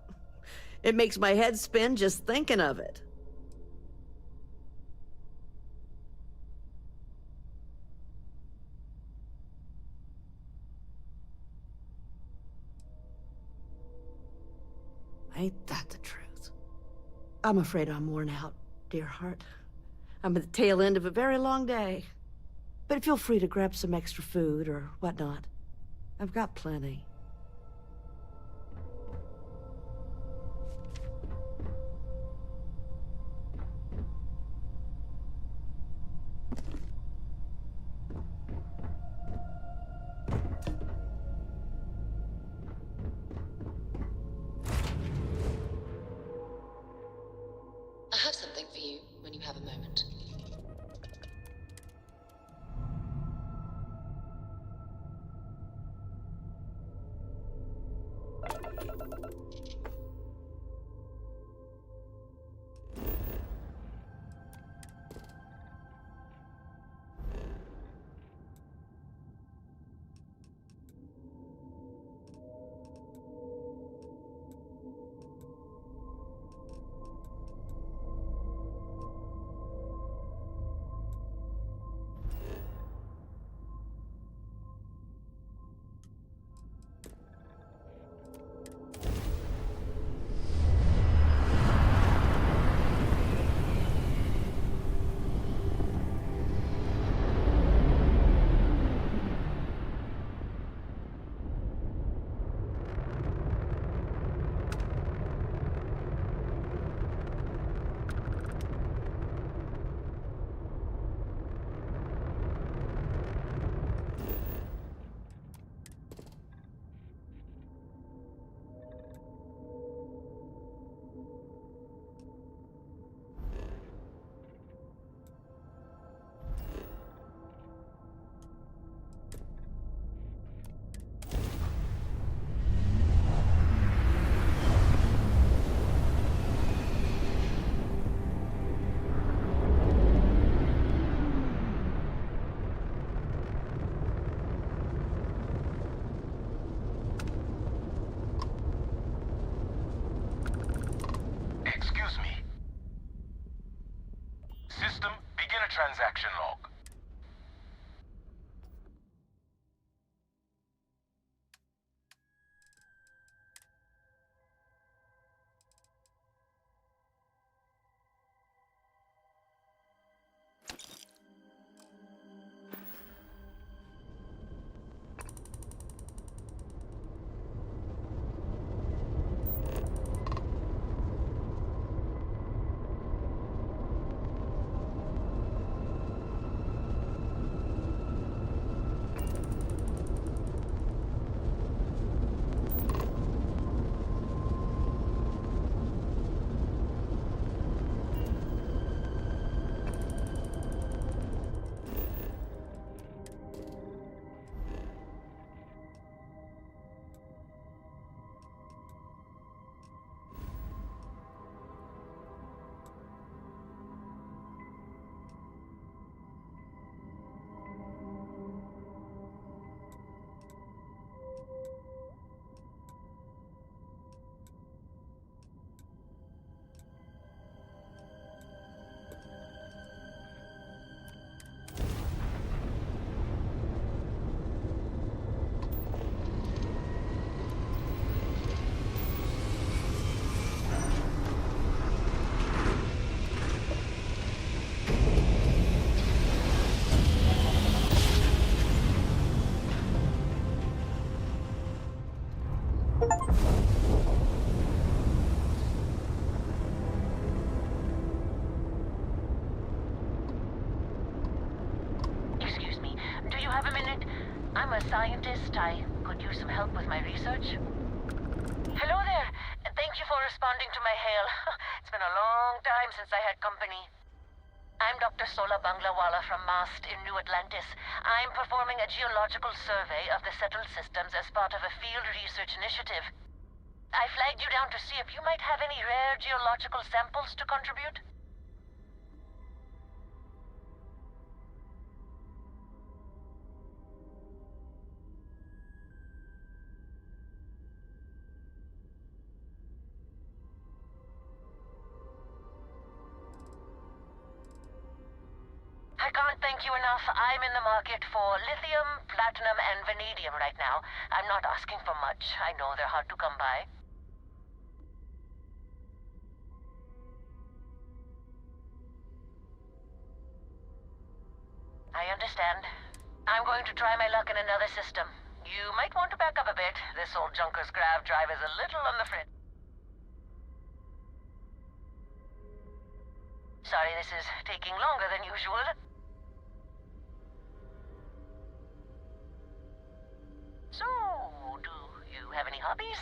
Speaker 17: It makes my head spin just thinking of it. Ain't that the truth? I'm afraid I'm worn out, dear heart. I'm at the tail end of a very long day. But feel free to grab some extra food or whatnot. I've got plenty.
Speaker 4: Action log.
Speaker 11: Excuse me, do you have a minute? I'm a scientist. I could use some help with my research. Hello there. Thank you for responding to my hail. It's been a long time since I had company. I'm Dr. Sola Banglawala from MAST in New Atlantis. I'm performing a geological survey of the settled systems as part of a field research initiative. I flagged you down to see if you might have any rare geological samples to contribute. I can't thank you enough. I'm in the market for lithium, platinum, and vanadium right now. I'm not asking for much. I know they're hard to come by. I understand. I'm going to try my luck in another system. You might want to back up a bit. This old junker's grav drive is a little on the fritz. Sorry, this is taking longer than usual. So, do you have any hobbies?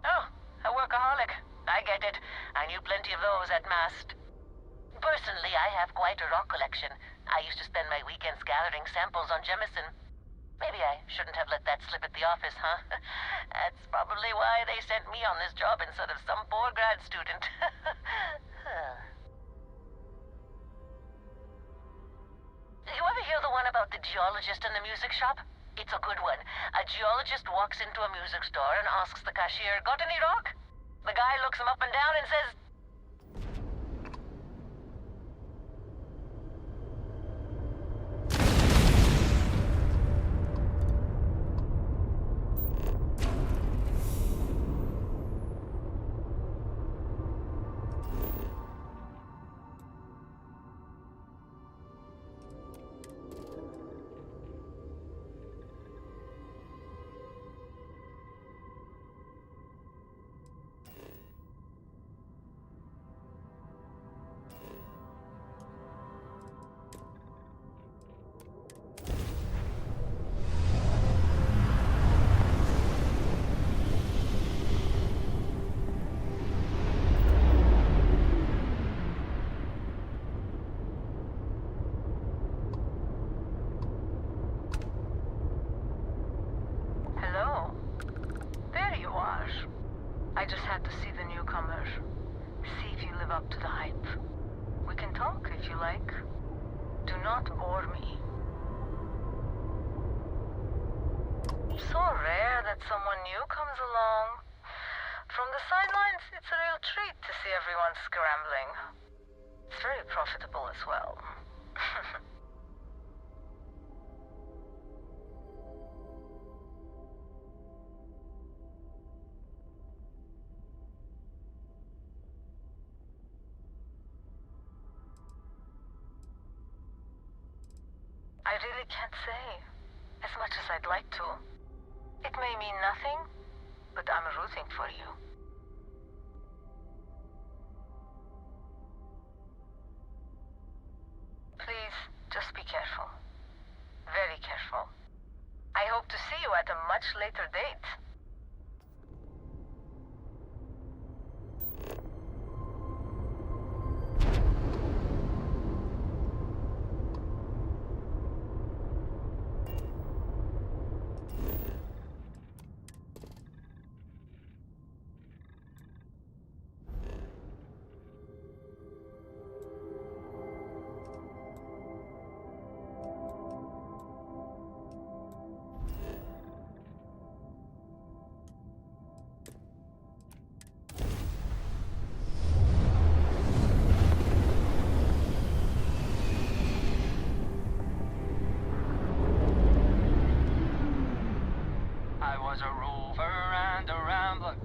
Speaker 11: Oh, a workaholic. I get it. I knew plenty of those at MAST. Personally, I have quite a rock collection. I used to spend my weekends gathering samples on Jemison. Maybe I shouldn't have let that slip at the office, huh? That's probably why they sent me on this job instead of some poor grad student. You ever hear the one about the geologist in the music shop? It's a good one. A geologist walks into a music store and asks the cashier, "Got any rock?" The guy looks him up and down and says, "Hello. There you are. I just had to see the newcomer. See if you live up to the hype. We can talk if you like. Do not bore me." So rare that someone new comes along. From the sidelines, it's a real treat to see everyone scrambling. It's very profitable as well. I really can't say, as much as I'd like to. It may mean nothing, but I'm rooting for you. Please, just be careful. Very careful. I hope to see you at a much later date.
Speaker 4: I was a rover and a rambler.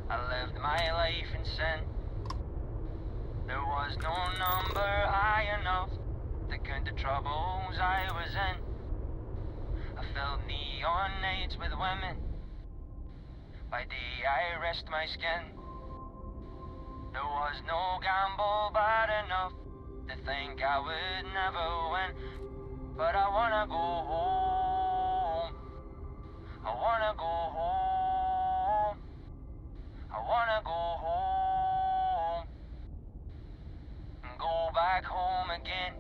Speaker 4: I lived my life in sin. There was no number high enough to count the troubles I was in. I filled neon nights with women. By day I rest my skin. There was no gamble bad enough to think I would never win. But I wanna go home. I wanna go home. I wanna go home. And go back home again.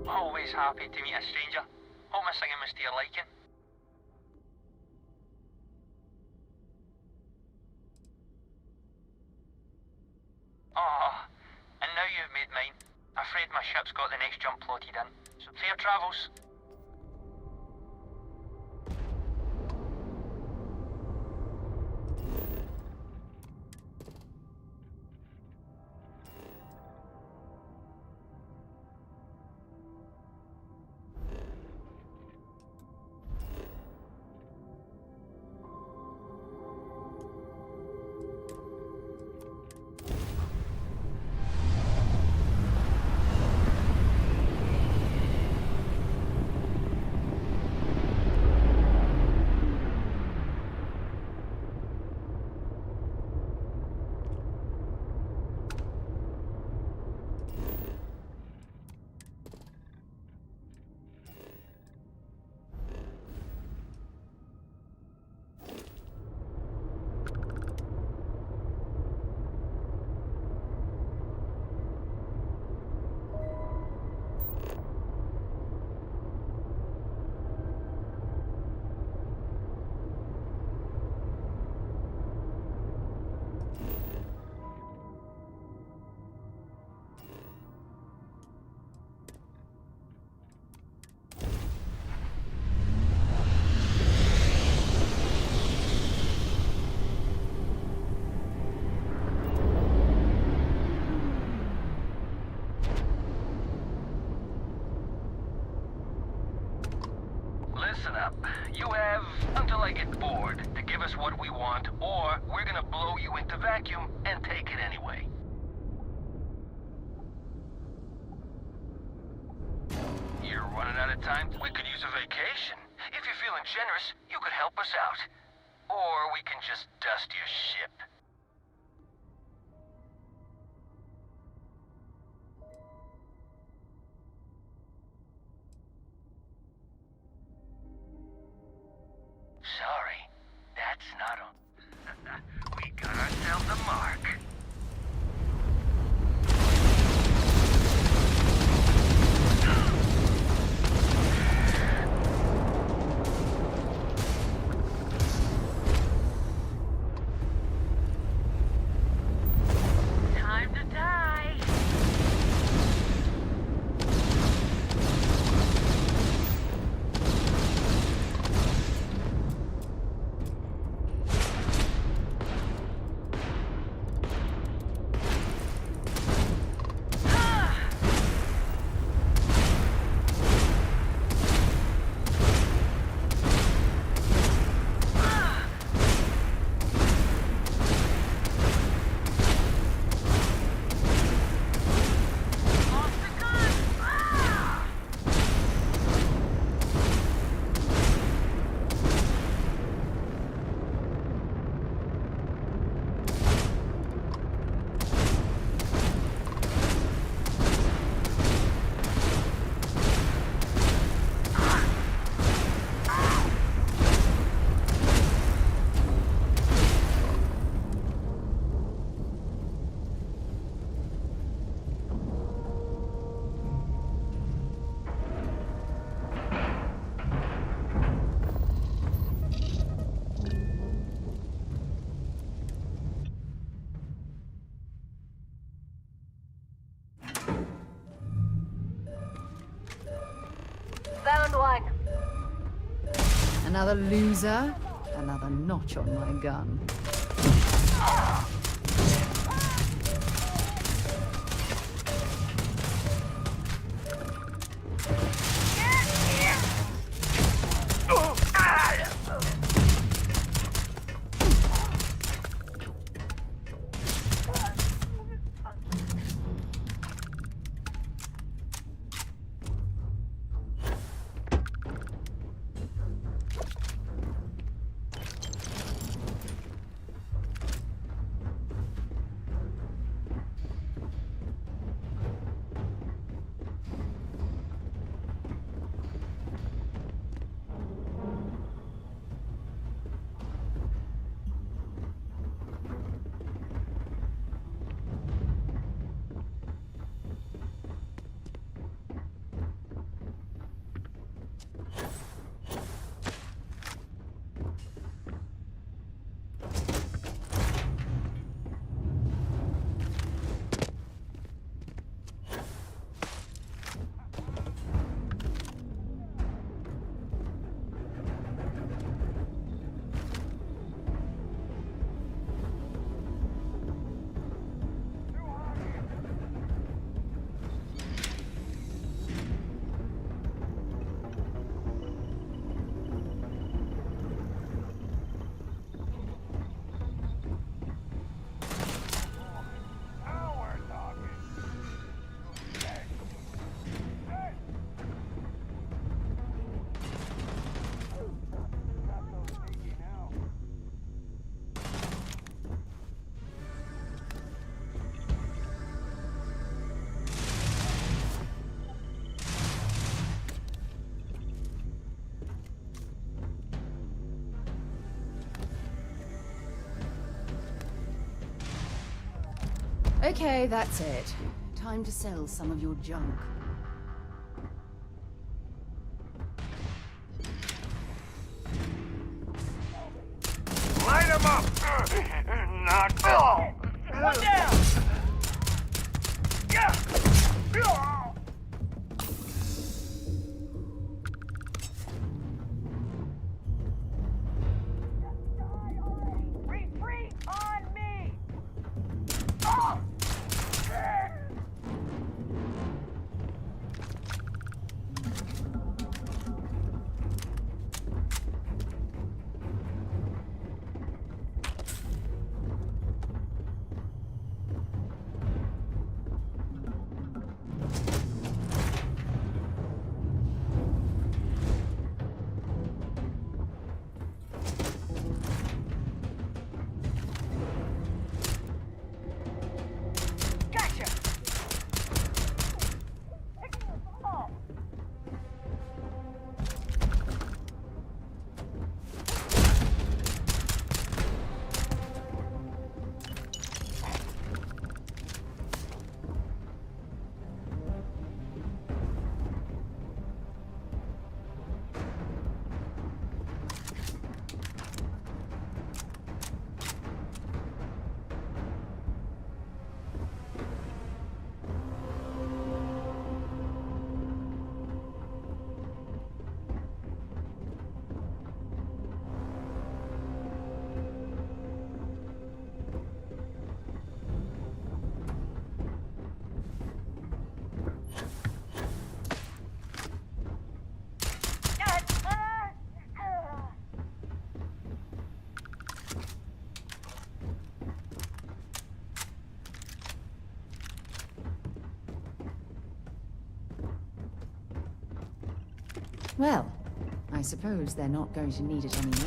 Speaker 4: Always happy to meet a stranger. Hope my singing was to your liking. Ah, and now you've made mine. Afraid my ship's got the next jump plotted in. So fair travels. Listen up. You have until I get bored to give us what we want, or we're gonna blow you into vacuum and take it anyway. You're running out of time? We could use a vacation. If you're feeling generous, you could help us out. Or we can just dust your ship. Sorry, that's not on. We got ourselves a mark.
Speaker 8: Another loser, another notch on my gun. Okay, that's it. Time to sell some of your junk.
Speaker 1: Light him up! Not... One down! Yeah!
Speaker 11: Retreat on me!
Speaker 8: Well, I suppose they're not going to need it anymore.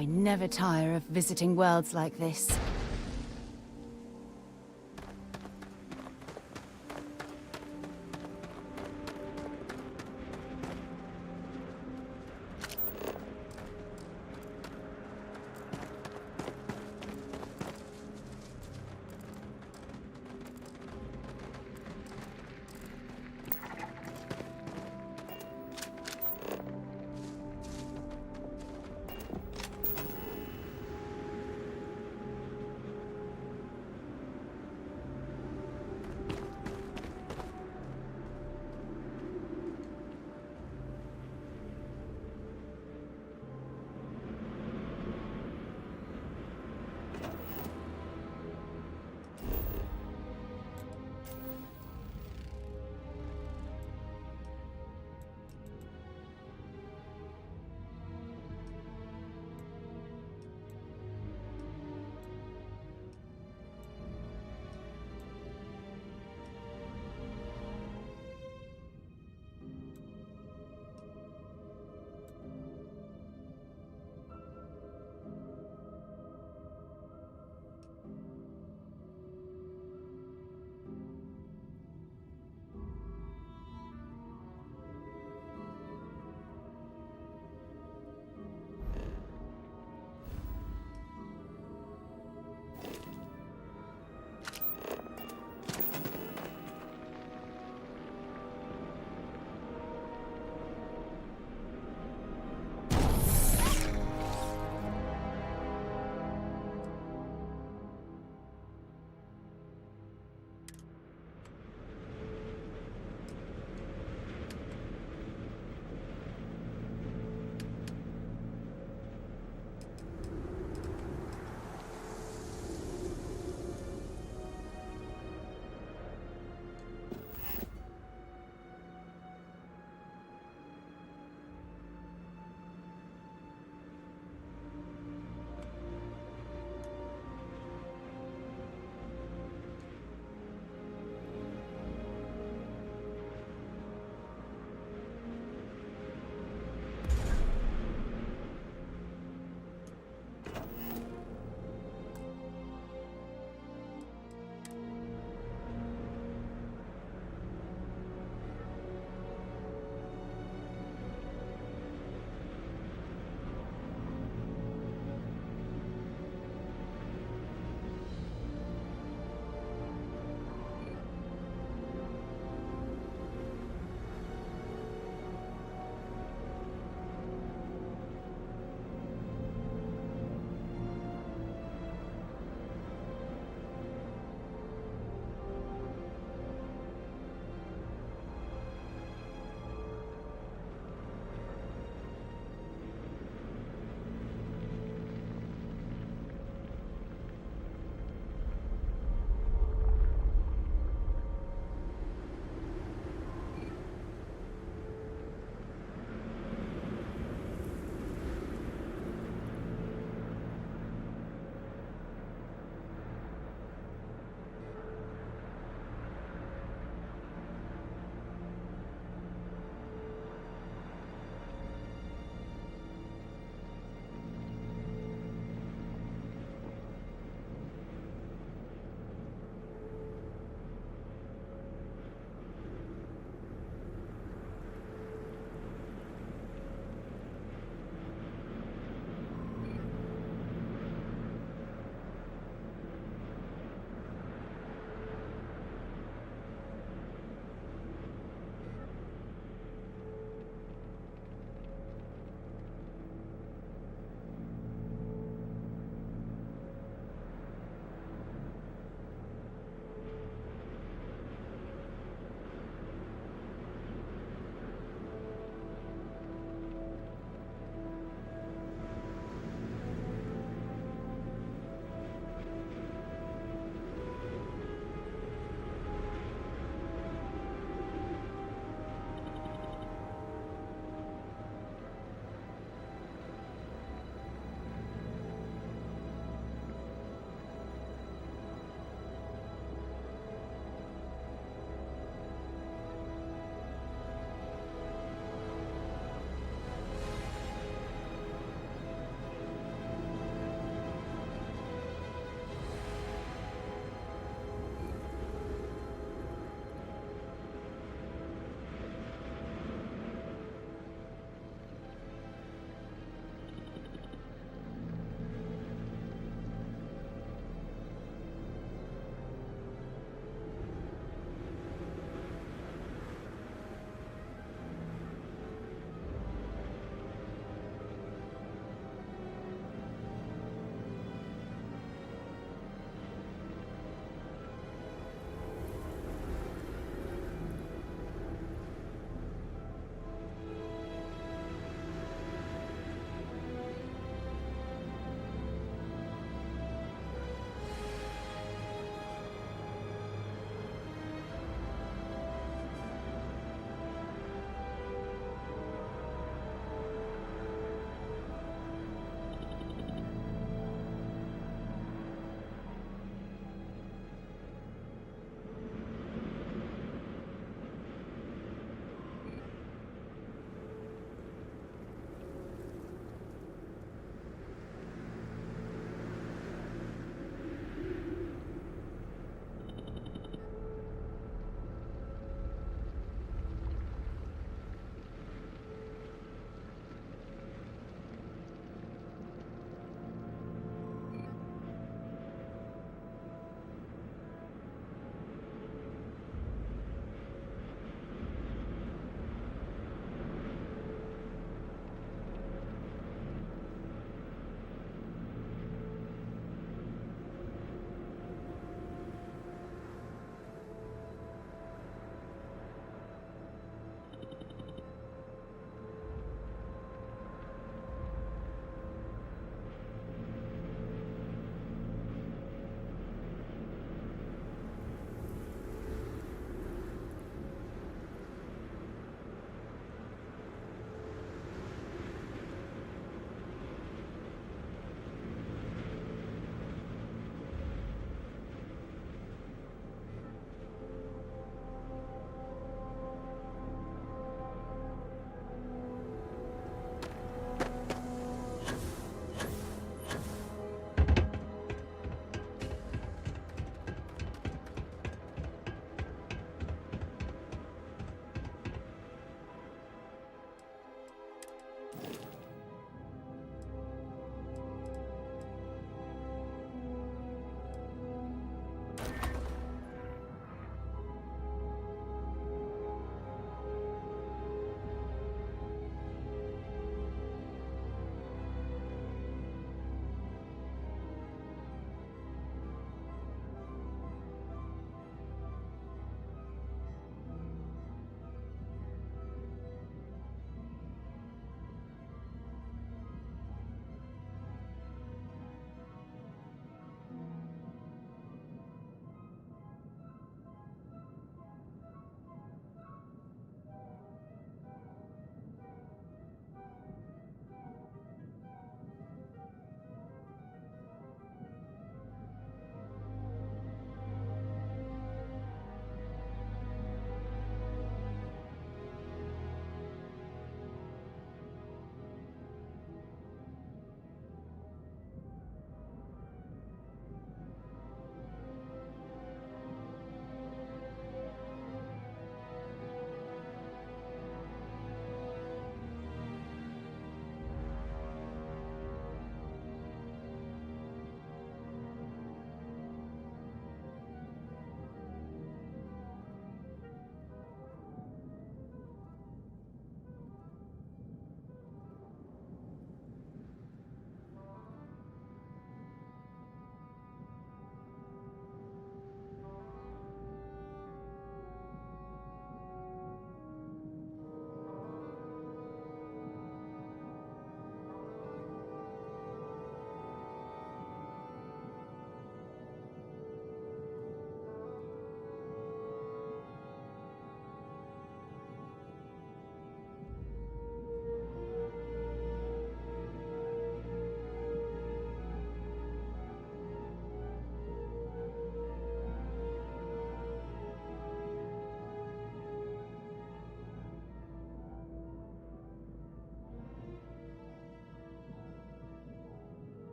Speaker 9: I never tire of visiting worlds like this.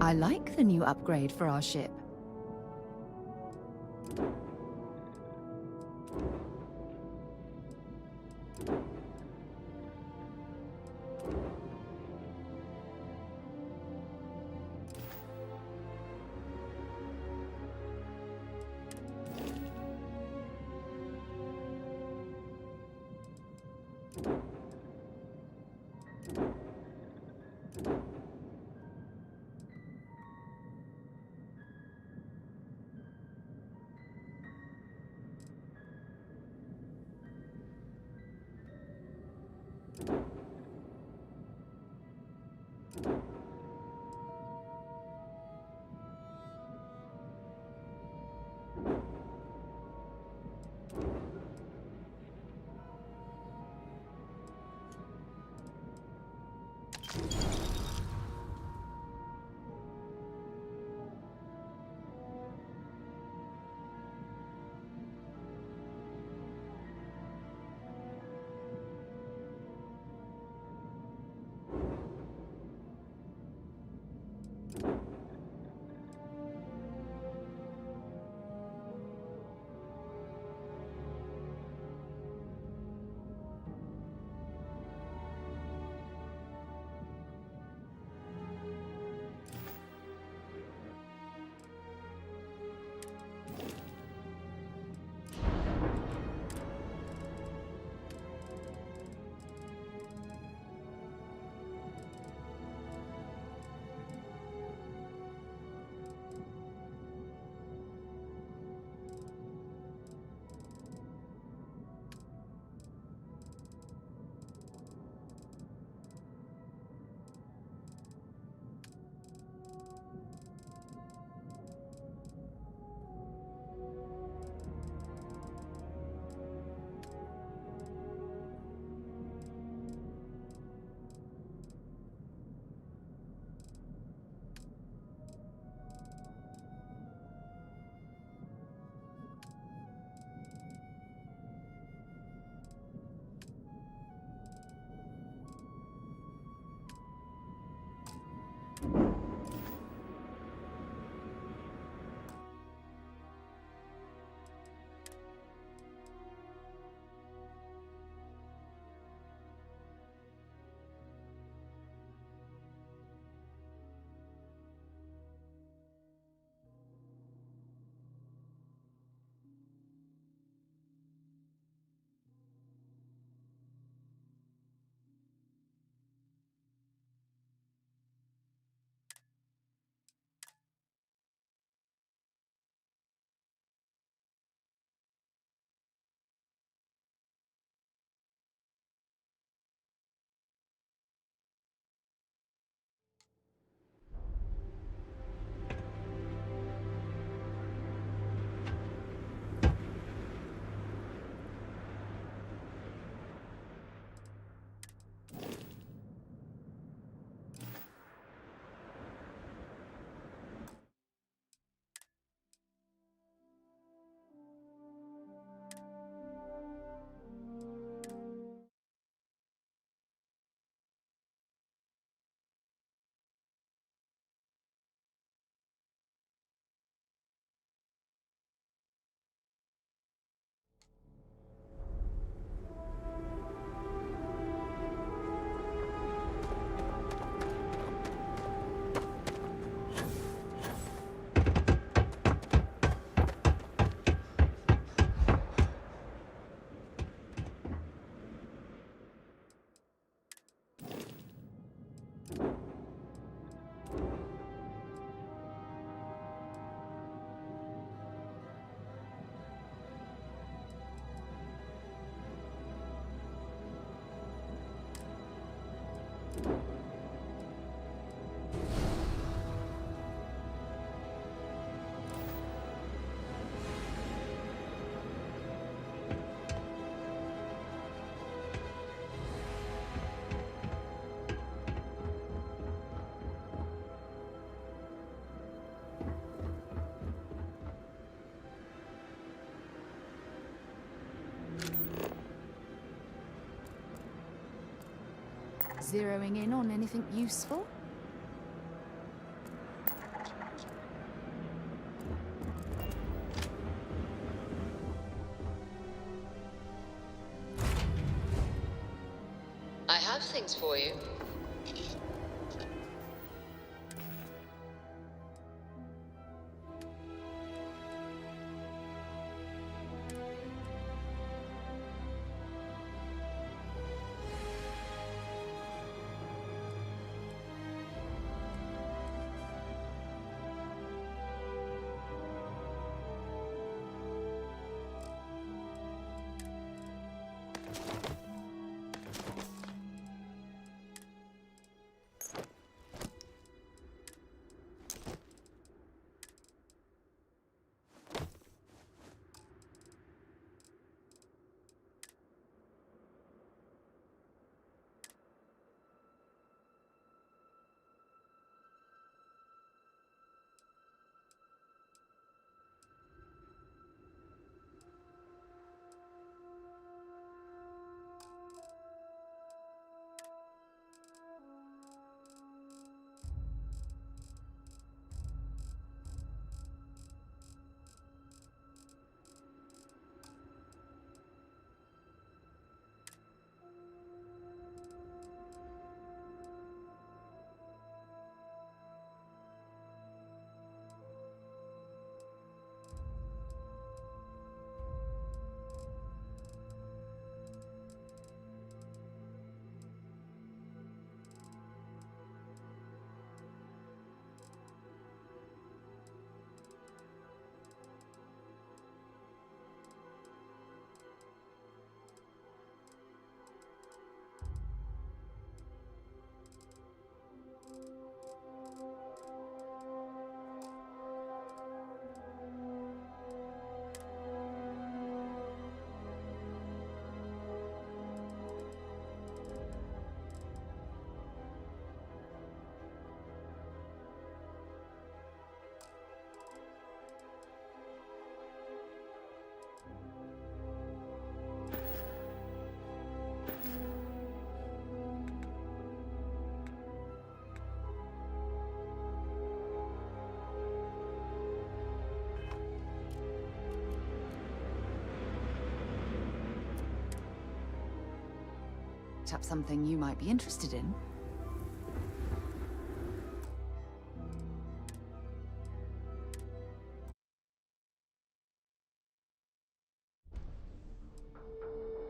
Speaker 8: I like the new upgrade for our ship.
Speaker 9: Zeroing in on anything useful?
Speaker 3: have things for you.
Speaker 8: Picked up something you might be interested in.